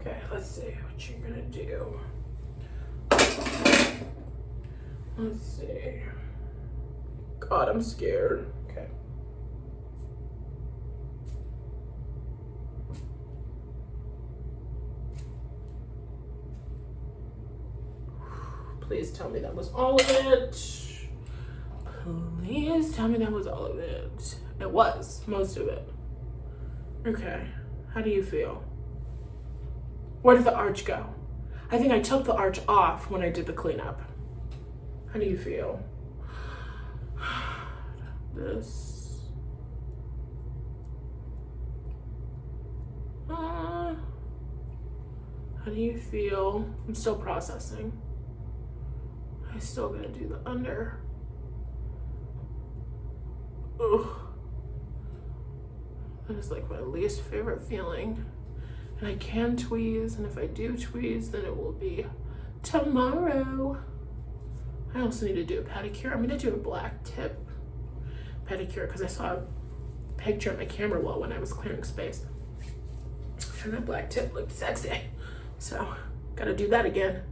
S1: Okay, let's see what you're gonna do. Let's see. God, I'm scared. Okay. Please tell me that was all of it. Please tell me that was all of it. It was, most of it. Okay, how do you feel? Where did the arch go? I think I took the arch off when I did the cleanup. How do you feel? This. How do you feel? I'm still processing. I still gotta do the under. Ugh. That is like my least favorite feeling. And I can tweeze, and if I do tweeze, then it will be tomorrow. I also need to do a pedicure. I'm gonna do a black tip pedicure because I saw a picture of my camera roll when I was clearing space. And that black tip looked sexy. So, gotta do that again.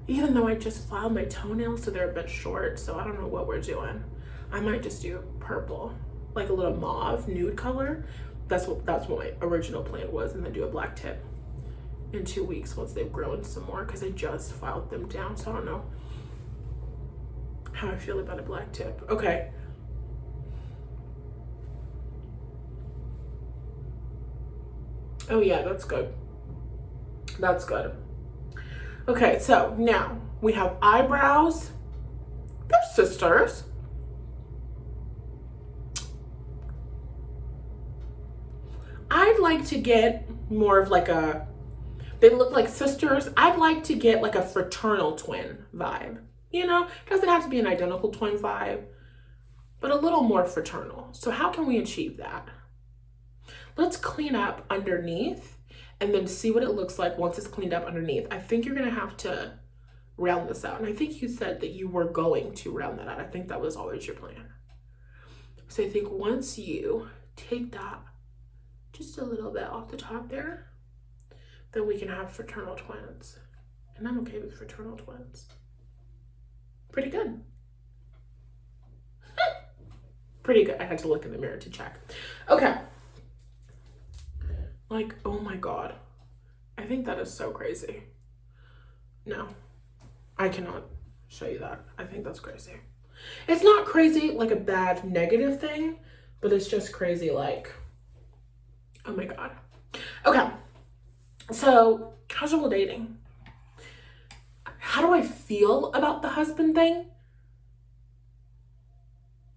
S1: Even though I just filed my toenails so they're a bit short, so I don't know what we're doing. I might just do purple, like a little mauve nude color. That's what my original plan was, and then do a black tip in 2 weeks once they've grown some more, because I just filed them down, so I don't know how I feel about a black tip. Okay. Oh yeah, that's good. That's good. Okay, so now we have eyebrows. They're sisters. I'd like to get more of like a, they look like sisters. I'd like to get like a fraternal twin vibe. You know, doesn't have to be an identical twin vibe, but a little more fraternal. So how can we achieve that? Let's clean up underneath and then see what it looks like once it's cleaned up underneath. I think you're gonna have to round this out. And I think you said that you were going to round that out. I think that was always your plan. So I think once you take that just a little bit off the top there, then we can have fraternal twins. And I'm okay with fraternal twins. Pretty good. Pretty good. I had to look in the mirror to check. Okay. Like, oh my God. I think that is so crazy. No, I cannot show you that. I think that's crazy. It's not crazy like a bad negative thing, but it's just crazy like, oh my God. Okay, so casual dating. How do I feel about the husband thing?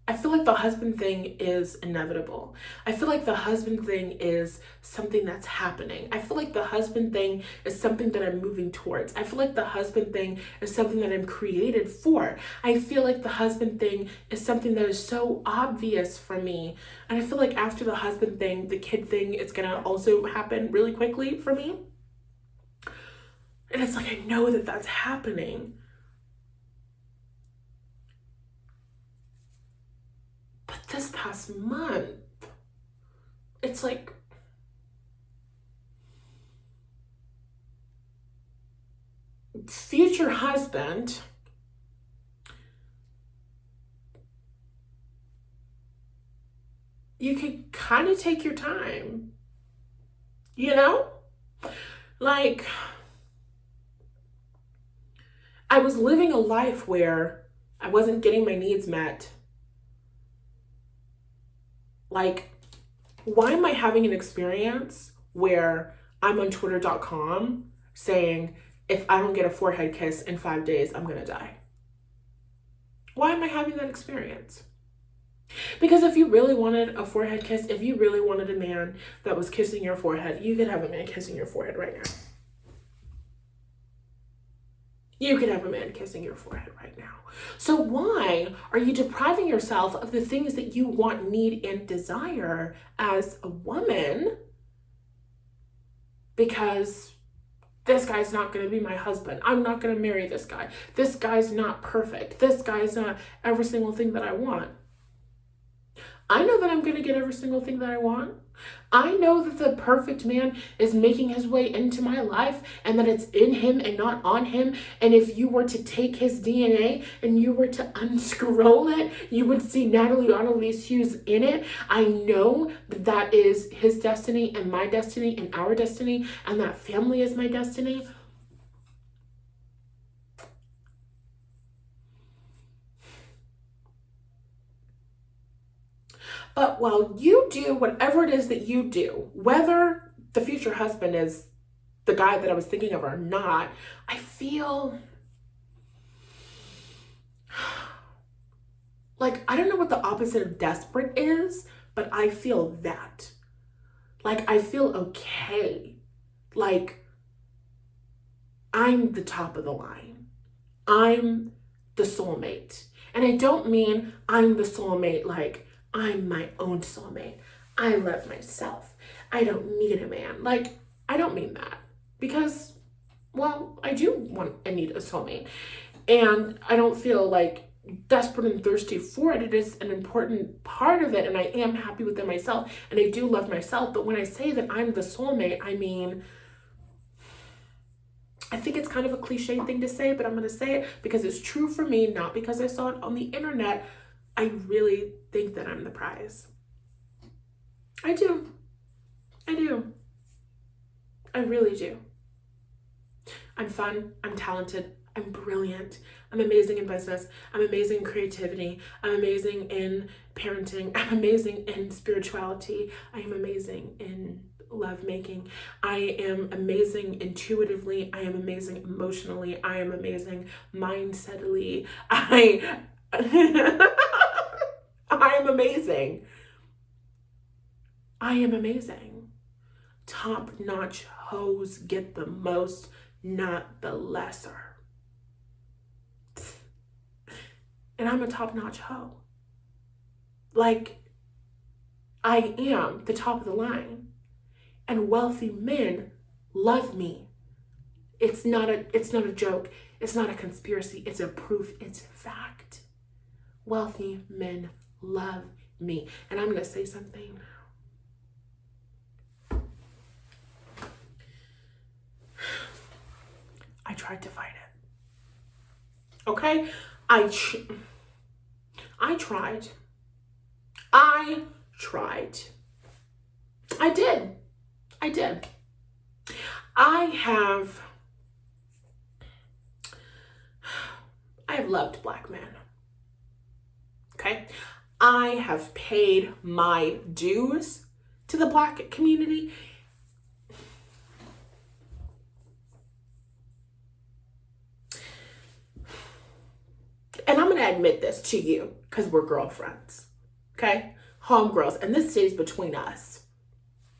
S1: I feel like the husband thing is inevitable. I feel like the husband thing is something that's happening. I feel like the husband thing is something that I'm moving towards. I feel like the husband thing is something that I'm created for. I feel like the husband thing is something that is so obvious for me. And I feel like after the husband thing, the kid thing is gonna also happen really quickly for me. And it's like, I know that that's happening. But this past month, it's like, future husband, you could kind of take your time, you know? Like, I was living a life where I wasn't getting my needs met. Like, why am I having an experience where I'm on twitter.com saying, if I don't get a forehead kiss in 5 days, I'm gonna die? Why am I having that experience? Because if you really wanted a forehead kiss, if you really wanted a man that was kissing your forehead, you could have a man kissing your forehead right now. You could have a man kissing your forehead right now. So why are you depriving yourself of the things that you want, need, and desire as a woman? Because this guy's not going to be my husband. I'm not going to marry this guy. This guy's not perfect. This guy's not every single thing that I want. I know that I'm going to get every single thing that I want. I know that the perfect man is making his way into my life and that it's in him and not on him. And if you were to take his DNA and you were to unscroll it, you would see Natalie Annalise Hughes in it. I know that that is his destiny and my destiny and our destiny, and that family is my destiny. But while you do whatever it is that you do, whether the future husband is the guy that I was thinking of or not, I feel like, I don't know what the opposite of desperate is, but I feel that. Like, I feel okay. Like, I'm the top of the line. I'm the soulmate. And I don't mean I'm the soulmate like I'm my own soulmate. I love myself. I don't need a man. Like, I don't mean that. Because, well, I need a soulmate. And I don't feel like desperate and thirsty for it. It is an important part of it, and I am happy within myself, and I do love myself. But when I say that I'm the soulmate, I mean, I think it's kind of a cliche thing to say, but I'm going to say it because it's true for me, not because I saw it on the internet. I really think that I'm the prize. I do. I do. I really do. I'm fun. I'm talented. I'm brilliant. I'm amazing in business. I'm amazing in creativity. I'm amazing in parenting. I'm amazing in spirituality. I am amazing in lovemaking. I am amazing intuitively. I am amazing emotionally. I am amazing mindsetly. I am amazing. I am amazing. Top-notch hoes get the most, not the lesser. And I'm a top-notch hoe. Like, I am the top of the line. And wealthy men love me. It's not a joke. It's not a conspiracy. It's a proof. It's fact. Wealthy men love me. And I'm going to say something. I tried to fight it. Okay? I tried. I did. I have loved Black men. Okay? I have paid my dues to the Black community. And I'm going to admit this to you because we're girlfriends. Okay? Homegirls. And this stays between us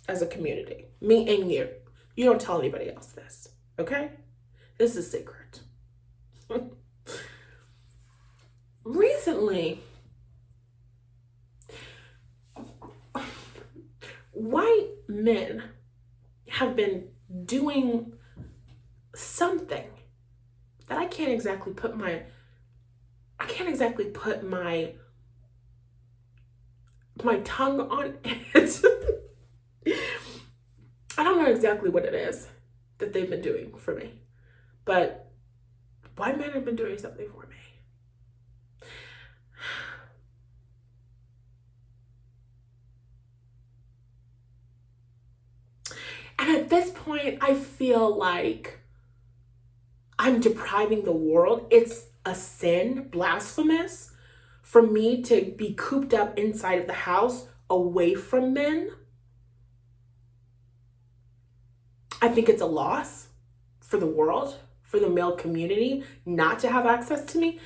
S1: as a community. Me and you. You don't tell anybody else this. Okay? This is a secret. Recently, white men have been doing something that I can't exactly put my tongue on it. I don't know exactly what it is that they've been doing for me, but white men have been doing something for me. And at this point, I feel like I'm depriving the world. It's a sin, blasphemous, for me to be cooped up inside of the house away from men. I think it's a loss for the world, for the male community, not to have access to me.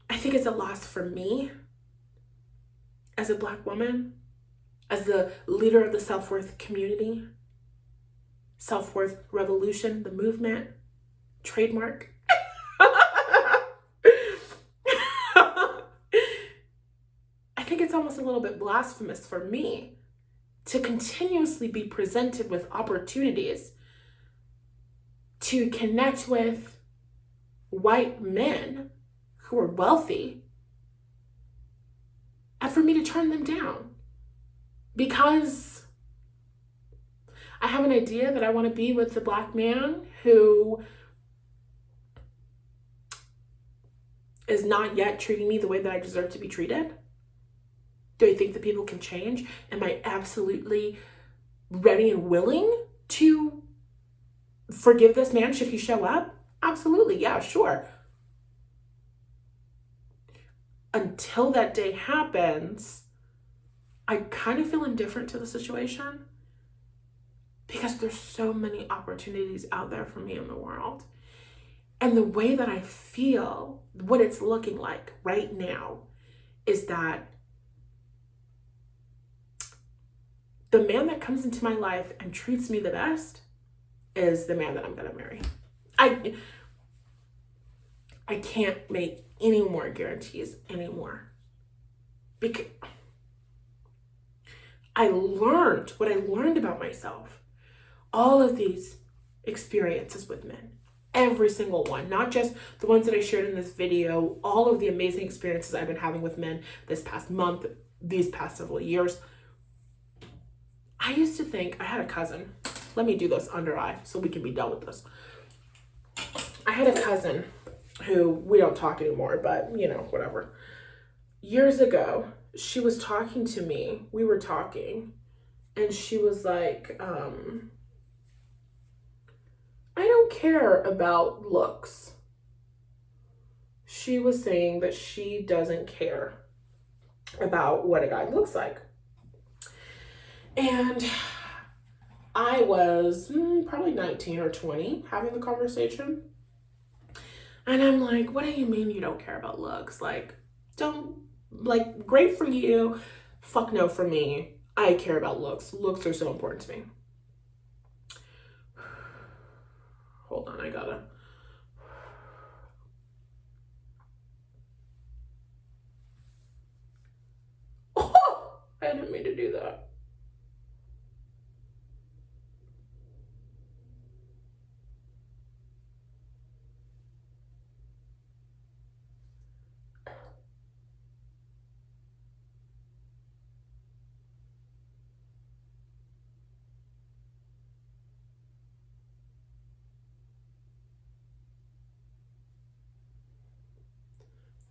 S1: I think it's a loss for me as a Black woman, as the leader of the self-worth community, self-worth revolution, the movement, trademark. I think it's almost a little bit blasphemous for me to continuously be presented with opportunities to connect with white men who are wealthy, and for me to turn them down because I have an idea that I want to be with the Black man who is not yet treating me the way that I deserve to be treated. Do I think that people can change? Am I absolutely ready and willing to forgive this man should he show up? Absolutely, yeah, sure. Until that day happens, I kind of feel indifferent to the situation. because there's so many opportunities out there for me in the world. And the way that I feel, what it's looking like right now, is that the man that comes into my life and treats me the best is the man that I'm gonna marry. I can't make any more guarantees anymore. Because I learned what I learned about myself. All of these experiences with men, every single one, not just the ones that I shared in this video, all of the amazing experiences I've been having with men this past month, these past several years. I used to think, I had a cousin, let me do this under eye so we can be done with this. I had a cousin who, we don't talk anymore, but you know, whatever. Years ago, she was talking to me, we were talking, and she was like, I don't care about looks. She was saying that she doesn't care about what a guy looks like. And I was probably 19 or 20 having the conversation. And I'm like, what do you mean you don't care about looks? Like, great for you. Fuck no for me. I care about looks. Looks are so important to me. Hold on, I gotta. Oh, I didn't mean to do that.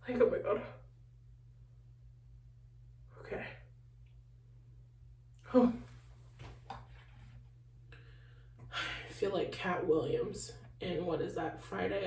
S1: Like, oh my God. Okay. Oh. I feel like Cat Williams in, what is that, Friday